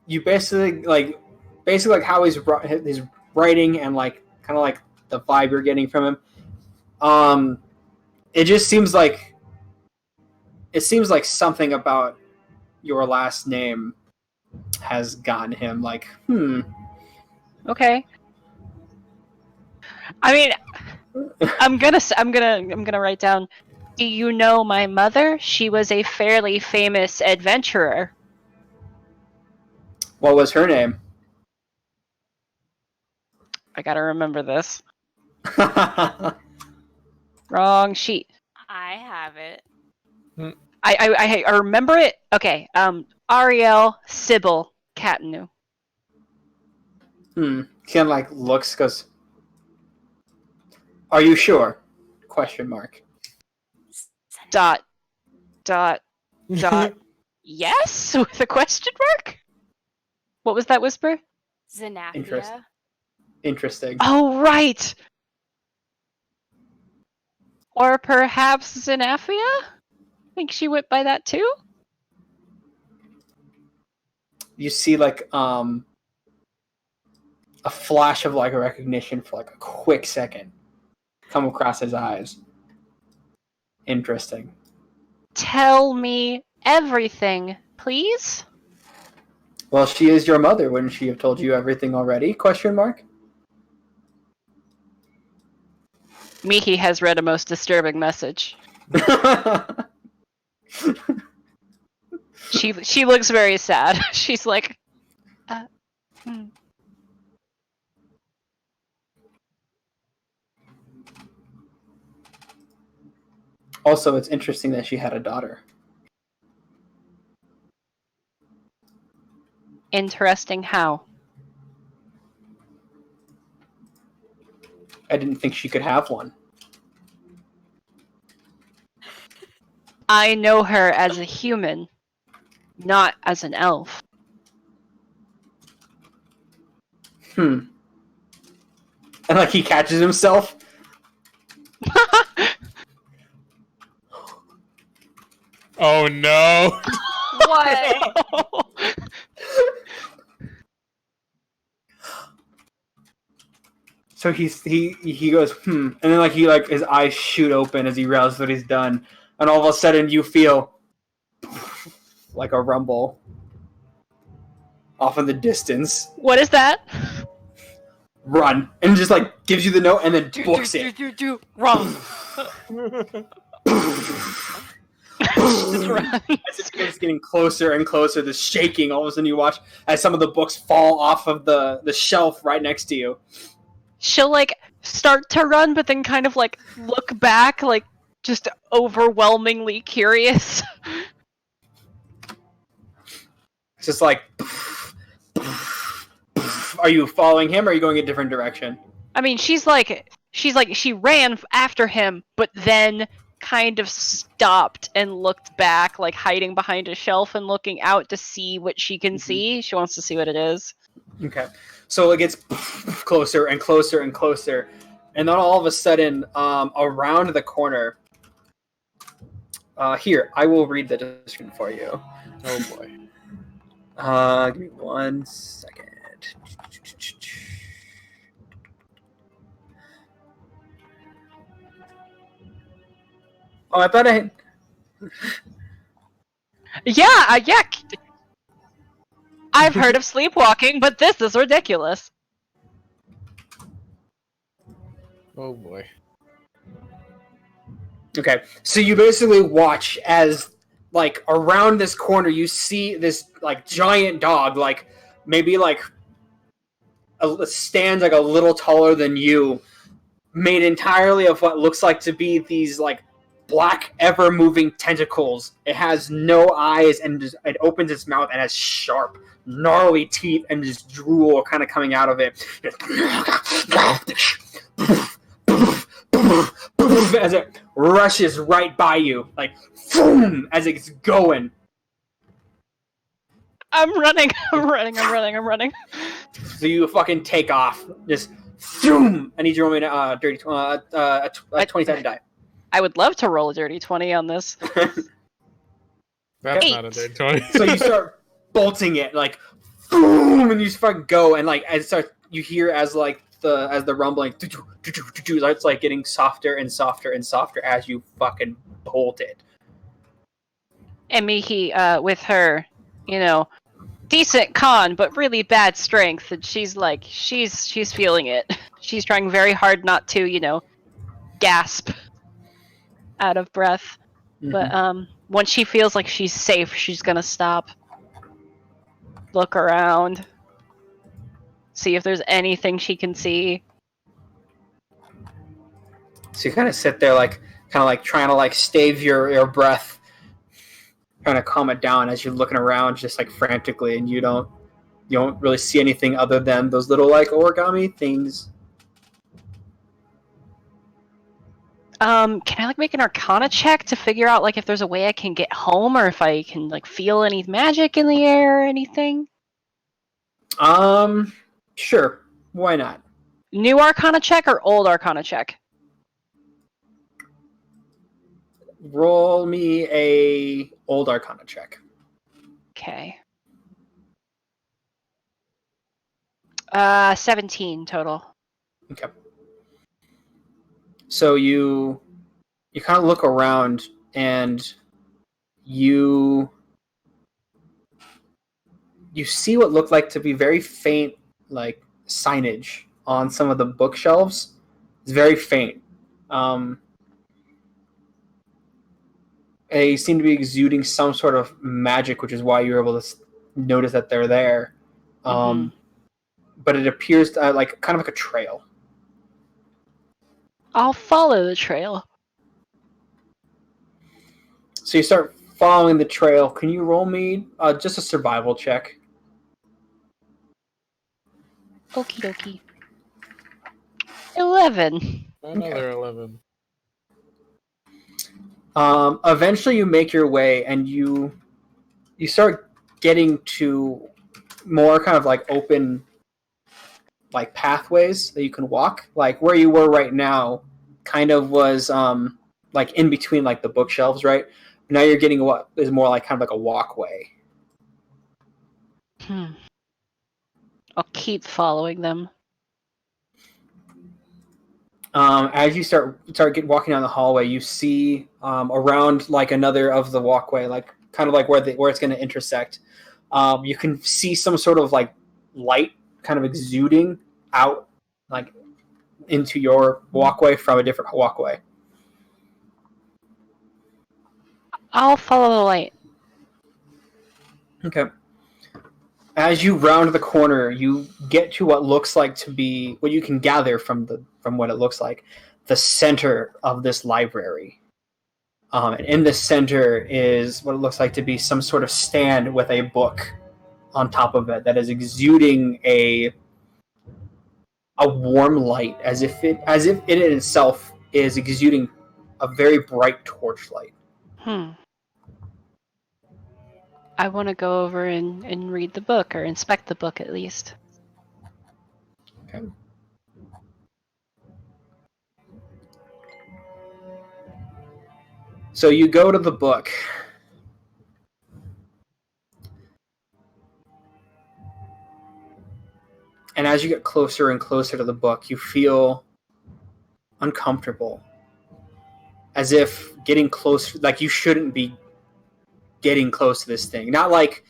You basically how his writing and like kind of like the vibe you're getting from him. It just seems like something about your last name has gotten him like, Okay. I mean, I'm gonna write down. Do you know my mother? She was a fairly famous adventurer. What was her name? I gotta remember this. Wrong sheet. I have it. I remember it. Okay. Ariel, Sybil, Katanu. Ken like looks, goes, "Are you sure?" Question mark. Dot. Yes, with a question mark. What was that whisper? Xanathia. Interesting. Oh, right. Or perhaps Xanathia? I think she went by that too. You see like a flash of like a recognition for like a quick second come across his eyes. Interesting. Tell me everything, please. Well, she is your mother. Wouldn't she have told you everything already? Question mark. Miki has read a most disturbing message. She looks very sad. She's like, Also, it's interesting that she had a daughter. Interesting how? I didn't think she could have one. I know her as a human, not as an elf. And like he catches himself. Oh no! What? So he goes, and then like he like his eyes shoot open as he realizes what he's done, and all of a sudden you feel like a rumble off in the distance. What is that? Run, and just like gives you the note and then books it. Wrong. As it's getting closer and closer, the shaking. All of a sudden, you watch as some of the books fall off of the shelf right next to you. She'll like start to run, but then kind of like look back, like just overwhelmingly curious. It's just like, are you following him, or are you going a different direction? I mean, she ran after him, but then kind of stopped and looked back, like hiding behind a shelf and looking out to see what she can see. She wants to see what it is. Okay. So it gets closer and closer and closer. And then all of a sudden, around the corner, here, I will read the description for you. Oh boy. Give me 1 second. Oh, I thought I had... Yeah. I've heard of sleepwalking, but this is ridiculous. Oh boy. Okay, so you basically watch as, like, around this corner, you see this, like, giant dog, like, maybe, like, stands, like, a little taller than you, made entirely of what looks like to be these, like, black, ever-moving tentacles. It has no eyes, and just, it opens its mouth and has sharp, gnarly teeth, and just drool kind of coming out of it. As it rushes right by you, like, boom, as it's going. I'm running. So you fucking take off. Just, boom. I need you to roll me a dirty 27 die. I would love to roll a dirty 20 on this. That's 8. not a dirty 20. So you start bolting it, like, boom, and you just fucking go, and like, as it starts, you hear as like the rumbling, it's like getting softer and softer and softer as you fucking bolt it. And Miki, with her, decent con, but really bad strength, and she's like, she's feeling it. She's trying very hard not to, gasp out of breath. Mm-hmm. But once she feels like she's safe, she's gonna stop, look around, see if there's anything she can see. So you kind of sit there, like, trying to like stave your breath, kind of calm it down as you're looking around just like frantically, and you don't really see anything other than those little like origami things. Can I like make an Arcana check to figure out like if there's a way I can get home, or if I can like feel any magic in the air or anything? Sure. Why not? New Arcana check or old Arcana check? Roll me a old Arcana check. Okay. 17 total. Okay. So you kind of look around and you see what looked like to be very faint like signage on some of the bookshelves. It's very faint. They seem to be exuding some sort of magic, which is why you're able to notice that they're there. But it appears like kind of like a trail. I'll follow the trail. So you start following the trail. Can you roll me just a survival check? Okie dokie. 11. Another 11. Eventually you make your way and you start getting to more kind of like open like pathways that you can walk. Like where you were right now kind of was like in between like the bookshelves, right? Now you're getting what is more like kind of like a walkway. I'll keep following them. As you start walking down the hallway, you see around like another of the walkway, like kind of like where it's going to intersect. You can see some sort of like light kind of exuding out like into your walkway from a different walkway. I'll follow the light. Okay. As you round the corner, you get to what looks like to be what you can gather from what it looks like, the center of this library. And in the center is what it looks like to be some sort of stand with a book on top of it that is exuding a warm light, as if it in itself is exuding a very bright torchlight. I want to go over and read the book, or inspect the book at least. Okay. So you go to the book. And as you get closer and closer to the book, you feel uncomfortable. As if getting close, like you shouldn't be getting close to this thing. Not like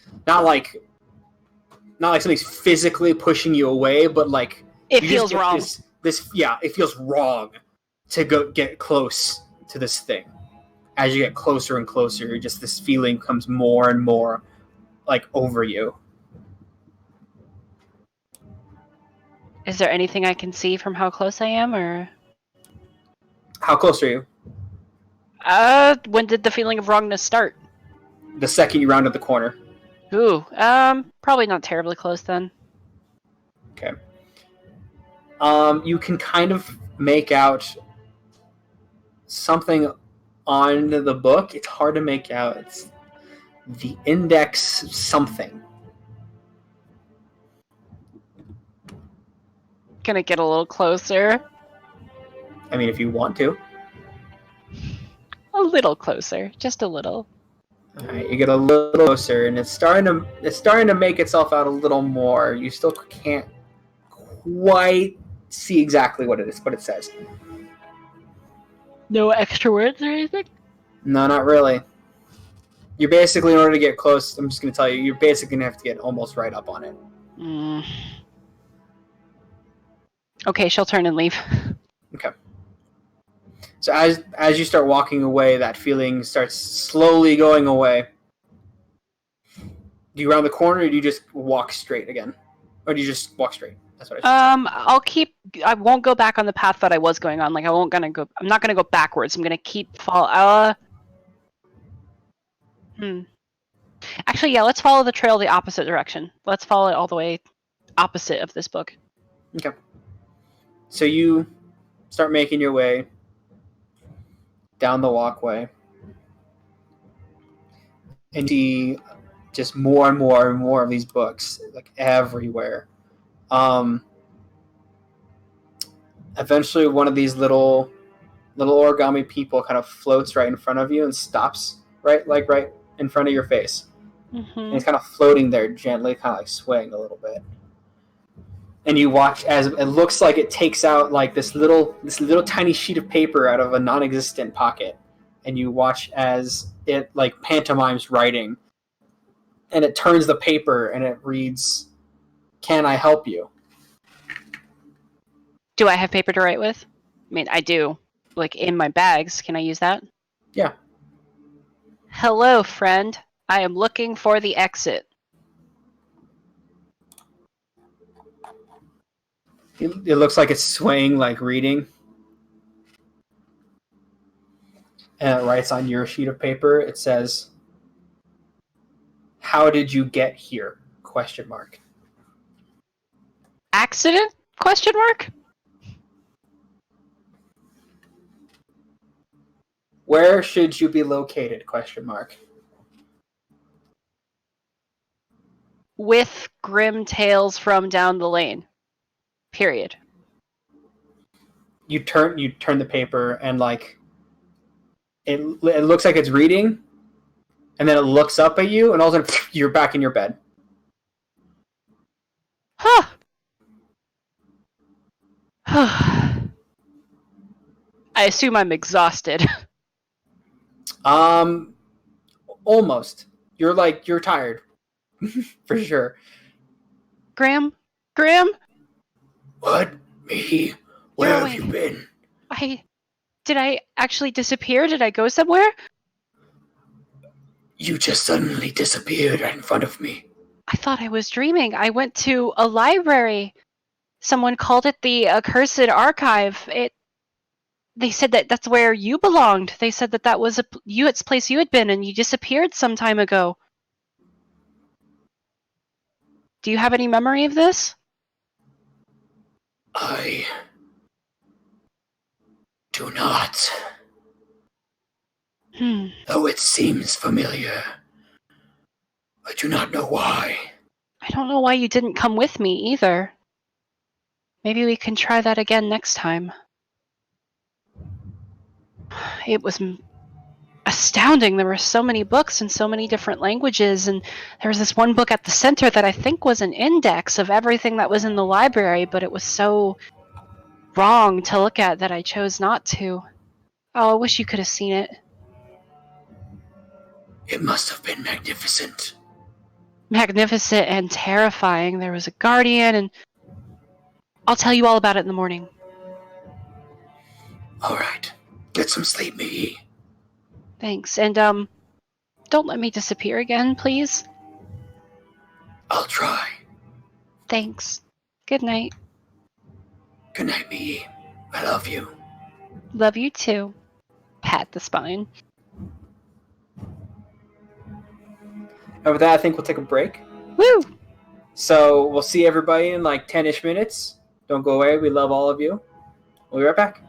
something's physically pushing you away, but like it feels wrong. It feels wrong to go get close to this thing. As you get closer and closer, just this feeling comes more and more like over you. Is there anything I can see from how close I am, or how close are you? When did the feeling of wrongness start? The second you rounded the corner. Ooh, probably not terribly close then. Okay. You can kind of make out something on the book. It's hard to make out. It's the index something. Gonna get a little closer. I mean, if you want to. A little closer, just a little. All right, you get a little closer, and it's starting to make itself out a little more. You still can't quite see exactly what it says. No extra words or anything? No, not really. You're basically, in order to get close, I'm just going to tell you, you're basically going to have to get almost right up on it. Okay, she'll turn and leave. Okay. So as you start walking away, that feeling starts slowly going away. Do you round the corner, or do you just walk straight again? Or do you just walk straight? That's what I said. I won't go back on the path that I was going on. Like, I'm not gonna go backwards. I'm gonna keep Actually, yeah, let's follow the trail the opposite direction. Let's follow it all the way opposite of this book. Okay. So you start making your way down the walkway and see just more and more and more of these books, like everywhere. Eventually, one of these little origami people kind of floats right in front of you and stops right in front of your face. Mm-hmm. And he's kind of floating there gently, kind of like swaying a little bit. And you watch as it looks like it takes out like this little tiny sheet of paper out of a non-existent pocket, and you watch as it like pantomimes writing, and it turns the paper and it reads, "Can I help you?" Do I have paper to write with? I mean, I do. Like in my bags. Can I use that? Yeah. Hello, friend. I am looking for the exit. It looks like it's swaying, like reading. And it writes on your sheet of paper, it says, "How did you get here?" Question mark. Accident? Question mark? Where should you be located? Question mark. With grim tales from down the lane. Period. You turn the paper and like it looks like it's reading, and then it looks up at you, and all of a sudden you're back in your bed. Huh. I assume I'm exhausted. Almost. You're tired. For sure. Graham? What? Me? Where have you been? Did I actually disappear? Did I go somewhere? You just suddenly disappeared right in front of me. I thought I was dreaming. I went to a library. Someone called it the Accursed Archive. They said that that's where you belonged. They said that was it's place you had been, and you disappeared some time ago. Do you have any memory of this? I do not. Though it seems familiar. I do not know why. I don't know why you didn't come with me either. Maybe we can try that again next time. It was astounding. There were so many books in so many different languages, and there was this one book at the center that I think was an index of everything that was in the library, but it was so wrong to look at that I chose not to. Oh, I wish you could have seen it. It must have been magnificent. Magnificent and terrifying. There was a guardian, and I'll tell you all about it in the morning. All right. Get some sleep, me. Thanks. And, don't let me disappear again, please. I'll try. Thanks. Good night. Good night, me. I love you. Love you too. Pat the spine. And with that, I think we'll take a break. Woo! So we'll see everybody in like 10-ish minutes. Don't go away. We love all of you. We'll be right back.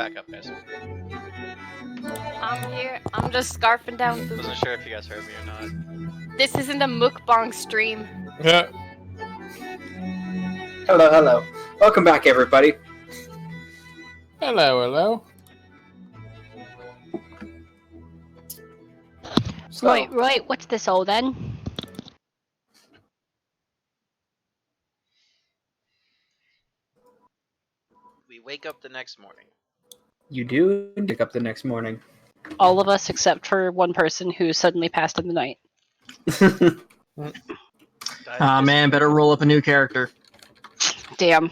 back up, guys. I'm here. I'm just scarfing down food. Wasn't sure if you guys heard me or not. This isn't a mukbang stream. Yeah. Hello. Welcome back, everybody. Hello. So, Right, what's this all then? We wake up the next morning. you do pick up the next morning. All of us except for one person who suddenly passed in the night. Ah, man, better roll up a new character. Damn.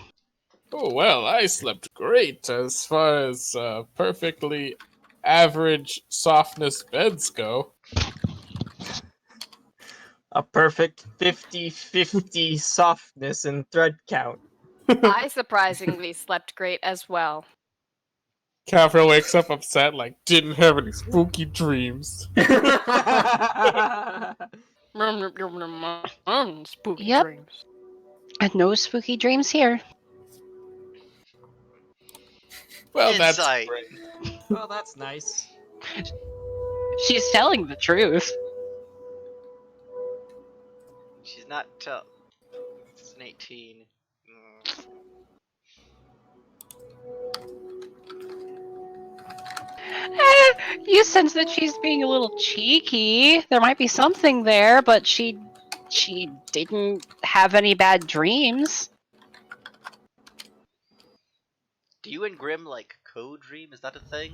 Oh, well, I slept great as far as perfectly average softness beds go. A perfect 50-50 softness and thread count. I surprisingly slept great as well. Kafra wakes up upset, like, didn't have any spooky dreams. Spooky Yep. dreams. And no spooky dreams here. Well, that's Insight. great. Well, that's nice. She's telling the truth. She's not It's an 18. You sense that she's being a little cheeky. There might be something there, but she didn't have any bad dreams. Do you and Grim like co-dream? Is that a thing?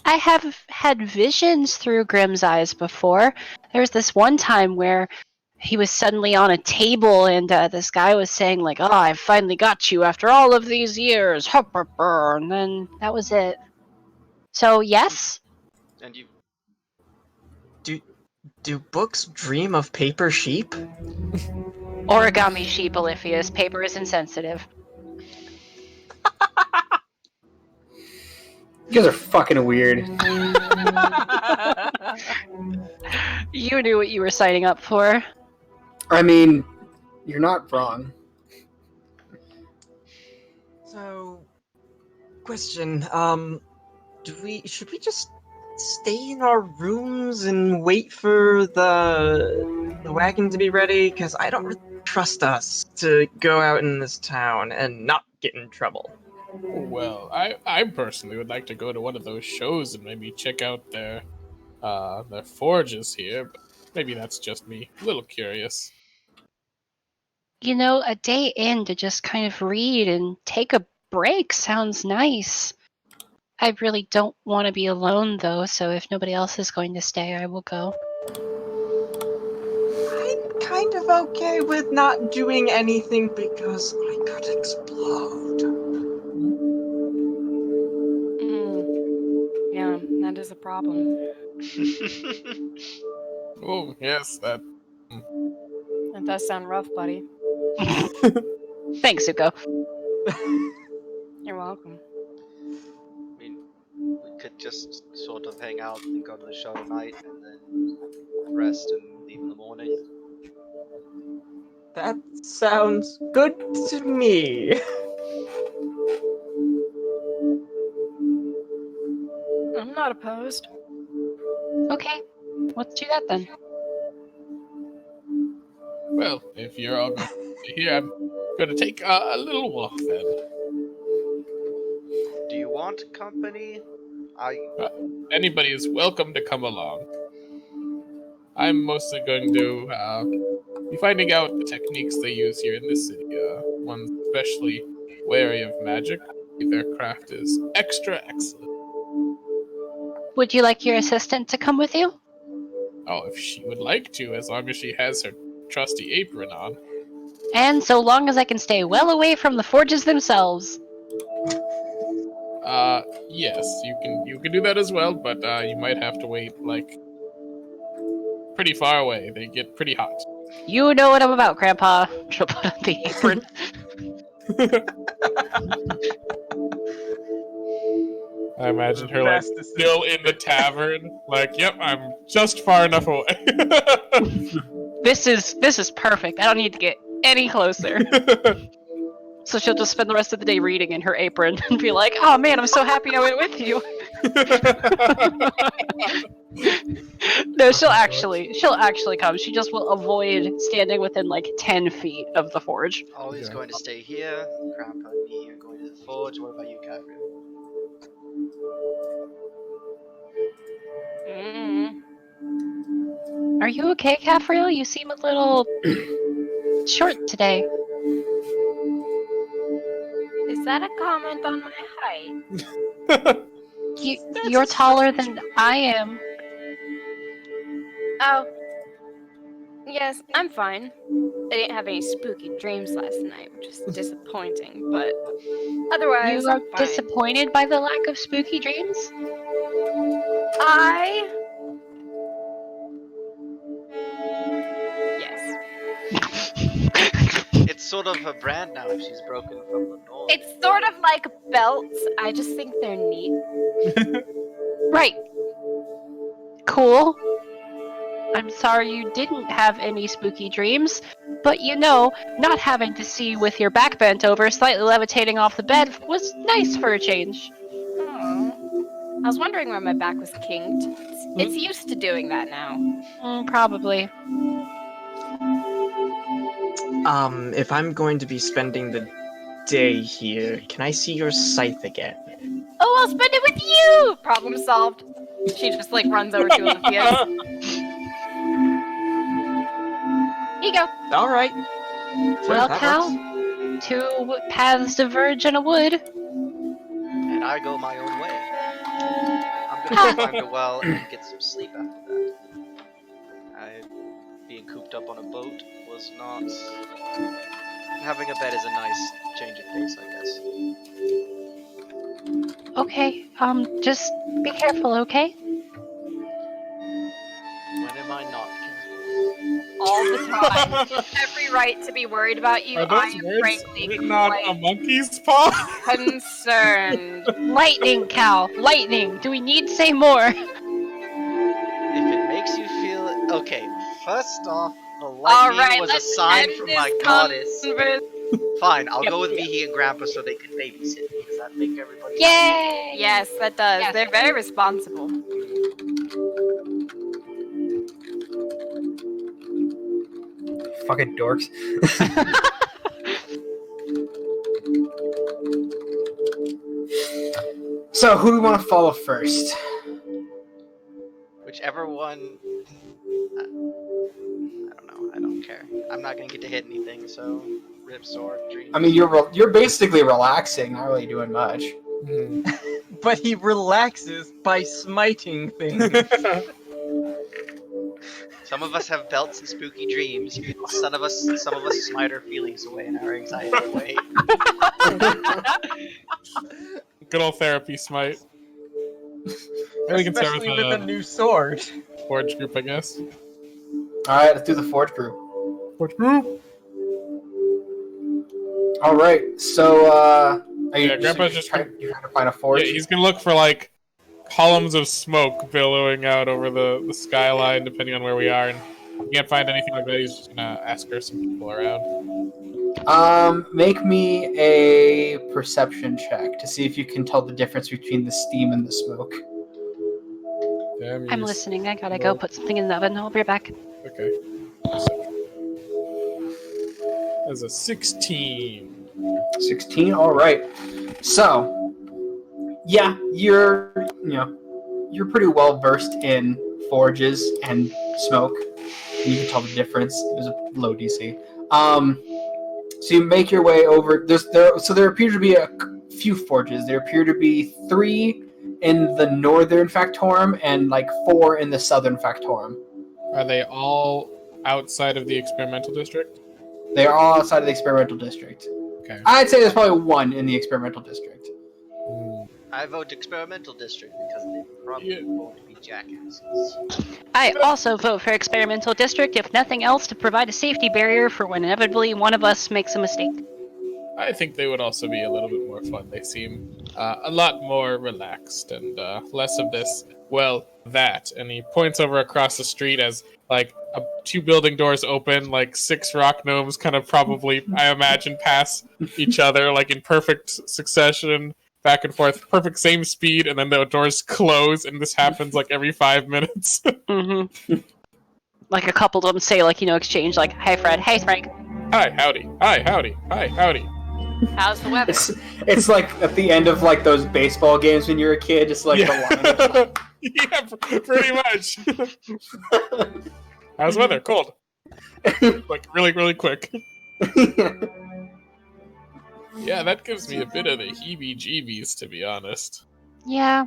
I have had visions through Grimm's eyes before. There was this one time where he was suddenly on a table and this guy was saying like, "Oh, I finally got you after all of these years." And then that was it. So, yes. And you Do books dream of paper sheep? Origami sheep, Oliphius. Paper is insensitive. You guys are fucking weird. You knew what you were signing up for. I mean, you're not wrong. So, question, should we just stay in our rooms and wait for the wagon to be ready? Because I don't really trust us to go out in this town and not get in trouble. Well, I personally would like to go to one of those shows and maybe check out their forges here, but maybe that's just me. A little curious. You know, a day in to just kind of read and take a break sounds nice. I really don't want to be alone, though, so if nobody else is going to stay, I will go. I'm kind of okay with not doing anything because I could explode. Yeah, that is a problem. Oh, yes, that. That does sound rough, buddy. Thanks, Zuko. You're welcome. I mean, we could just sort of hang out and go to the show tonight and then rest and leave in the morning. That sounds good to me. I'm not opposed. Okay, let's do that then. Well, if you're all going to stay here, I'm going to take a little walk then. Do you want company? Anybody is welcome to come along. I'm mostly going to be finding out the techniques they use here in this city. One's especially wary of magic. Their craft is extra excellent. Would you like your assistant to come with you? Oh, if she would like to, as long as she has her trusty apron on. And so long as I can stay well away from the forges themselves. Yes, you can do that as well, but you might have to wait, like, pretty far away. They get pretty hot. You know what I'm about, Grandpa. She'll put on the apron. I imagine her, like, still in the tavern. Like, yep, I'm just far enough away. This is perfect. I don't need to get any closer. So she'll just spend the rest of the day reading in her apron and be like, "Oh man, I'm so happy I went with you." No, she'll actually come. She just will avoid standing within like 10 feet of the forge. Ollie's Yeah. going to stay here. Grandpa and me are going to the forge. What about you, Catherine? Are you okay, Caffriel? You seem a little short today. Is that a comment on my height? You're taller than I am. Oh. Yes, I'm fine. I didn't have any spooky dreams last night, which is disappointing, but otherwise, You are I'm fine. disappointed by the lack of spooky dreams? Yes. It's sort of her brand now if she's broken from the norm. It's sort of like belts. I just think they're neat. Right. Cool. I'm sorry you didn't have any spooky dreams, but you know, not having to see you with your back bent over, slightly levitating off the bed was nice for a change. I was wondering why my back was kinked. It's used to doing that now. Probably. If I'm going to be spending the day here, can I see your scythe again? Oh, I'll spend it with you! Problem solved. She just like runs over to Olympias. Here you go. All right. Sure, Well, that Cal, works. 2 paths diverge in a wood. And I go my own way. I'm gonna find a well and get some sleep after that. Being cooped up on a boat was not... Having a bed is a nice change of pace, I guess. Okay, just be careful, okay? When am I not careful? All the time. Every right to be worried about you. Are I those am words frankly written on a quite monkey's paw? concerned. Lightning, Cal! Lightning! Do we need to say more? If it makes you feel... Okay, first off, the All lightning right, was a let's sign end from this my goddess. conversation. Fine, I'll go with Vihi and Grandpa so they can babysit me. Does that make everybody Yay! Yes, that does. Yes. They're very responsible. Fucking dorks. So, who do we want to follow first? Whichever one... I don't know, I don't care. I'm not gonna get to hit anything, so... Rip, sword, dreams. I mean, you're basically relaxing, not really doing much. But he relaxes by smiting things. Some of us have belts and spooky dreams. Some of us smite our feelings away and our anxiety away. Good old therapy smite. We can start Especially with with a new sword. forge group, I guess. Alright, let's do the Forge group. Forge group. Alright, so, are you Yeah, Grandpa's just trying to find a forge? Yeah, he's gonna look for like columns of smoke billowing out over the skyline, depending on where we are. And if he can't find anything like that, he's just gonna ask her some people around. Make me a perception check to see if you can tell the difference between the steam and the smoke. Damn, I'm listening. I gotta go put something in the oven. I'll be right back. Okay. That's a 16. 16. All right. So, yeah, you're pretty well versed in forges and smoke. You can tell the difference. There's a low DC. So you make your way over. There appear to be a few forges. There appear to be 3 in the northern Factorum and like 4 in the southern Factorum. Are they all outside of the experimental district? They are all outside of the experimental district. Okay. I'd say there's probably 1 in the experimental district. I vote experimental district because they probably won't be jackasses. I also vote for experimental district, if nothing else, to provide a safety barrier for when inevitably one of us makes a mistake. I think they would also be a little bit more fun. They seem a lot more relaxed and less of this Well, that. And he points over across the street as, like, 2 building doors open, like 6 rock gnomes kind of probably, I imagine, pass each other, like, in perfect succession, back and forth, perfect same speed, and then the doors close, and this happens, like, every 5 minutes. Mm-hmm. Like a couple of them say, like, exchange, like, "Hey, Fred. Hey, Frank." Hi, howdy. Hi, howdy. Hi, howdy. How's the weather? It's like at the end of like those baseball games when you're a kid, just like the line. Yeah, pretty much. How's the weather? Cold. Like, really, really quick. Yeah, that gives me a bit of the heebie-jeebies, to be honest. Yeah.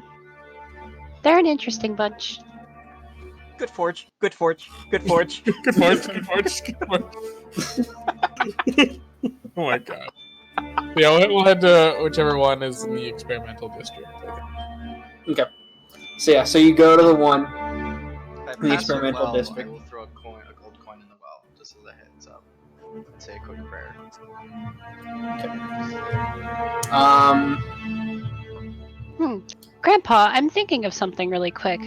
They're an interesting bunch. Good forge. Good forge. Good forge. Good forge, good forge, good forge. Oh my god. Yeah, we'll head to whichever one is in the experimental district. Okay. So you go to the one If I in the pass your experimental well, district. I will throw a gold coin in the well, just as a heads up. And say a quick prayer. Grandpa, I'm thinking of something really quick.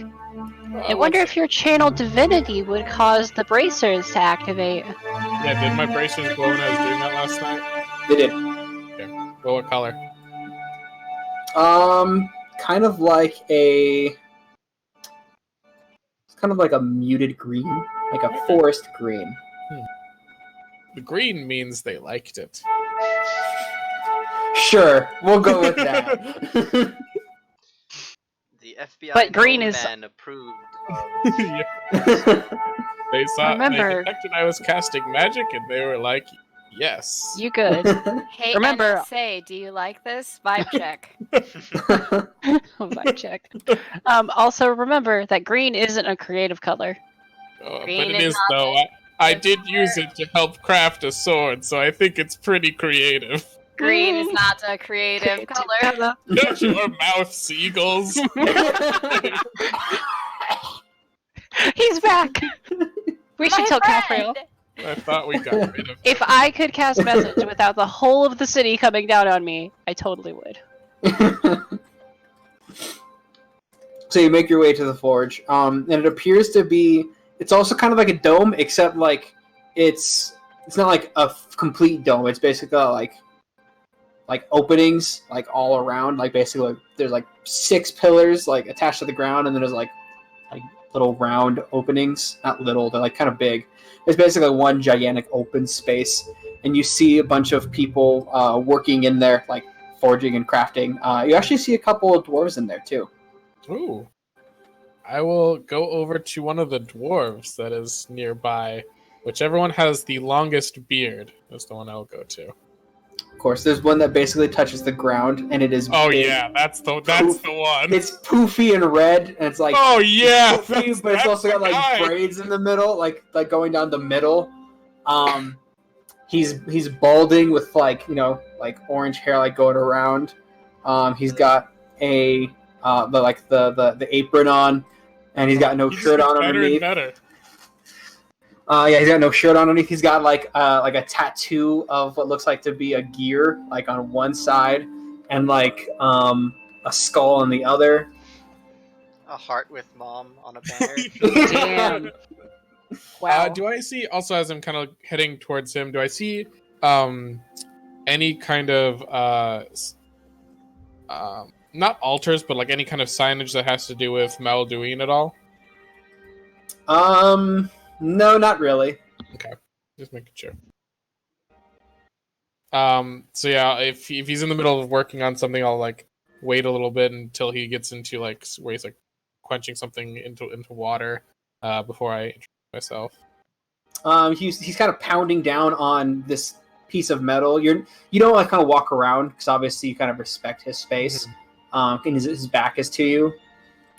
I wonder if your channel divinity would cause the bracers to activate. Yeah, did my bracers glow when I was doing that last night? They did. Okay. Well, what color? Kind of like a. It's kind of like a muted green, like a forest green. The green means they liked it. Sure, we'll go with that. The FBI But green is- man approved of Yeah. They saw. Remember- They detected I was casting magic, and they were like, "Yes." You good. Hey, Remember- NSA, do you like this? Vibe check. Vibe check. Also, remember that green isn't a creative color. But Green it is is not though. I did use it to help craft a sword, so I think it's pretty creative. Green is not a creative color. Shut your mouth, seagulls. He's back. We should My tell friend! Capriel. I thought we got rid of. If I could cast message without the whole of the city coming down on me, I totally would. So you make your way to the forge, and it appears to be. It's also kind of like a dome, except like it's not like a complete dome. It's basically like openings like all around. Like basically, like, there's like 6 pillars like attached to the ground, and then there's like little round openings. Not little, they're like kind of big. It's basically one gigantic open space, and you see a bunch of people working in there, like forging and crafting. You actually see a couple of dwarves in there too. Ooh. I will go over to one of the dwarves that is nearby. Whichever one has the longest beard is the one I'll go to. Of course, there's one that basically touches the ground, and it is. Oh big. yeah, that's the one. It's poofy and red, and it's like. Oh yeah, It's poofy, but it's also got like guy. braids in the middle, like going down the middle. He's balding with like orange hair like going around. He's got a the apron on, and he's got no shirt on better underneath. and better. Yeah, he's got no shirt on underneath. He's got like a tattoo of what looks like to be a gear, like on one side, and like a skull on the other. a heart with mom on a banner. Damn. Wow. Do I see also as I'm kind of heading towards him? Do I see any kind of not altars, but like any kind of signage that has to do with Malduin at all? No, not really. Okay, just making sure. So yeah, if he's in the middle of working on something, I'll like wait a little bit until he gets into like where he's like quenching something into water before I introduce myself. He's kind of pounding down on this piece of metal. You don't like kind of walk around because obviously you kind of respect his space. And his back is to you.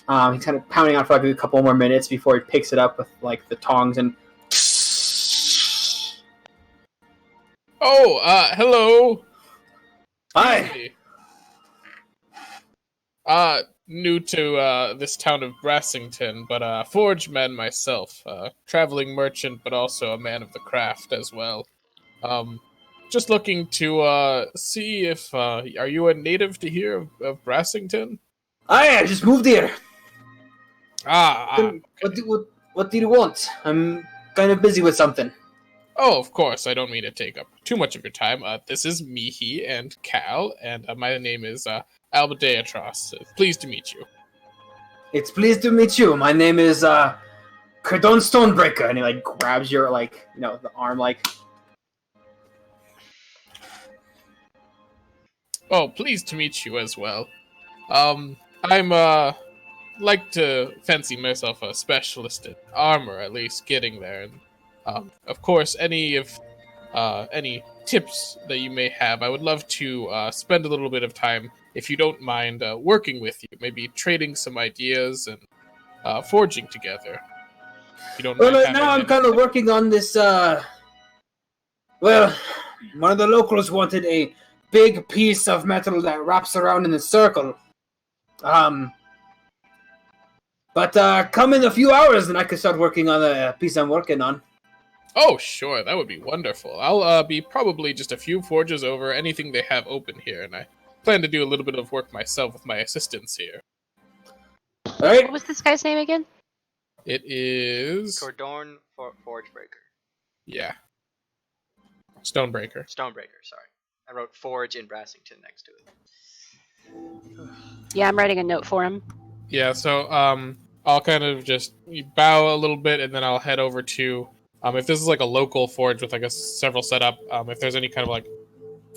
He's kind of pounding on for like a couple more minutes before he picks it up with like the tongs and. Oh, hello. Hi. New to this town of Brassington, but forge man myself, traveling merchant, but also a man of the craft as well. Just looking to see if are you a native to here of Brassington? I just moved here. Then what do you want? I'm kind of busy with something. Oh, of course. I don't mean to take up too much of your time. This is Mihi and Cal, and my name is Albadeatros. Pleased to meet you. It's pleased to meet you. My name is Cardon Stonebreaker, and he like grabs your the arm like. Oh, pleased to meet you as well. I'm like to fancy myself a specialist in armor, at least getting there. And of course, any tips that you may have, I would love to spend a little bit of time, if you don't mind, working with you, maybe trading some ideas and forging together. If you don't mind Well, now I'm kind of working on this. Well, one of the locals wanted a big piece of metal that wraps around in a circle. But come in a few hours and I can start working on a piece I'm working on. Oh, sure, that would be wonderful. I'll be probably just a few forges over anything they have open here, and I plan to do a little bit of work myself with my assistants here. All right. What was this guy's name again? It is... Cordorn Forgebreaker. Yeah. Stonebreaker. Stonebreaker, sorry. I wrote Forge in Brassington next to it. Yeah, I'm writing a note for him. Yeah, so I'll kind of just bow a little bit, and then I'll head over to... if this is like a local forge with like a several setup, if there's any kind of like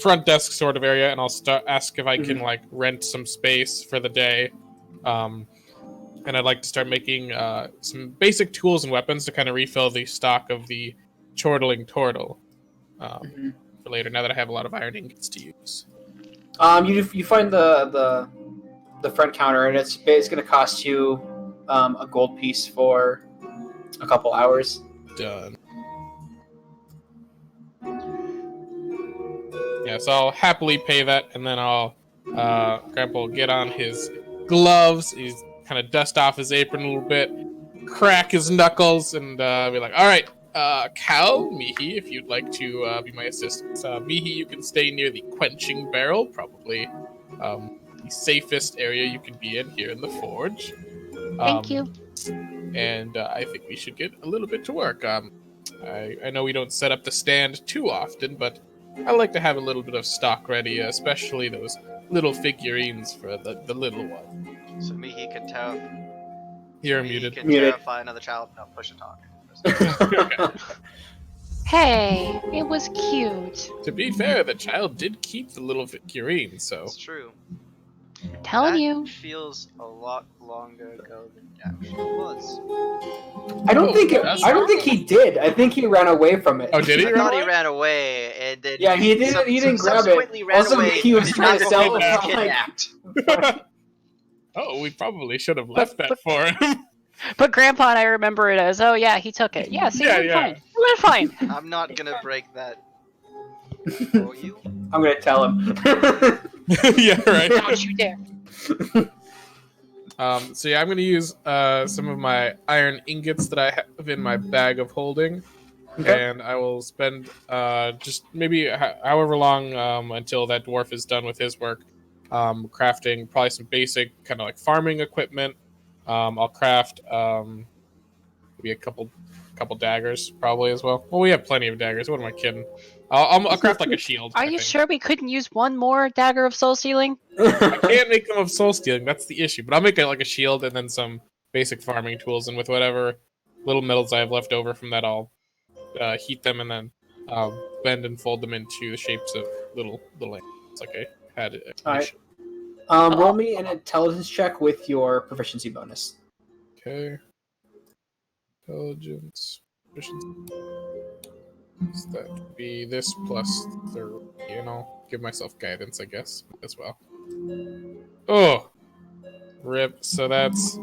front desk sort of area, and I'll ask if I can like rent some space for the day. And I'd like to start making some basic tools and weapons to kind of refill the stock of the chortling turtle for later, now that I have a lot of iron ingots to use. You find the front counter, and it's going to cost you a gold piece for a couple hours. Done. Yeah, so I'll happily pay that, and then I'll Grandpa will get on his gloves. He's kind of dust off his apron a little bit, crack his knuckles, and be like, "All right, Cal, Mihi, if you'd like to be my assistant. Mihi, you can stay near the quenching barrel, probably the safest area you can be in here in the forge. Thank you. And I think we should get a little bit to work. I know we don't set up the stand too often, but I like to have a little bit of stock ready, especially those little figurines for the little one." So Mihi can tell. You're Mihi muted. can terrify another child. No, push a talk. Okay. Hey, it was cute. To be fair, the child did keep the little figurine, so... It's true. Telling That you. feels a lot longer ago than it actually was. I don't think he did. I think he ran away from it. Oh, did he? I thought he ran away, and then Yeah, he didn't. He didn't grab it. ran Also, away. he was and trying to not sell was it. kidnapped. Oh, we probably should have left that for him. But Grandpa and I remember it as, oh yeah, he took it. Yeah, see, Yeah, we're yeah. fine. We're fine. I'm not gonna break that for you. I'm gonna tell him. Yeah, right. Don't you dare. So yeah, I'm going to use some of my iron ingots that I have in my bag of holding, and I will spend just maybe however long until that dwarf is done with his work, crafting probably some basic kind of like farming equipment. I'll craft maybe a couple daggers probably as well. Well, we have plenty of daggers. What am I kidding? I'll craft like a shield. Are you sure we couldn't use one more dagger of soul stealing? I can't make them of soul stealing. That's the issue. But I'll make it like a shield and then some basic farming tools. And with whatever little metals I have left over from that, I'll heat them and then bend and fold them into the shapes of little ants, like I had it. All right. Roll me an intelligence check with your proficiency bonus. Okay. Intelligence. Proficiency. So that would be this plus 3, and I'll give myself guidance, I guess, as well. Oh! Rip. So that's...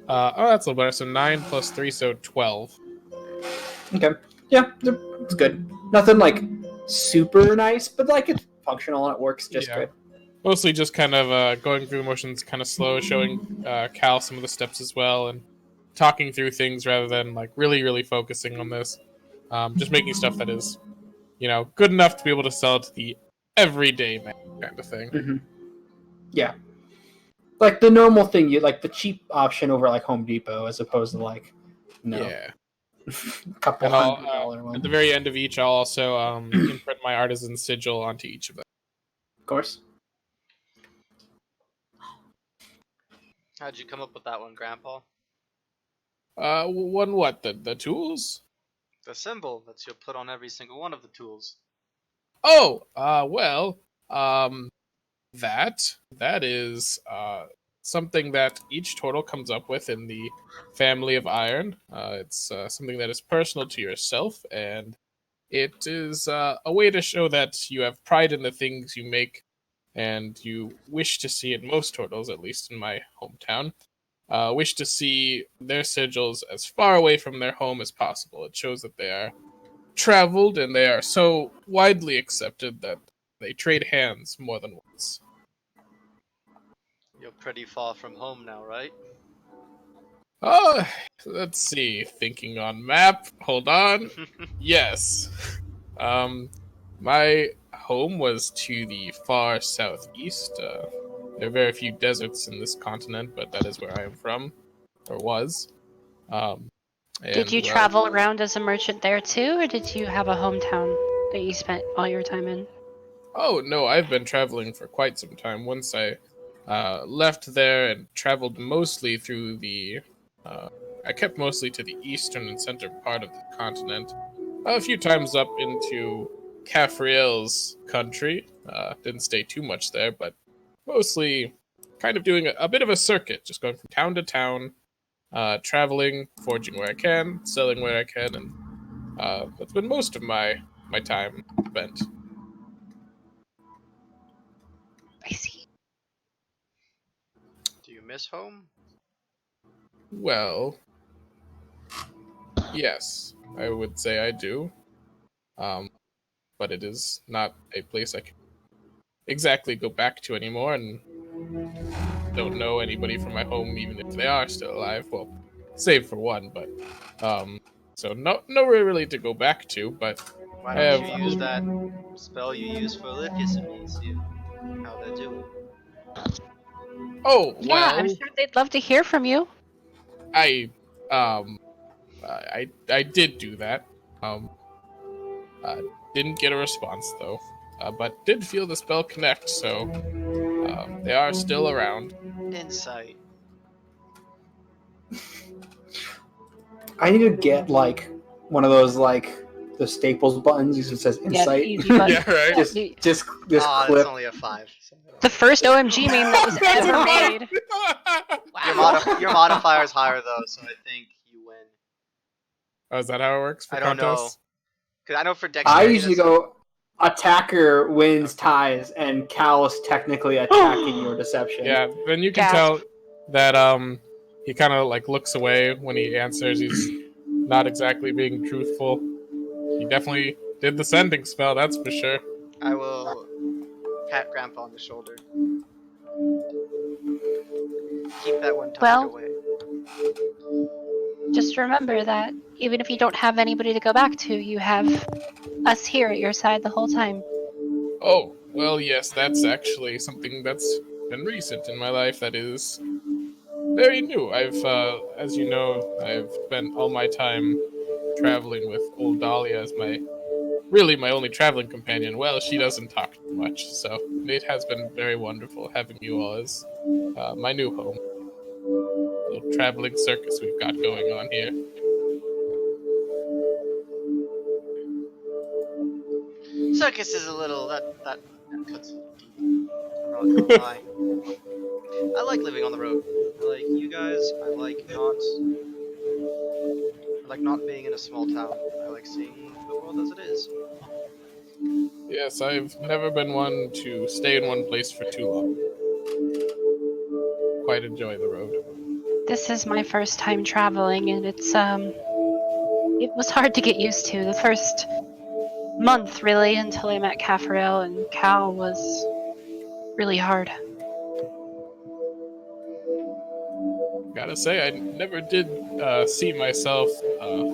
that's a little better. So 9 plus 3, so 12. Okay. Yeah, it's good. Nothing, like, super nice, but, like, it's functional and it works just good. Mostly just kind of going through the motions kind of slow, showing Cal some of the steps as well, and talking through things rather than, like, really, really focusing on this. Just making stuff that is, good enough to be able to sell to the everyday man kind of thing. Mm-hmm. Yeah. like the normal thing, you like the cheap option over like Home Depot as opposed to like, Yeah. a couple And I'll, $100 one. at the very end of each, I'll also imprint my artisan sigil onto each of them. Of course. How'd you come up with that one, Grandpa? One what? The tools? The symbol that you'll put on every single one of the tools. Oh, well, that is something that each turtle comes up with in the family of iron. It's something that is personal to yourself, and it is a way to show that you have pride in the things you make, and you wish to see in most turtles, at least in my hometown, wish to see their sigils as far away from their home as possible. It shows that they are traveled and they are so widely accepted that they trade hands more than once. You're pretty far from home now, right? Let's see. Thinking on map. Hold on. Yes. My home was to the far southeast. There are very few deserts in this continent, but that is where I am from, or was. Did you travel around as a merchant there too, or did you have a hometown that you spent all your time in? Oh, no, I've been traveling for quite some time. Once I left there and traveled mostly through I kept mostly to the eastern and center part of the continent. A few times up into Caffriel's country. Didn't stay too much there, but mostly kind of doing a bit of a circuit, just going from town to town, traveling, forging where I can, selling where I can, and that's been most of my time spent. I see. Do you miss home? Well, yes, I would say I do. But it is not a place I can exactly go back to anymore, and don't know anybody from my home, even if they are still alive. Well, save for one, but so nowhere really to go back to. But Why I don't have you use that spell you use for Olivia and me, see how they're doing? oh Yeah, well, I'm sure they'd love to hear from you. I did do that. Didn't get a response though, but did feel the spell connect, so they are still around. Insight. I need to get like one of those like the Staples buttons. It says Yeah, the Insight. easy button. Yeah, right. just You- just Ah, clip. it's only a 5. So The first OMG meme that was ever made. your modifier is higher though, so I think you win. Oh, is that how it works for I don't know. contests? Cause I know for I dexterity. usually go attacker wins ties, and Cal is technically attacking your deception. Yeah, then you can Gasp. tell that he kind of like looks away when he answers. He's not exactly being truthful. He definitely did the sending spell, that's for sure. I will pat Grandpa on the shoulder. Keep that one tucked Well- away. Just remember that even if you don't have anybody to go back to, you have us here at your side the whole time. Oh, well, yes, that's actually something that's been recent in my life that is very new. I've, as you know, I've spent all my time traveling with old Dahlia as my only traveling companion. Well, she doesn't talk too much, so it has been very wonderful having you all as my new home. Little traveling circus we've got going on here. Circus is a little that cuts a little deep. I'm not gonna lie. I like living on the road. I like you guys. I like not being in a small town. I like seeing the world as it is. Yes, I've never been one to stay in one place for too long. Quite enjoy the road. This is my first time traveling, and it was hard to get used to. The first month, really, until I met Caffrel and Cal was really hard. Gotta say, I never did see myself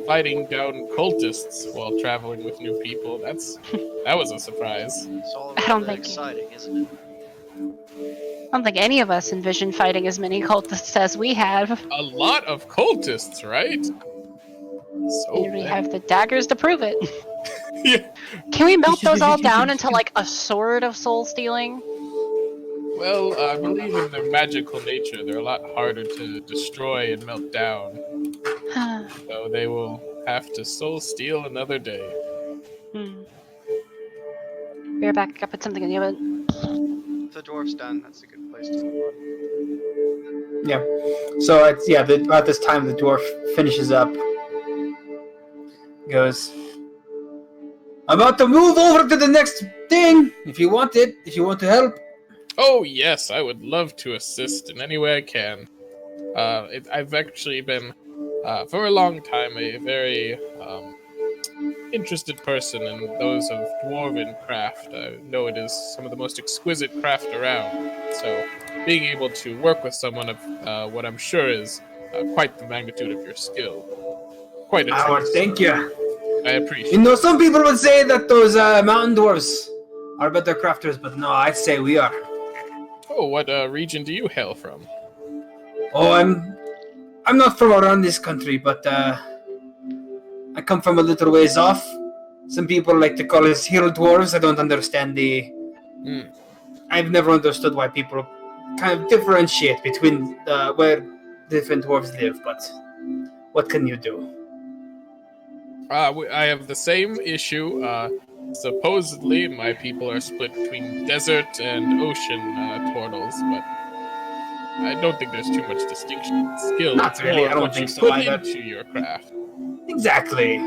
fighting down cultists while traveling with new people. That was a surprise. It's all I don't rather think- exciting, isn't it? I don't think any of us envision fighting as many cultists as we have. A lot of cultists, right? So We many. have the daggers to prove it. Yeah. Can we melt those all down into like a sword of soul stealing? Well, I believe in their magical nature. They're a lot harder to destroy and melt down. So they will have to soul steal another day. Bear back up, put something in the oven. If the dwarf's done, that's a good place to move on. Yeah. So it's about this time the dwarf finishes up. Goes, I'm about to move over to the next thing. If you want it, if you want to help. Oh yes, I would love to assist in any way I can. I've actually been, for a long time, a very interested person in those of dwarven craft. I know it is some of the most exquisite craft around. So, being able to work with someone of what I'm sure is quite the magnitude of your skill, quite a treat. Thank you. I appreciate. You know, some people would say that those mountain dwarves are better crafters, but no, I'd say we are. Oh, what region do you hail from? Oh, I'm not from around this country, but I come from a little ways off. Some people like to call us hill dwarves. I don't understand I've never understood why people kind of differentiate between where different dwarves live, but what can you do? I have the same issue. Supposedly, my people are split between desert and ocean turtles, but I don't think there's too much distinction in skill. Not It's really, more I don't what think you so put either. into your craft. Exactly.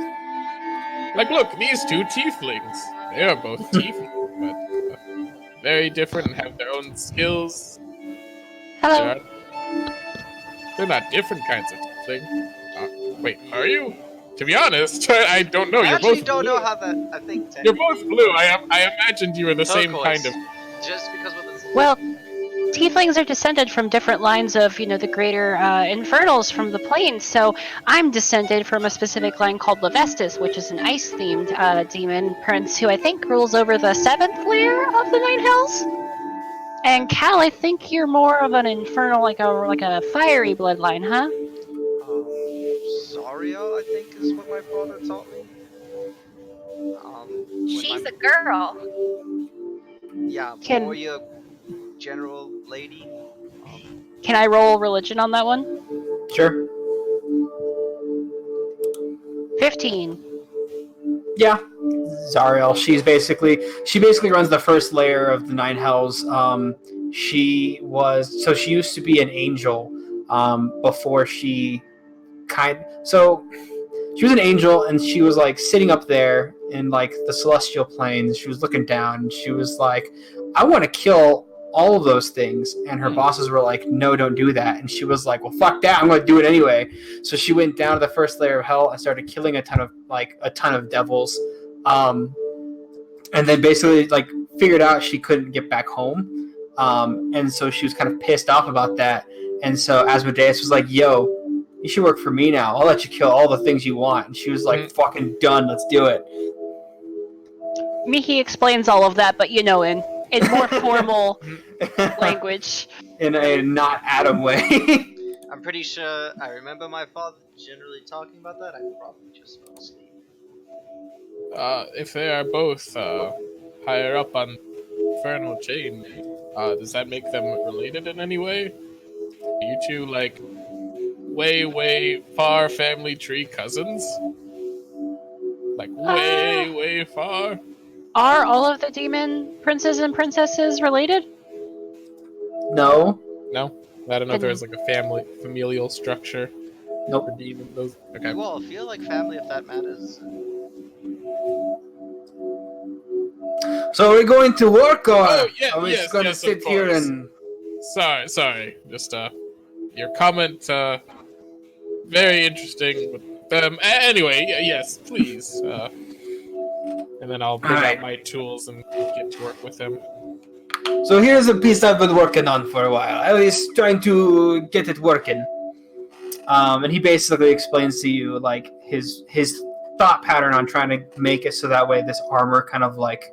Like, look, these two tieflings. They are both tieflings, but very different and have their own skills. Hello. They're not different kinds of tiefling. Wait, are you? To be honest, I don't know. I You're actually both don't blue. know how that. I think You're both blue. I imagined you were the same turquoise. kind of. Just because with the Well, tieflings are descended from different lines of, the greater infernals from the plains. So I'm descended from a specific line called Lavestus, which is an ice-themed demon prince who I think rules over the 7th layer of the Nine Hells. And Cal, I think you're more of an infernal, like a fiery bloodline, huh? Zario, I think is what my father taught me. She's a girl. Yeah, Can- more your general lady. Can I roll religion on that one? Sure. 15. Yeah. Zariel, she basically runs the first layer of the Nine Hells. She used to be an angel before she she was an angel, and she was like sitting up there in like the celestial planes. She was looking down, and she was like, I want to kill all of those things. And her bosses were like, no, don't do that. And she was like, well, fuck that, I'm going to do it anyway. So she went down to the first layer of hell and started killing a ton of devils. And then basically like figured out she couldn't get back home. And so she was kind of pissed off about that. And so Asmodeus was like, yo, you should work for me now. I'll let you kill all the things you want. And she was like, fucking done. Let's do it. Mihi explains all of that, but in more formal language. In a not Adam way. I'm pretty sure I remember my father generally talking about that. I probably just fell asleep. If they are both higher up on the infernal chain, does that make them related in any way? Are you two like way, way far family tree cousins? Like way, way far? Are all of the demon princes and princesses related? No. No? I don't know if there's like a familial structure. Nope. For demon, those. Okay. You all feel like family if that matters. So are we going to work, or Oh, yeah, are we yes, just going to yes, of sit here course. and... Sorry. Just, your comment, very interesting. But, anyway, yes, please. And then I'll bring out my tools and get to work with him. So here's a piece I've been working on for a while. I was trying to get it working. And he basically explains to you, like, his thought pattern on trying to make it so that way this armor kind of, like,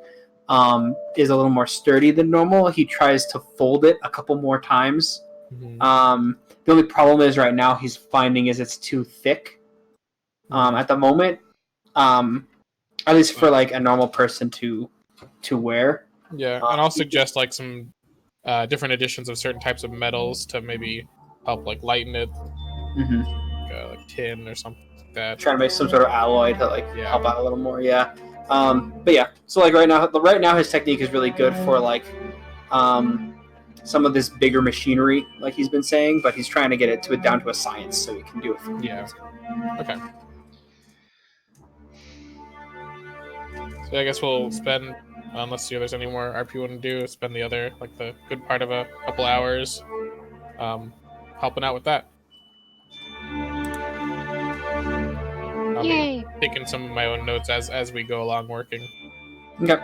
is a little more sturdy than normal. He tries to fold it a couple more times. The only problem is right now he's finding is it's too thick at the moment. At least for like a normal person to wear. Yeah, and I'll suggest like some different editions of certain types of metals to maybe help like lighten it, like tin or something like that. Trying to make some sort of alloy to like help out a little more. Yeah. But yeah, so like right now his technique is really good for like some of this bigger machinery, like he's been saying, but he's trying to get it down to a science so he can do it. Okay. So I guess we'll spend, unless there's any more RP you want to do, spend the other, like the good part of a couple hours helping out with that. I'll Yay! be taking some of my own notes as we go along working. Okay.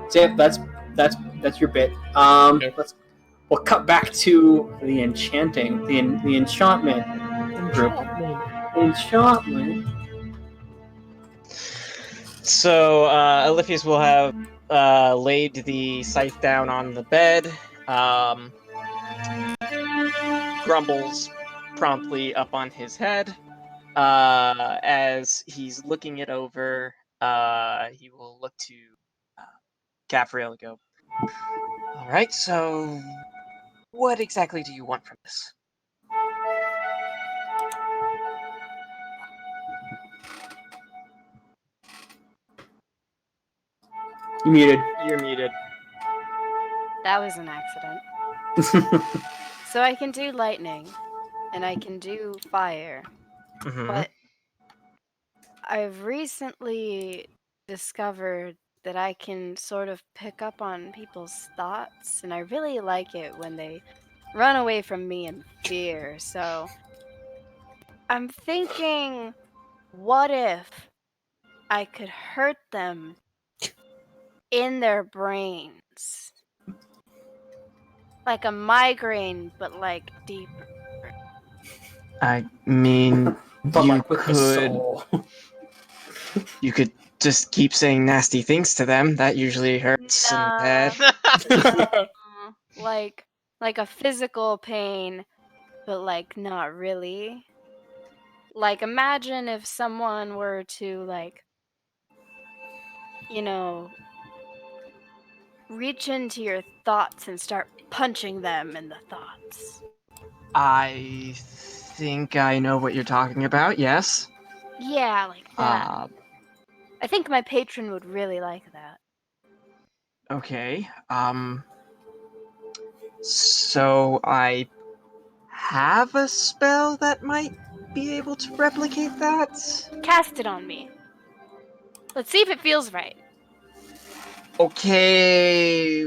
So yeah, that's your bit. We'll cut back to the enchanting, the enchantment group. Enchantment. So Eliphas will have laid the scythe down on the bed. Grumbles promptly up on his head. As he's looking it over, he will look to Gabriel and go, "All right, so what exactly do you want from this?" You muted. You're muted. That was an accident. So I can do lightning, and I can do fire, but I've recently discovered that I can sort of pick up on people's thoughts, and I really like it when they run away from me in fear. So I'm thinking, what if I could hurt them in their brains? Like a migraine, but like deeper. I mean, But you like with the could soul. you could just keep saying nasty things to them. That usually hurts in the head. Like a physical pain, but like not really. Like imagine if someone were to like, you know, reach into your thoughts and start punching them in the thoughts. I think I know what you're talking about. Yes. Yeah, like that. I think my patron would really like that. Okay. So I have a spell that might be able to replicate that. Cast it on me. Let's see if it feels right. Okay.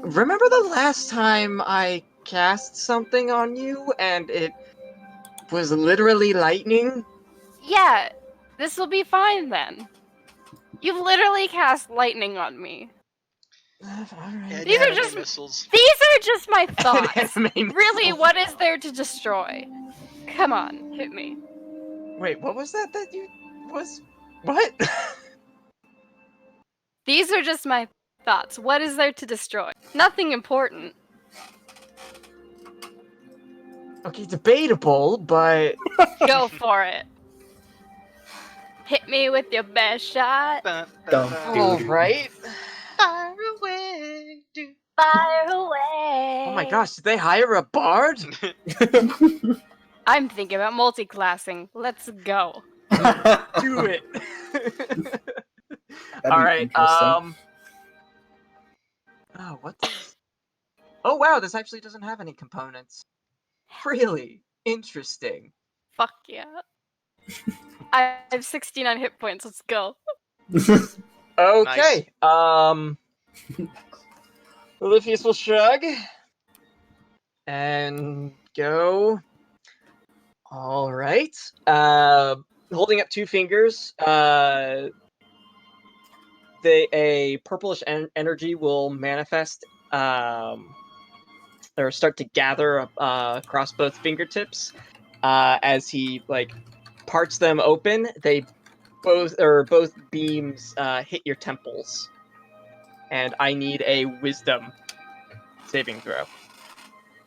Remember the last time I cast something on you and it was literally lightning? Yeah, this will be fine then. You've literally cast lightning on me. Alright. These are Enemy just missiles. These are just my thoughts. Enemy Really, missiles. what is there to destroy? Come on, hit me. Wait, what was that you was what? These are just my thoughts. What is there to destroy? Nothing important. Okay, debatable, but Go for it. Hit me with your best shot. alright. Fire away, dude. Fire away. Oh my gosh, did they hire a bard? I'm thinking about multi-classing. Let's go. Do it. Alright, oh, what does... Oh wow, this actually doesn't have any components. Really? Interesting. Fuck yeah. I have 69 hit points. Let's go. Okay. Eliphas will shrug and go. All right. Holding up two fingers, a purplish energy will manifest, or start to gather across both fingertips. As he like parts them open, they both beams hit your temples, and I need a Wisdom saving throw.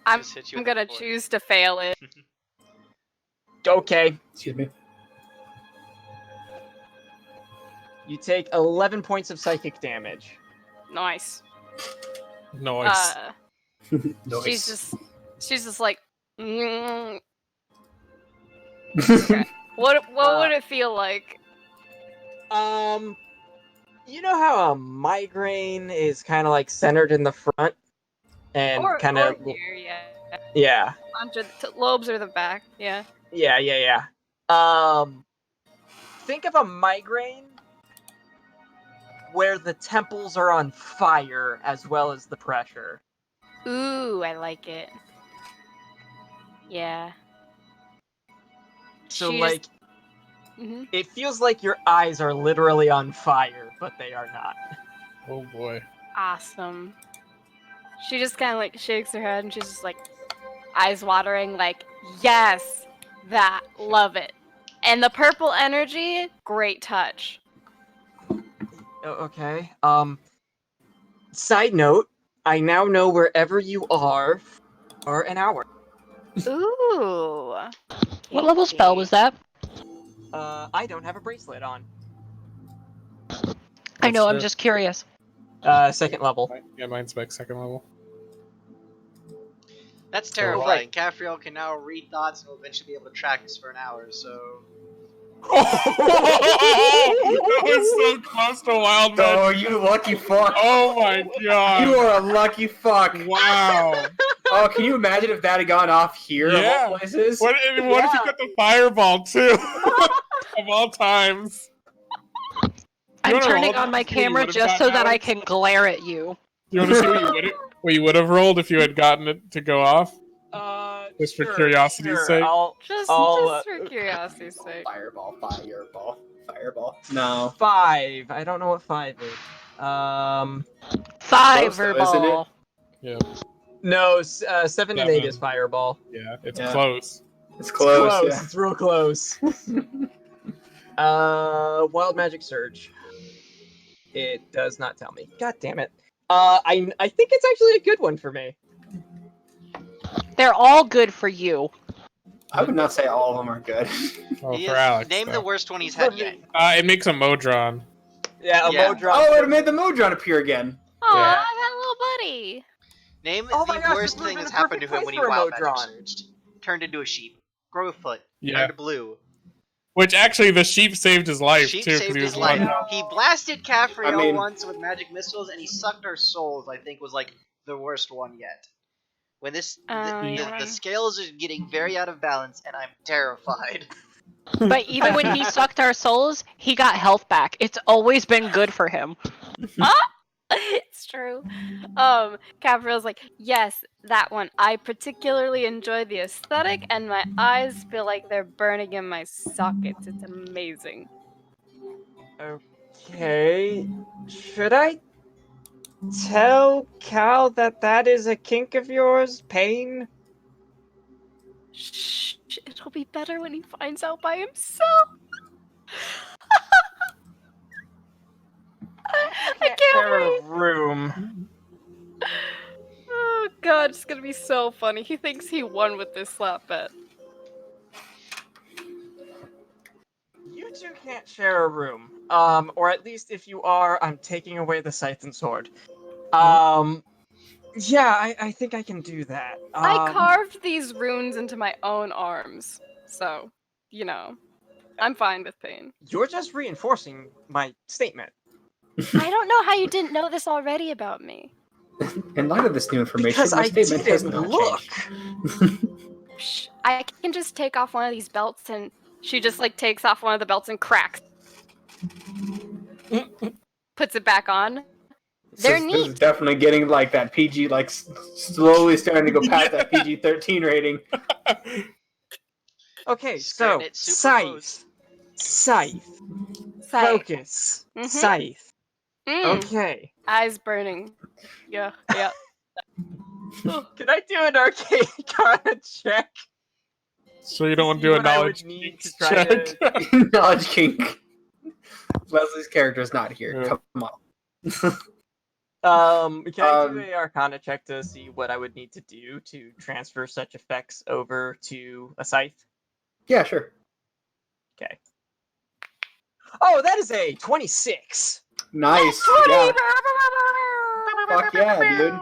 I'm Just hit you with gonna the foot. choose to fail it. Okay, Excuse me. you take 11 points of psychic damage. Nice. Nice. Nice. She's just like. Mm. Okay. What would it feel like? You know how a migraine is kind of like centered in the front and Or kind of here, yeah. yeah. Under the lobes or the back, yeah. Yeah. Think of a migraine where the temples are on fire as well as the pressure. Ooh, I like it. Yeah. So She like Mhm. it feels like your eyes are literally on fire, but they are not. Oh boy. Awesome. She just kind of like shakes her head and she's just like eyes watering, like, yes, that, love it. And the purple energy, great touch. Okay. Side note, I now know wherever you are for an hour. Ooh. What level spell was that? I don't have a bracelet on. I know, I'm fair. just curious. Second level. Yeah, mine's like second level. That's So- terrifying. Caffriel can now read thoughts and will eventually be able to track us for an hour, so... That was so close to wild Oh, magic. you lucky fuck! Oh my god. You are a lucky fuck! Wow. Oh, can you imagine if that had gone off here Yeah. of all places? What if you got the fireball too? Of all times. I'm wanna turning roll on my to see what you camera would've just so gotten, that I Alex? can glare at you. You want to see what you would have rolled if you had gotten it to go off? Just for curiosity's sake? Just I'll, for curiosity's sake. Fireball, fireball. No. 5. I don't know what 5 is. Fireball. Yeah. No, 7 and 8 is 7. fireball. Yeah, it's Yeah. close. It's close. Close. Yeah. It's real close. Wild magic surge. It does not tell me. God damn it. I think it's actually a good one for me. They're all good for you. I would not say all of them are good. Oh, He for is- Alex. name the though. worst one he's had yet. It makes a Modron. Yeah, a Yeah. Modron. Oh, it would have made the Modron appear again. Aw, Yeah. that little buddy. Name Oh my the gosh, worst this would've thing been that's the happened to perfect him when he place for a wild magic Modron. surged. Turned into a sheep. Grew a foot. Yeah. Turned blue. Which actually, the sheep saved his life Sheep too, because saved he was his life. one. He blasted Caffriel I mean- once with magic missiles, and he sucked our souls. I think was like the worst one yet. When this Yeah. the scales are getting very out of balance, and I'm terrified. But even when he sucked our souls, he got health back. It's always been good for him. It's true. Capriel's like, yes, that one. I particularly enjoy the aesthetic, and my eyes feel like they're burning in my sockets. It's amazing. Okay. Should I tell Cal that is a kink of yours? Pain? Shh, it'll be better when he finds out by himself. I can't Share wait. a room. Oh god, it's gonna be so funny. He thinks he won with this slap bet. You two can't share a room. Or at least if you are, I'm taking away the scythe and sword. Yeah, I think I can do that. I carved these runes into my own arms, so, you know, I'm fine with pain. You're just reinforcing my statement. I don't know how you didn't know this already about me. In light of this new information, Because my I statement has didn't not look. changed. Shh, I can just take off one of these belts, and she just, like, takes off one of the belts and cracks. Puts it back on. They're This is neat. definitely getting like that PG, like slowly starting to go past that PG-13 rating. Okay, Skirting so it super scythe, Sight. focus, Mhm. scythe. Mm, Okay. eyes burning. Yeah. Can I do an arcane check? So you don't want to See do a what I would knowledge need check? to try to- Knowledge kink. Leslie's character is not here. Yeah. Come on. Can I do a Arcana check to see what I would need to do to transfer such effects over to a scythe? Yeah, sure. Okay. Oh, that is a 26. Nice. Yeah. Fuck yeah, dude.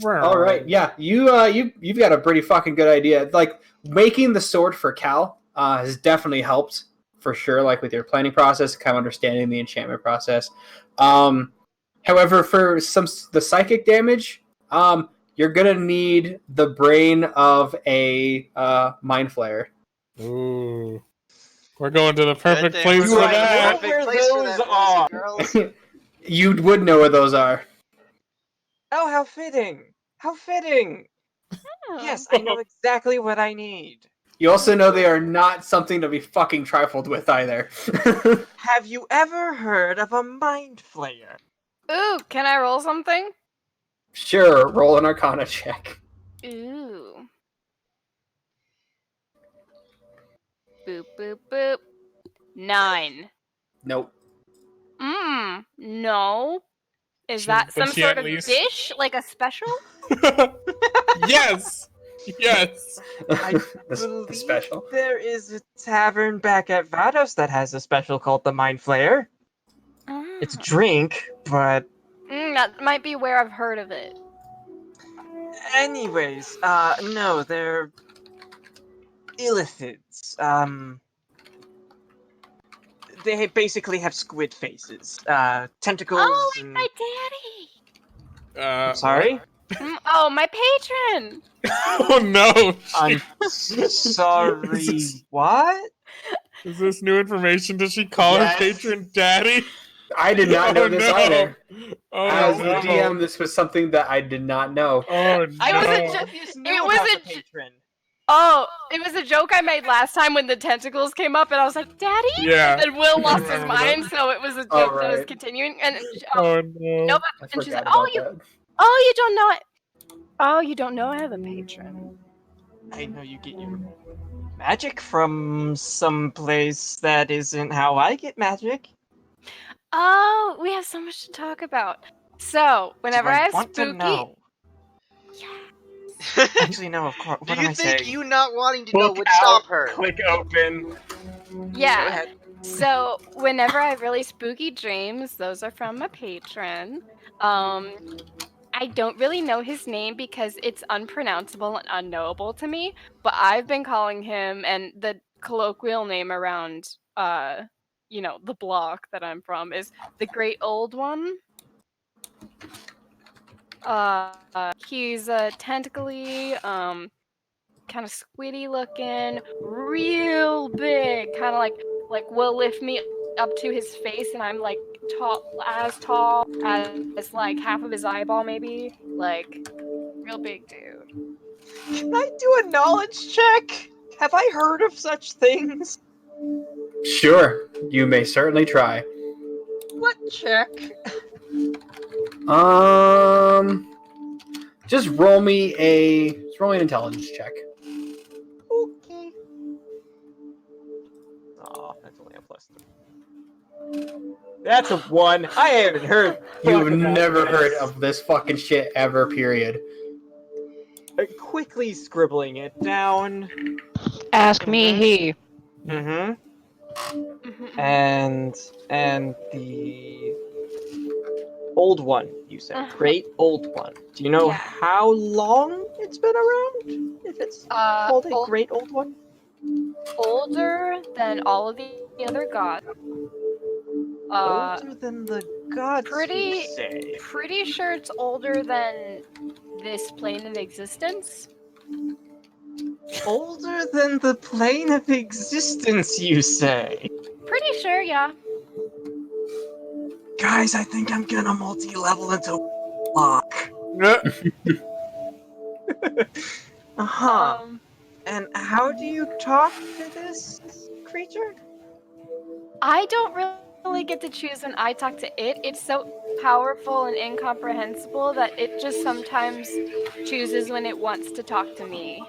All right. Yeah. You've got a pretty fucking good idea. Like making the sword for Cal has definitely helped for sure. Like with your planning process, kind of understanding the enchantment process. However, for the psychic damage, you're gonna need the brain of a mind flayer. Ooh. We're going to the Good perfect thing place we're for going to the that. perfect Where place for those that, boys are. and girls. You would know where those are. Oh, how fitting! How fitting! Yes, I know exactly what I need. You also know they are not something to be fucking trifled with either. Have you ever heard of a mind flayer? Ooh, can I roll something? Sure, roll an Arcana check. Ooh. Boop, boop, boop. 9. Nope. No. Is She- that but some she sort at of least- dish? Like a special? Yes. Yes. I The believe special. there is a tavern back at Vados that has a special called the Mind Flayer. It's a drink, but That might be where I've heard of it. anyways, no, they're illithids. They basically have squid faces, tentacles. Oh, like and... my daddy! I'm sorry. Oh, my patron! Oh no. I'm sorry. What? Is this new information? Does she call Yes. her patron daddy? I did not know Oh, this no. either. Oh As no. the DM, this was something that I did not know. Oh no. I was a know jo- this it knew was about a the patron. Oh, it was a joke I made last time when the tentacles came up, and I was like, "Daddy!" Yeah. And then Will lost his Remember mind, that? so it was a joke Oh, that was right. continuing. And Oh no. no, I and she said, forgot about that. "Oh, you don't know it. Oh, you don't know I have a patron." I know you get your magic from some place that isn't how I get magic. Oh, we have so much to talk about. So, whenever Do I have want to spooky, know? Actually, no. Of course. Do What you am I think saying? you not wanting to know Book would out, stop her? Click open. yeah. Go ahead. So, whenever I have really spooky dreams, those are from a patron. I don't really know his name because it's unpronounceable and unknowable to me, but I've been calling him, and the colloquial name around the block that I'm from is the Great Old One. He's tentacly, kind of squiddy looking, real big, kind of like will lift me up to his face, and I'm like tall as like half of his eyeball, maybe, like real big dude. Can I do a knowledge check? Have I heard of such things? Sure, you may certainly try. What check? Just roll me an intelligence check. Okay. Oh, that's only a +3. That's a 1. I haven't heard. You've never heard of this fucking shit ever, period. Quickly scribbling it down. Ask me he. Mm-hmm. Mhm. And the old one, you said. Great old one. Do you know Yeah. how long it's been around? If it's called a great old one? Older than all of the other gods. Older than the gods, pretty- you say? Pretty sure it's older than this plane of existence. Older than the plane of existence, you say? Pretty sure, yeah. Guys, I think I'm gonna multi-level into lock. Uh-huh. And how do you talk to this creature? I don't really get to choose when I talk to it. It's so powerful and incomprehensible that it just sometimes chooses when it wants to talk to me.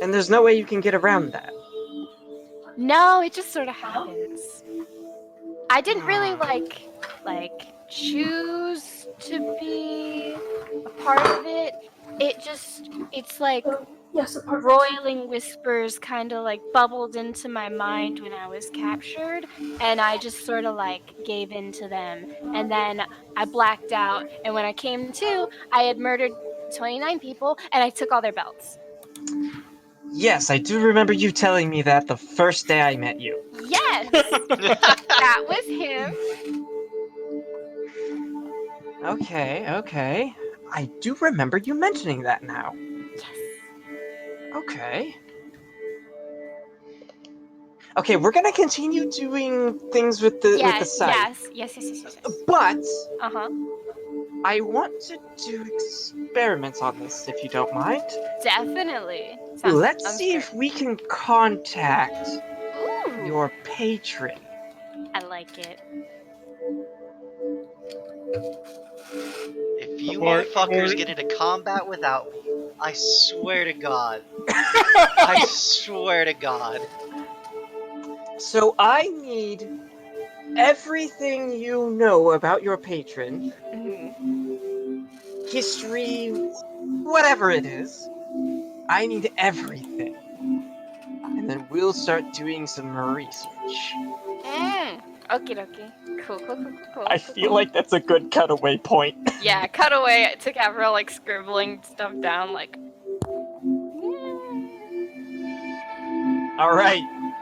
And there's no way you can get around that. No, it just sort of happens. I didn't really like choose to be a part of it. It's like Yes, roiling whispers kind of like bubbled into my mind when I was captured, and I just sort of like gave in to them, and then I blacked out, and when I came to, I had murdered 29 people and I took all their belts. Yes, I do remember you telling me that the first day I met you. Yes, that was him. Okay. I do remember you mentioning that now. Yes. Okay. Okay, we're gonna continue doing things with the site. Yes. But Uh-huh. I want to do experiments on this, if you don't mind. Definitely. Let's sounds see great. if we can contact Ooh, your patron. I like it. If you Abort, motherfuckers abort. get into combat without me, I swear to God. I swear to God. So I need everything you know about your patron, Mhm. history, whatever it is. I need everything. And then we'll start doing some research. Okie dokie. Cool. I feel like that's a good cutaway point. Yeah, cut away to Gabrielle like scribbling stuff down like All right,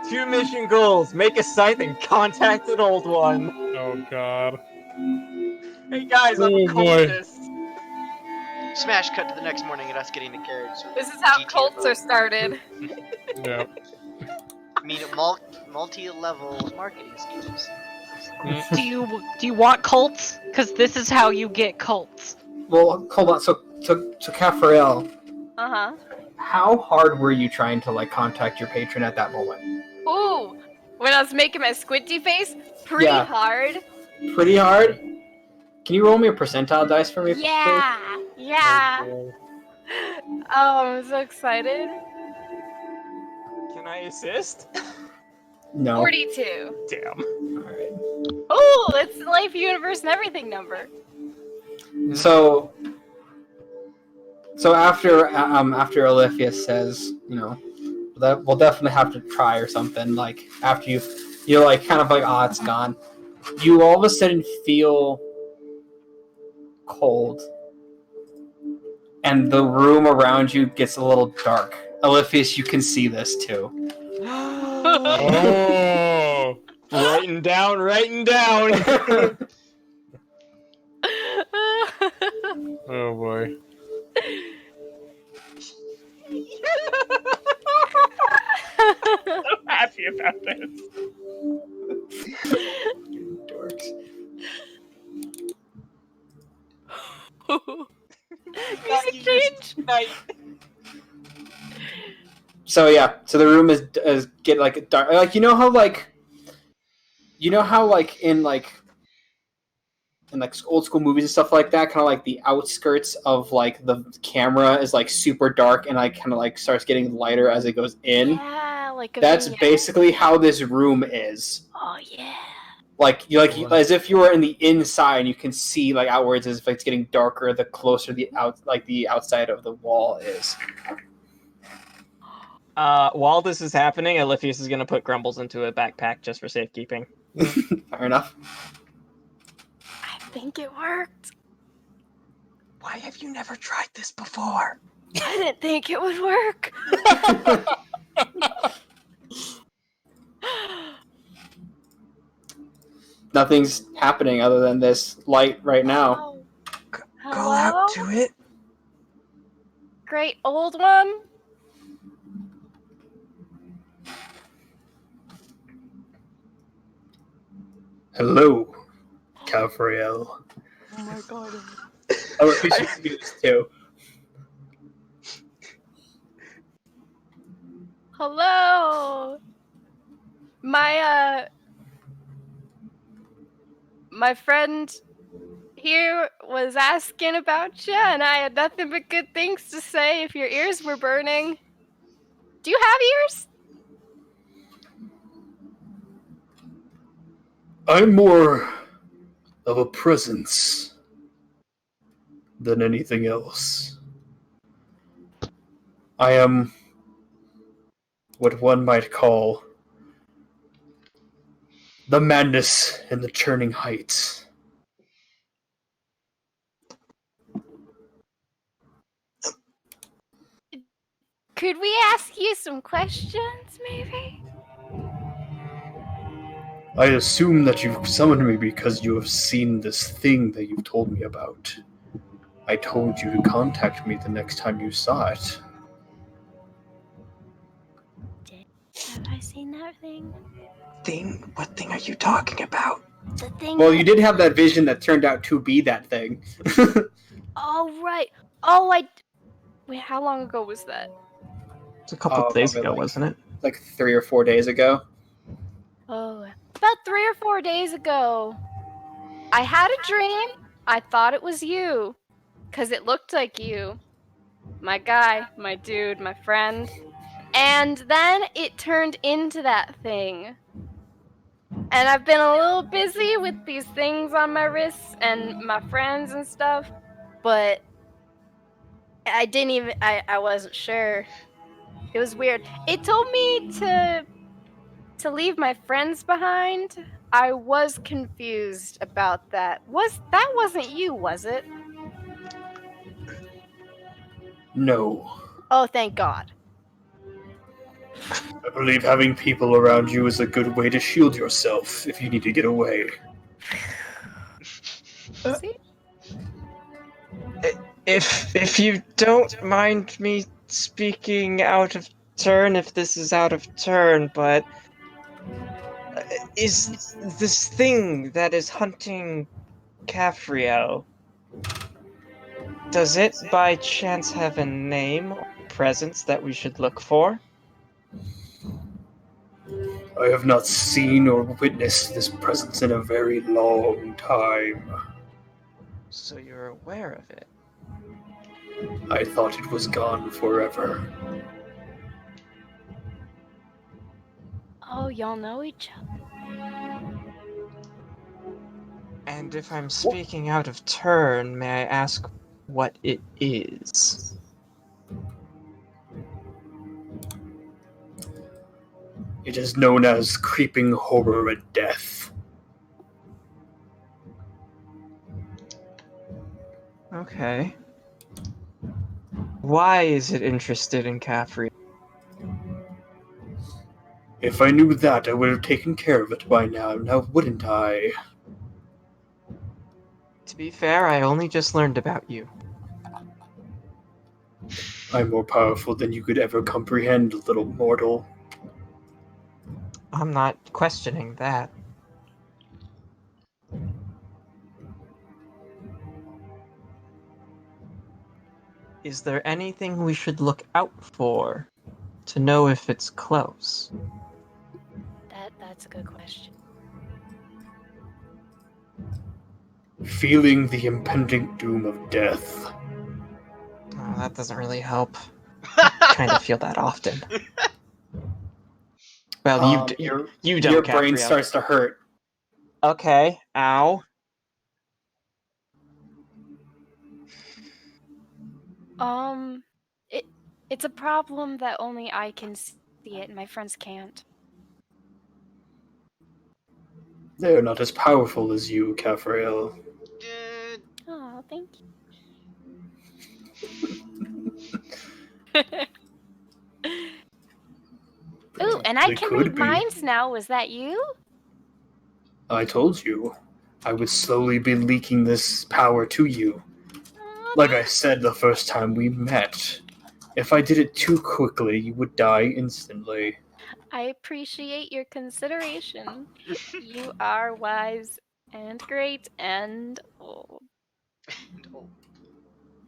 2 mission goals: make a site and contact an old one. Oh god. Hey guys, I'm Oh, a boy. cultist. Smash cut to the next morning and us getting the carriage. this is how GTA cults are mode. started. Yeah. I mean, multi-level marketing schemes. Do you want cults? Because this is how you get cults. Well, hold on. So Caffarel, Uh-huh. how hard were you trying to like contact your patron at that moment? Ooh, when I was making my squinty face, pretty Yeah. hard. Pretty hard. Can you roll me a percentile dice for me, please? Yeah. Oh, I'm so excited. Can I assist? No. 42. Damn. All right. Oh, it's the life, universe, and everything number. So after Olivia says, that we'll definitely have to try or something. Like after you're like kind of like, oh, it's gone. You all of a sudden feel cold, and the room around you gets a little dark. Oliphius, you can see this too. Oh. Writing down. Oh boy. So happy about this. Dorks. Music change. Night. So yeah, so the room is get like dark. Like you know how in old school movies and stuff like that, kind of like the outskirts of like the camera is like super dark and like kind of like starts getting lighter as it goes in. Yeah, like a That's vignette. basically how this room is. Oh yeah. As if you were in the inside and you can see like outwards as if it's getting darker the closer the outside of the wall is. While this is happening, Oliphius is gonna put Grumbles into a backpack just for safekeeping. Fair enough. I think it worked. Why have you never tried this before? I didn't think it would work. Nothing's happening other than this light right now. Oh. Call out to it. Great old one. Hello, Calfriel. Oh my god. Oh, we should do this too. Hello. My friend here was asking about you, and I had nothing but good things to say if your ears were burning. Do you have ears? I'm more of a presence than anything else. I am what one might call the madness in the churning heights. Could we ask you some questions, maybe? I assume that you've summoned me because you have seen this thing that you've told me about. I told you to contact me the next time you saw it. Have I seen that thing? Thing? What thing are you talking about? The thing. Well, you did have that vision that turned out to be that thing. Oh, right. Oh, Wait, how long ago was that? It's a couple days Probably ago, wasn't it? like 3 or 4 days ago. Oh, about 3 or 4 days ago. I had a dream. I thought it was you. 'Cause it looked like you. My guy, my dude, my friend. And then it turned into that thing. And I've been a little busy with these things on my wrists and my friends and stuff, but I didn't even I wasn't sure. It was weird. It told me to leave my friends behind. I was confused about that. That wasn't you, was it? No. Oh, thank God. I believe having people around you is a good way to shield yourself if you need to get away. See? If you don't mind me speaking out of turn, if this is out of turn, but is this thing that is hunting Cafriel, does it by chance have a name or presence that we should look for? I have not seen or witnessed this presence in a very long time. So you're aware of it. I thought it was gone forever. Oh, y'all know each other. And if I'm speaking out of turn, may I ask what it is? It is known as creeping horror and death. Okay. Why is it interested in Cafriel? If I knew that, I would have taken care of it by now wouldn't I? To be fair, I only just learned about you. I'm more powerful than you could ever comprehend, little mortal. I'm not questioning that. Is there anything we should look out for to know if it's close? That's a good question. Feeling the impending doom of death. Oh, that doesn't really help. I kind of feel that often. Well, you don't, your brain Cafriel. starts to hurt. Okay, ow. It's a problem that only I can see it and my friends can't. They are not as powerful as you, Cafrael. Oh, thank you. Ooh, and I They can could read be. minds now. Was that you? I told you. I would slowly be leaking this power to you. Aw, Like I said the first time we met. If I did it too quickly, you would die instantly. I appreciate your consideration. You are wise and great and old.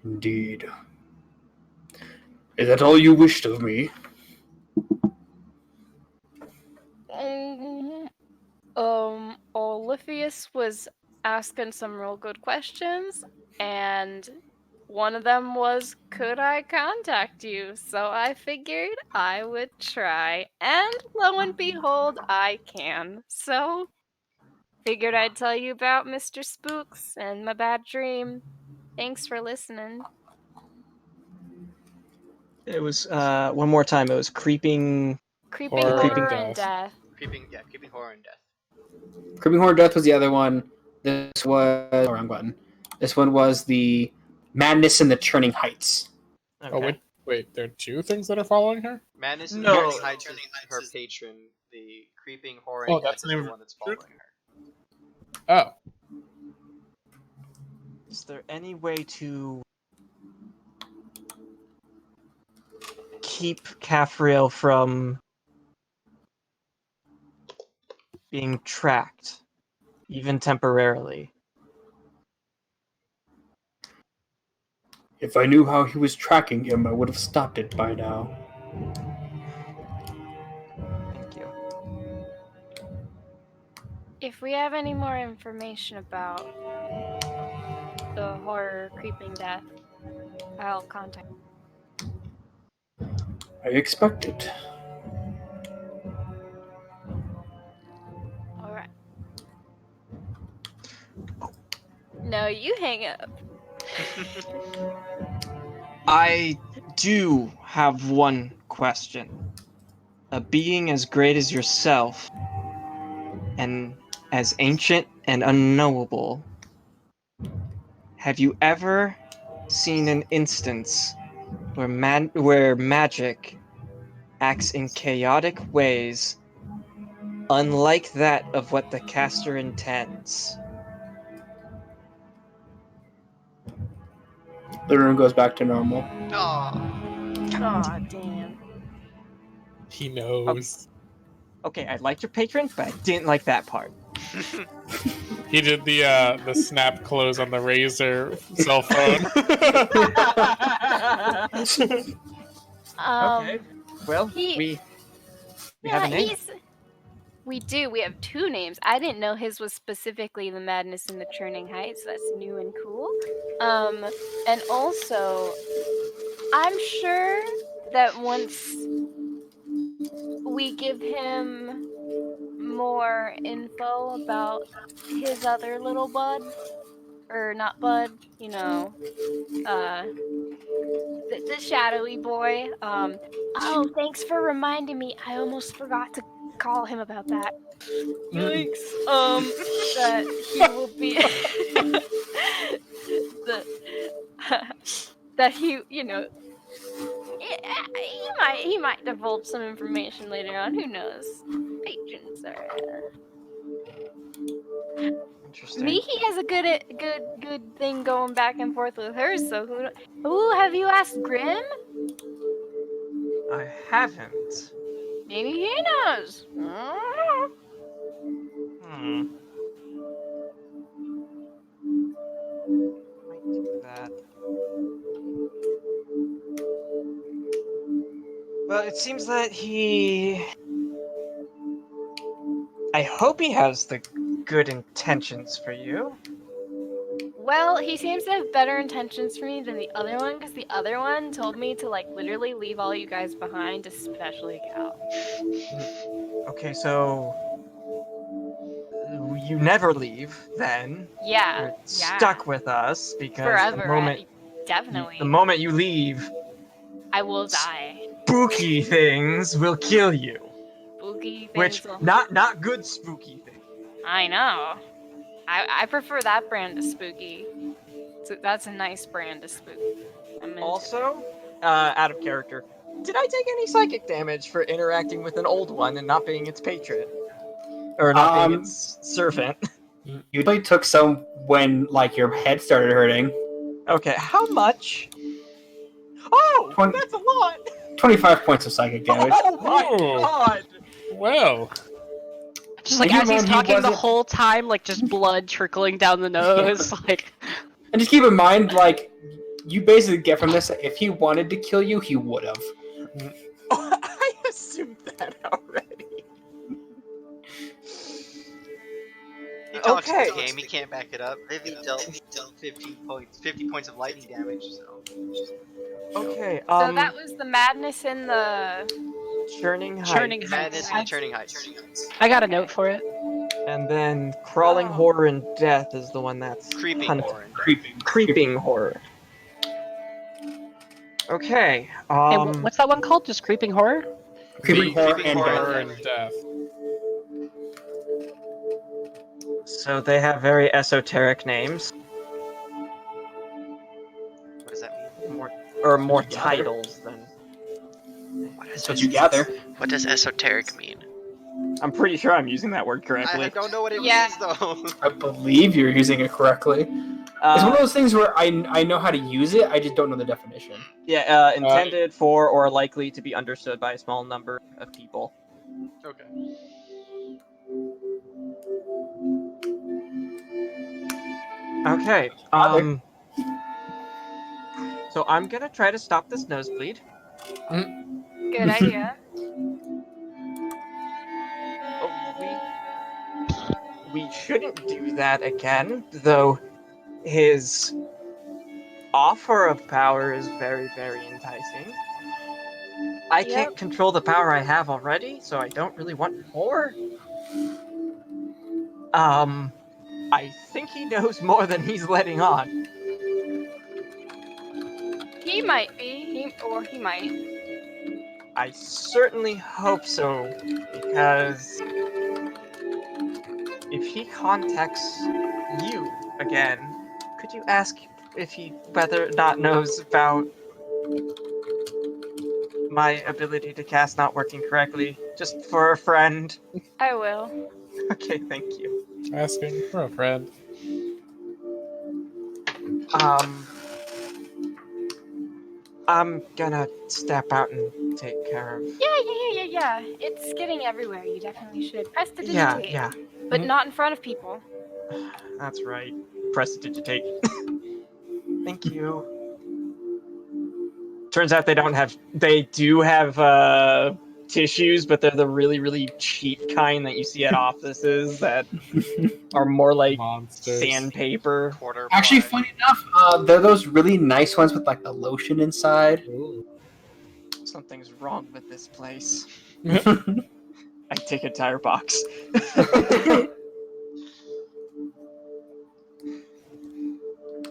Indeed. Is that all you wished of me? Olivius was asking some real good questions, and one of them was, could I contact you? So I figured I would try, and lo and behold, I can. So figured I'd tell you about Mr. Spooks and my bad dream. Thanks for listening. It was one more time. It was creeping. Creeping Horror horror and and death. Creeping horror and death. Creeping Horror Death was the other one. This was wrong button. This one was the Madness in the Churning Heights. Okay. Oh, wait, there are two things that are following her? Madness in No. the Turning Heights is her patron. The creeping horror and Oh, death that's is the the name of one that's the group? following her. Oh. Is there any way to keep Caphriel from being tracked, even temporarily? If I knew how he was tracking him, I would have stopped it by now. Thank you. If we have any more information about the horror creeping death, I'll contact. I expect it. All right. No, you hang up. I do have one question. A being as great as yourself, and as ancient and unknowable, have you ever seen an instance where magic acts in chaotic ways unlike that of what the caster intends? The room goes back to normal. Aw, damn. He knows. Okay, I liked your patron, but I didn't like that part. He did the snap close on the Razer cell phone. Okay. Well, he- we have a name. We do. We have two names. I didn't know his was specifically the Madness in the Churning Heights. That's new and cool. And also, I'm sure that once we give him more info about his other little bud, or not bud, you know, the shadowy boy. Oh, thanks for reminding me. I almost forgot to call him about that. Yikes. That he will be that he, you know, he might divulge some information later on. Who knows? Patrons are. Interesting. Miki has a good thing going back and forth with her. So who have you asked Grim? I haven't. Maybe he knows. Hmm. Might do that. Well, it seems that I hope he has the good intentions for you. Well, he seems to have better intentions for me than the other one, because the other one told me to, like, literally leave all you guys behind, especially Cal. Okay, so you never leave then. Yeah, You're yeah. stuck with us because Forever. the Definitely. moment you leave, I will die. spooky things will kill you. Spooky things. Which not good spooky things. I know. I prefer that brand of spooky. So that's a nice brand of spooky. Also, out of character, did I take any psychic damage for interacting with an old one and not being its patron? Or not being its servant? You probably took some when, like, your head started hurting. Okay, how much? Oh, that's a lot! 25 points of psychic damage. Oh my Ooh. god! Well, Just like Keep in as he's mind, he talking the wasn't- whole time, like just blood trickling down the nose. Like, And just keep in mind, like, you basically get from this, if he wanted to kill you, he would have. I assumed that already. He talks Okay. the game, he can't back it up. Vivi dealt 50 points of lightning damage, so. Okay, So that was the madness in the Churning Heights. Churning Madness Heights. and Turning Heights. I got a note for it. And then crawling Oh. horror and death is the one that's Creeping hunt- horror. and Creeping. creeping horror. Okay. And what's that one called? Just creeping horror? Creeping horror Creeping and horror death. and death. So they have very esoteric names, What does that mean? more you gather. titles than. That's what you gather. What does esoteric mean? I'm pretty sure I'm using that word correctly. I don't know what it Yeah. means though. I believe you're using it correctly. It's one of those things where I know how to use it, I just don't know the definition. Yeah, intended for or likely to be understood by a small number of people. Okay. Okay. So I'm gonna try to stop this nosebleed. Good idea. We shouldn't do that again, though his offer of power is very, very enticing. I can't control the power I have already, so I don't really want more. I think he knows more than he's letting on. He might be. He might. I certainly hope so, because if he contacts you again, could you ask if he whether or not knows about my ability to cast not working correctly, just for a friend? I will. Okay, thank you. Asking for a friend. I'm gonna step out and take care of. Yeah. It's getting everywhere. You definitely should prestidigitate. Yeah, But not in front of people. that's right. Prestidigitate. Thank you. Turns out they do have tissues, but they're the really, really cheap kind that you see at offices that are more like Monsters. sandpaper. Quarter. Actually, ply. funny enough, they're those really nice ones with like the lotion inside. Ooh. Something's wrong with this place. That's I take a tire box.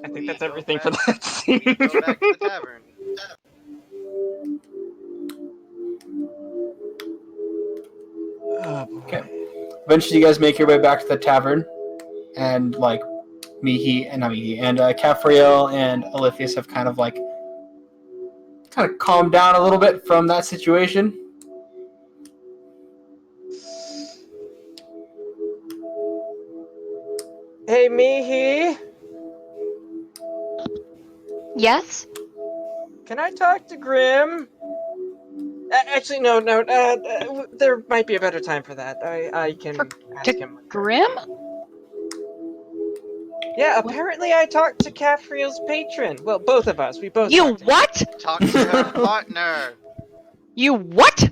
I think that's everything for that scene. Go back to the tavern. Oh, boy. Okay. Eventually, you guys make your way back to the tavern, and like Caphriel and Alythius have kind of calmed down a little bit from that situation. Hey, Mihi, Yes? can I talk to Grim? Actually, no. There might be a better time for that. I can ask him. Grim? Yeah, apparently I talked to Caphriel's patron. Well, both of us. We both. You talked to him. what? Talk to her partner. You what?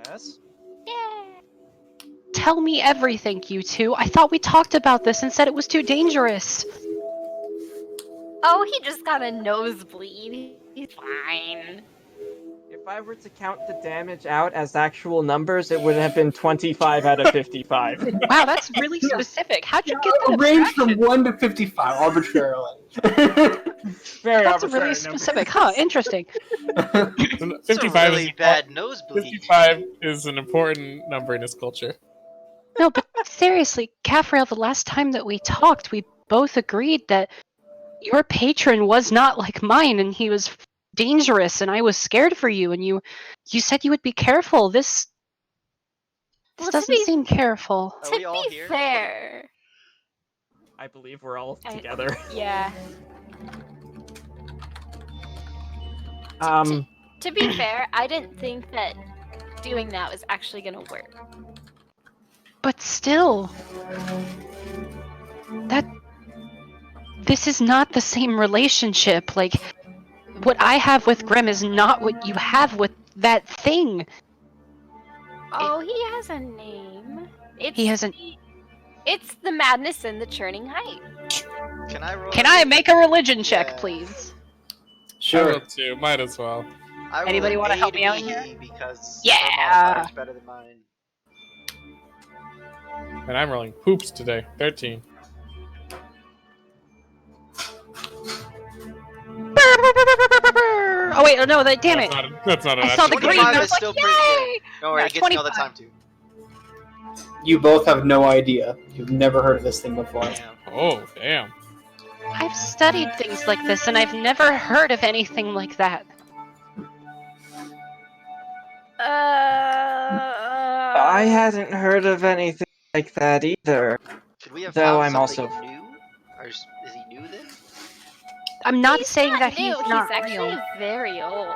Yes. Tell me everything, you two. I thought we talked about this and said it was too dangerous. Oh, he just got a nosebleed. He's fine. If I were to count the damage out as actual numbers, it would have been 25 out of 55. Wow, that's really specific. How'd you get A that range from abstraction? 1 to 55 arbitrarily. Very That's arbitrary really number. specific, huh? Interesting. 55 It's a really is bad nosebleed. 55 is an important number in his culture. No, but seriously, Caphriel, the last time that we talked, we both agreed that your patron was not like mine, and he was dangerous, and I was scared for you, and you said you would be careful. This Well, to doesn't be- seem careful. Are To we all be here? fair. I believe we're all I- together. Yeah. To be fair, I didn't think that doing that was actually gonna work. But still, this is not the same relationship. Like, what I have with Grim is not what you have with that thing. Oh, he has a name. He has an. It's the madness and the churning height. Can I roll? Can I make a religion check, Yeah. please? I will too. Might as well. I roll Anybody an wanna help me out AD here? Because Yeah. her modifier's better than mine. And I'm rolling poops today. 13. Oh wait, no, damn it! That's not an I saw the actual green. 25 I is was like, still pretty good. yay! Don't worry, Yeah, it gets me all the 25. time too. You both have no idea. You've never heard of this thing before. Damn. Oh, damn. I've studied things like this, and I've never heard of anything like that. I hadn't heard of anything like that either. Could we have Though found I'm something also- new? Or is he new then? I'm not He's saying not that new. he's not actually real. very old.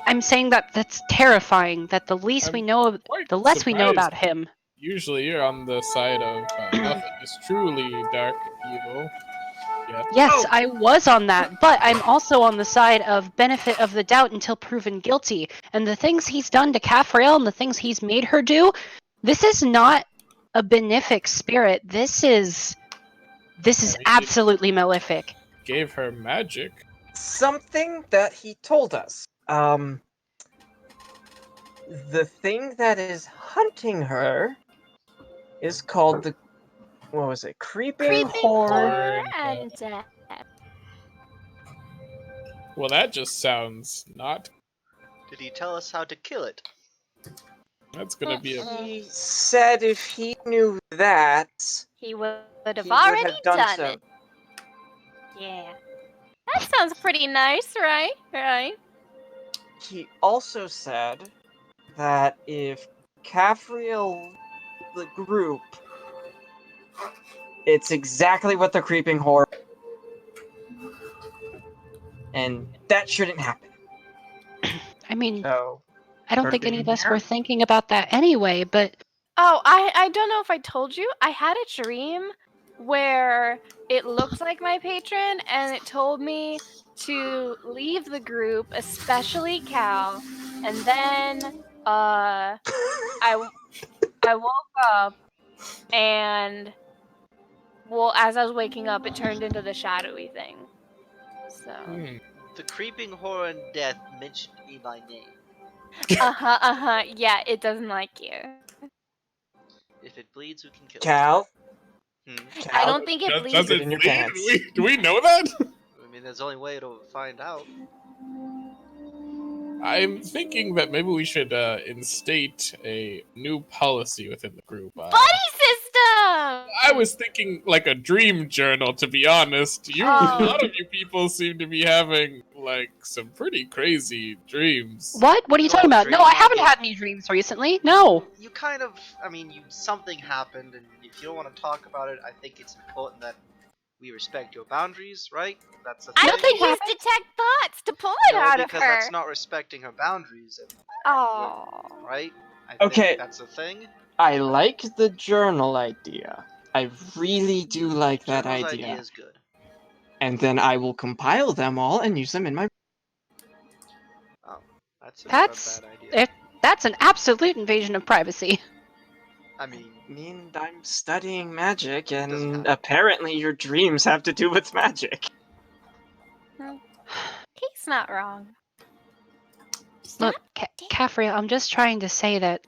I'm saying that that's terrifying. That the least we I'm know, quite the less we know surprised. about him. Usually you're on the side of nothing is truly dark evil. Yet. Yes, Oh. I was on that, but I'm also on the side of benefit of the doubt until proven guilty. And the things he's done to Caffrael and the things he's made her do, this is not a benefic spirit. This is I mean, absolutely malefic. Gave her magic. Something that he told us. The thing that is hunting her is called the, what was it? Creeping Horde. horror and death. Well, that just sounds not. Did he tell us how to kill it? That's gonna be a. He said if he knew that, He would have he already would have done so. it. Yeah. That sounds pretty nice, right? Right. He also said that if Caffriel, the group, it's exactly what the Creeping Horde, and that shouldn't happen. I mean, So, I don't think any of us Here? were thinking about that anyway, but Oh, I don't know if I told you. I had a dream where it looked like my patron and it told me to leave the group, especially Cal, and then I woke up and well, as I was waking up, it turned into the shadowy thing. So The creeping horror and death mentioned me by name. yeah, it doesn't like you. If it bleeds, we can kill Cal, it. I don't think it bleeds. Does Keep it it in your bleed? pants. Do we know that? I mean, there's the only way to find out. I'm thinking that maybe we should instate a new policy within the group. Buddy system. I was thinking like a dream journal, to be honest. A lot of you people seem to be having like some pretty crazy dreams. what? What are you talking about? No, I haven't had any dreams recently. No. You kind of, I mean, something happened, and if you don't want to talk about it, I think it's important that we respect your boundaries, right? That's the thing. I think he's detect thoughts to pull it No, out of because her. that's not respecting her boundaries, Oh. right? I Okay. think that's the thing. I like the journal idea. I really do like that Journal's idea. is good. And then I will compile them all and use them in my. Oh, that's not That's- a bad idea. That's an absolute invasion of privacy. I mean, I mean, I'm studying magic, Doesn't and matter. apparently your dreams have to do with magic. He's not wrong. Look, Caffrey, I'm just trying to say that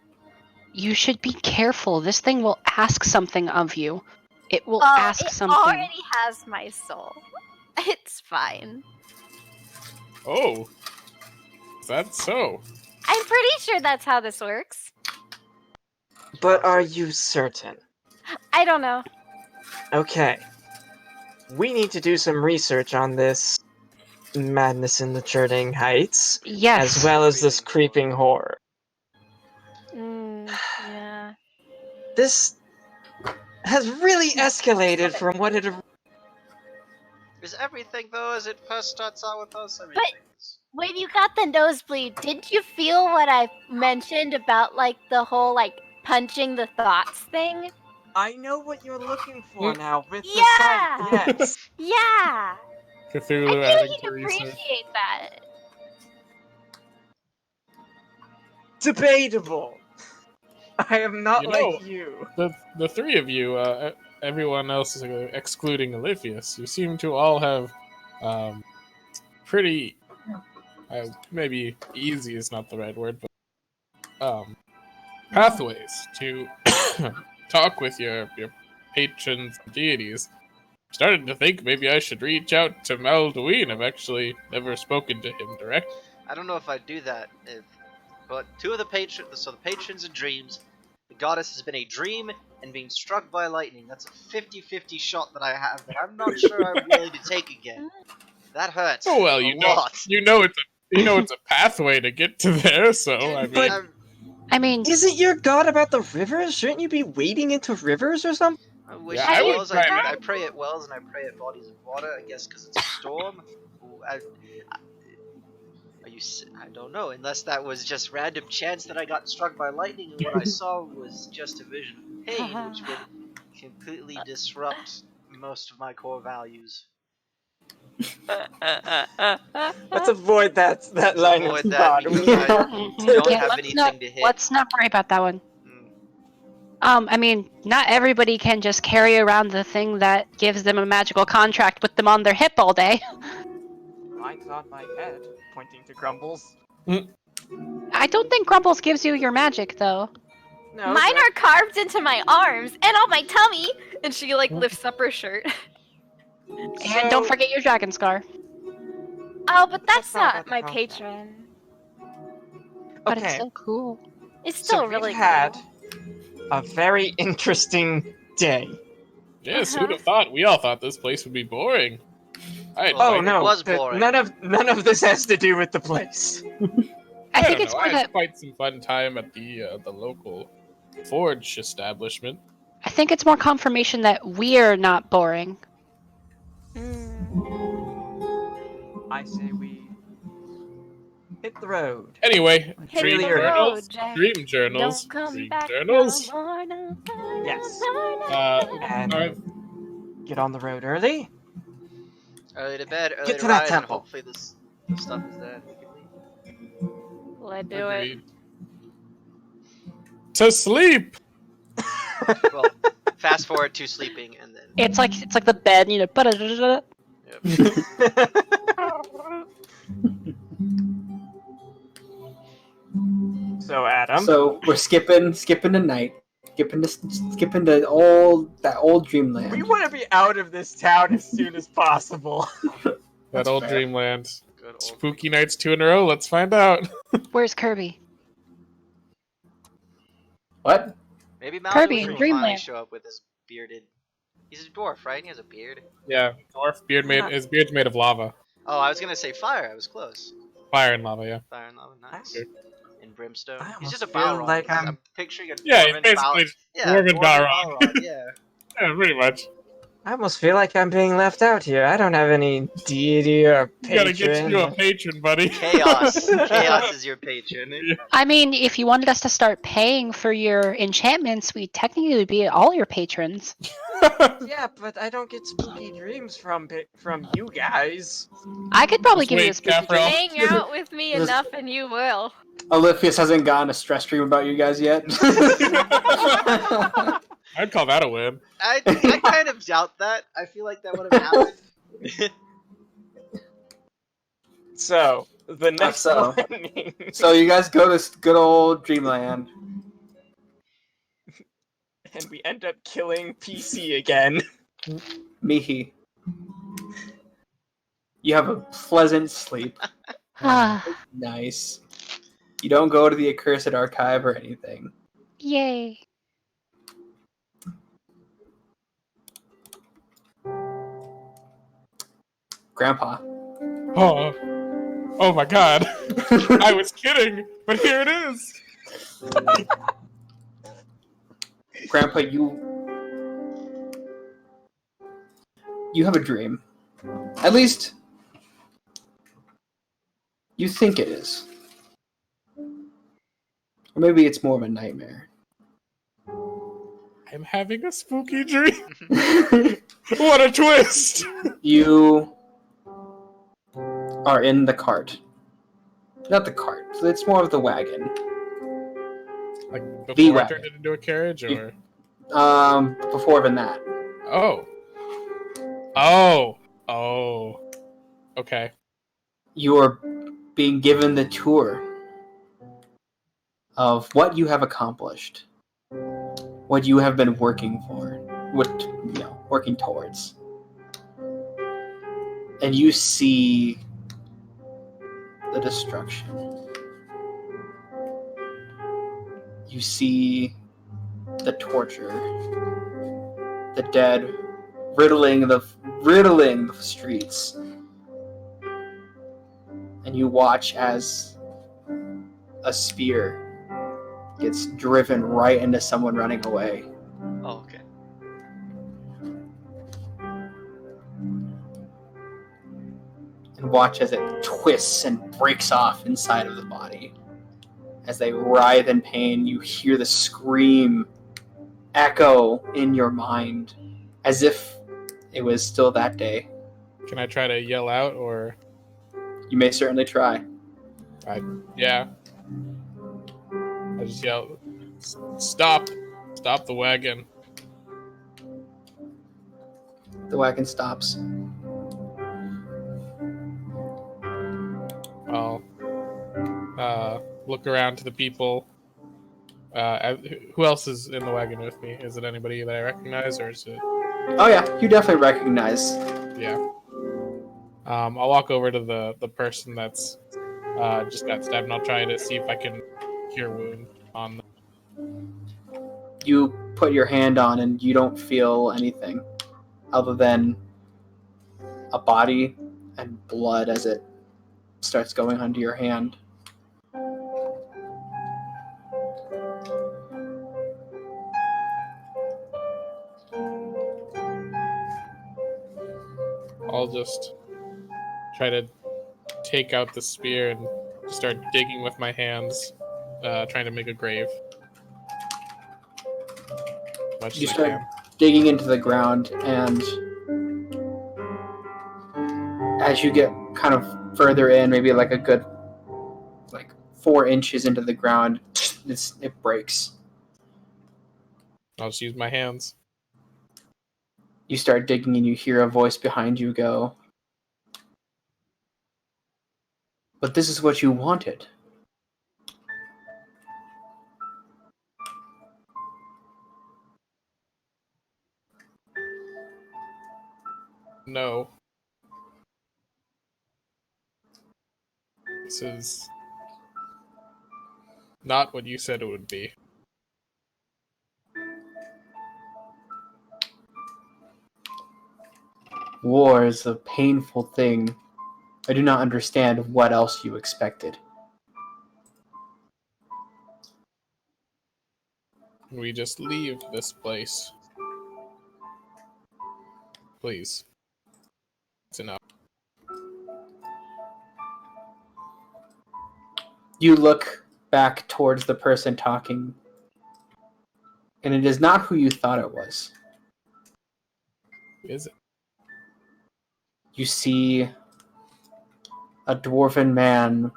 you should be careful. This thing will ask something of you. It will ask it something. already has my soul. It's fine. Oh, is that so? I'm pretty sure that's how this works. But are you certain? I don't know. Okay. We need to do some research on this madness in the Churning Heights, Yes. as well as this creeping horror. Yeah. This has really escalated from what it. is everything though as it first starts out with us? Everything is. When you got the nosebleed, didn't you feel what I mentioned about like the whole like punching the thoughts thing? I know what you're looking for now with the Yeah! sign. Yes. Yeah. Cthulhu I adding feel to you'd research. appreciate that. Debatable. I am not You know- like you. The three of you, everyone else excluding Oliphius, you seem to all have pretty, maybe easy is not the right word, but pathways to talk with your patrons and deities. I'm starting to think maybe I should reach out to Maldwin. I've actually never spoken to him directly. I don't know if I'd do that, but two of the patrons, so the patrons and dreams, the goddess has been a dream and being struck by lightning. That's a 50-50 shot that I have that I'm not sure I'm willing to take again. That hurts. Oh well, a lot. you know it's a pathway to get to there. So I mean, But- I mean, Isn't your god about the rivers? Shouldn't you be wading into rivers or something? I wish Yeah, it I would was. try I that. pray at wells and I pray at bodies of water. I guess because it's a storm. I don't know. Unless that was just random chance that I got struck by lightning and what I saw was just a vision of pain, which would completely disrupt most of my core values. Let's avoid that line Avoid of that thought. because We- I don't have let's anything not, to hit. let's not worry about that one. Mm. I mean, not everybody can just carry around the thing that gives them a magical contract with them on their hip all day. Mine's on my head, pointing to Grumbles. I don't think Grumbles gives you your magic, though. No, Mine but- are carved into my arms and on my tummy. And she like lifts up her shirt. And don't forget your dragon scar. Oh, but that's That's not not about the my contract. patron. But it's Okay, still cool. It's so still we've really had cool. a very interesting day. yes, who'd have thought? We all thought this place would be boring. I Oh, Oh no, was boring. none of this has to do with the place. I think don't it's know. more I had that quite some fun time at the local forge establishment. I think it's more confirmation that we're not boring. I say we hit the road. Anyway, Hit dream really the early. journals. road, Jack. Dream journals. Don't come Dream back journals. no more, no more, Yes. no more. And Are- get on the road early. Early to bed, early Get to to that rise, and temple. hopefully this stuff is there. We can leave. Let's do it. agreed. To sleep. Well, fast forward to sleeping and then. It's like the bed, you know. Ba-da-da-da-da. Yep. So Adam, So we're skipping the night, skipping the old dreamland. we want to be out of this town as soon as possible. That That's old fair. dreamland. Good old. Spooky nights 2 in a row. Let's find out. Where's Kirby? What? Maybe Kirby Malcolm in will finally Dreamland. show up with his bearded. He's a dwarf, right? He has a beard. Yeah, dwarf beard made. His beard's made of lava, Oh, I was gonna say fire. I was close. fire and lava. Yeah. Fire and lava, nice. Sure. And brimstone. I He's almost just a feel Balrog. like I'm- I'm picturing a Yeah, he's dwarven basically Yeah, dwarven dwarven Balrog. Yeah. Yeah, pretty much. I almost feel like I'm being left out here. I don't have any deity or You gotta patron. get you a patron, buddy. Chaos. Chaos is your patron. I mean, if you wanted us to start paying for your enchantments, we technically would be all your patrons. Yeah, but I don't get spooky dreams from you guys. I could probably Just give you a wait, spooky Gaffrel. dream. Hang out with me This- enough and you will. Olympius hasn't gotten a stress dream about you guys yet. I'd call that a win. I kind of doubt that. I feel like that would have happened. So the next so. morning, So you guys go to good old dreamland. and we end up killing PC again. Mihi. You have a pleasant sleep. Ah, Nice. You don't go to the accursed archive or anything. yay. Grandpa. Oh my God! I was kidding, but here it is. Grandpa, you have a dream. At least you think it is. Or maybe it's more of a nightmare. I'm having a spooky dream. What a twist! You are in the cart. Not the cart. It's more of the wagon. Like The before I wagon. turned it into a carriage, or Before even that. oh, okay. You are being given the tour of what you have accomplished. what you have been working for, working towards. And you see the destruction. You see the torture, the dead riddling the streets. And you watch as a spear gets driven right into someone running away. Oh, okay. And watch as it twists and breaks off inside of the body. As they writhe in pain, you hear the scream echo in your mind as if it was still that day. Can I try to yell out, or? You may certainly try. Yeah. I just yell, "Stop! Stop the wagon!" The wagon stops. I'll look around to the people. Who else is in the wagon with me? Is it anybody that I recognize, or is it? Oh yeah, you definitely recognize. Yeah. I'll walk over to the person that's just got stabbed, and I'll try to see if I can cure wound on them. You put your hand on and you don't feel anything other than a body and blood as it starts going under your hand. I'll just try to take out the spear and start digging with my hands, trying to make a grave. Much You as I start can. digging into the ground, and as you get kind of further in, maybe like a good 4 inches into the ground, it breaks. I'll just use my hands. You start digging and you hear a voice behind you go, "But this is what you wanted." No. This is not what you said it would be. War is a painful thing. I do not understand what else you expected. Can we just leave this place? Please. It's enough. You look back towards the person talking, and it is not who you thought it was. Is it? You see a dwarven man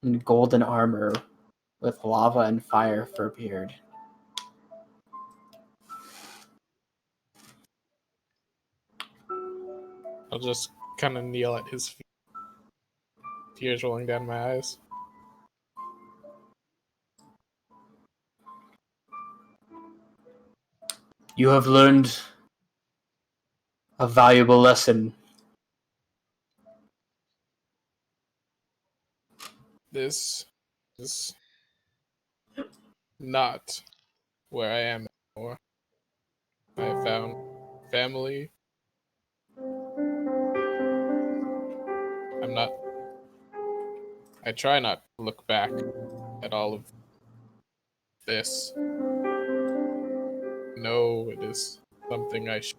in golden armor with lava and fire for a beard. I'll just kind of kneel at his feet. Tears rolling down my eyes. You have learned a valuable lesson. This is not where I am anymore. I have found family. I try not to look back at all of this. No, it is something I should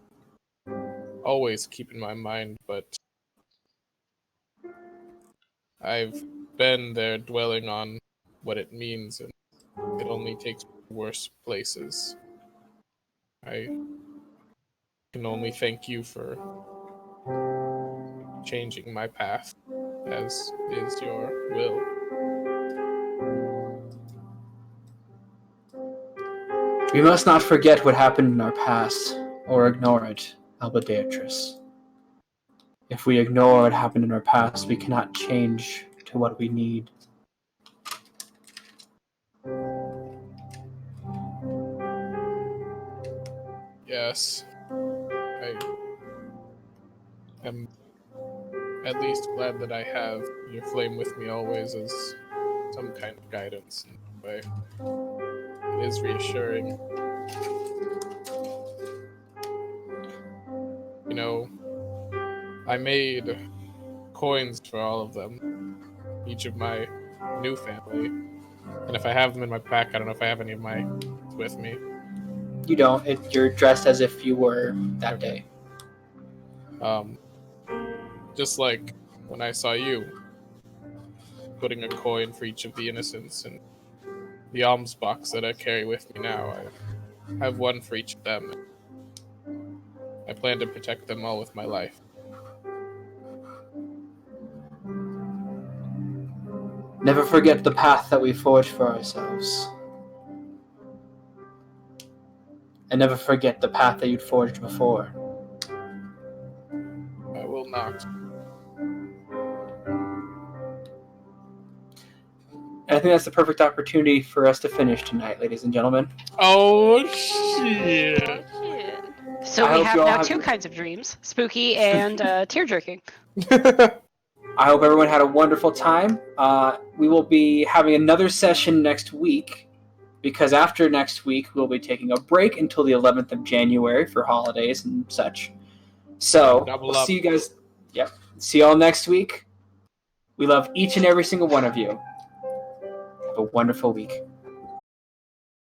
always keep in my mind, but I've been there dwelling on what it means, and it only takes worse places. I can only thank you for changing my path, as is your will. We must not forget what happened in our past, or ignore it, Alba Beatrice. If we ignore what happened in our past, we cannot change to what we need. Yes. I am at least glad that I have your flame with me always as some kind of guidance in a way. It is reassuring. You know, I made coins for all of them, each of my new family. And if I have them in my pack, I don't know if I have any of my with me. You don't. You're dressed as if you were that Okay. day. Just like when I saw you putting a coin for each of the innocents in the alms box that I carry with me now, I have one for each of them. I plan to protect them all with my life. Never forget the path that we forged for ourselves. And never forget the path that you'd forged before. I will not. And I think that's the perfect opportunity for us to finish tonight, ladies and gentlemen. Oh, shit. Oh shit. So I we hope have you all now have- two kinds of dreams: spooky and tear-jerking. I hope everyone had a wonderful time. We will be having another session next week, because after next week, we'll be taking a break until the 11th of January for holidays and such. So, Double we'll up. see you guys. Yep. See you all next week. We love each and every single one of you. Have a wonderful week.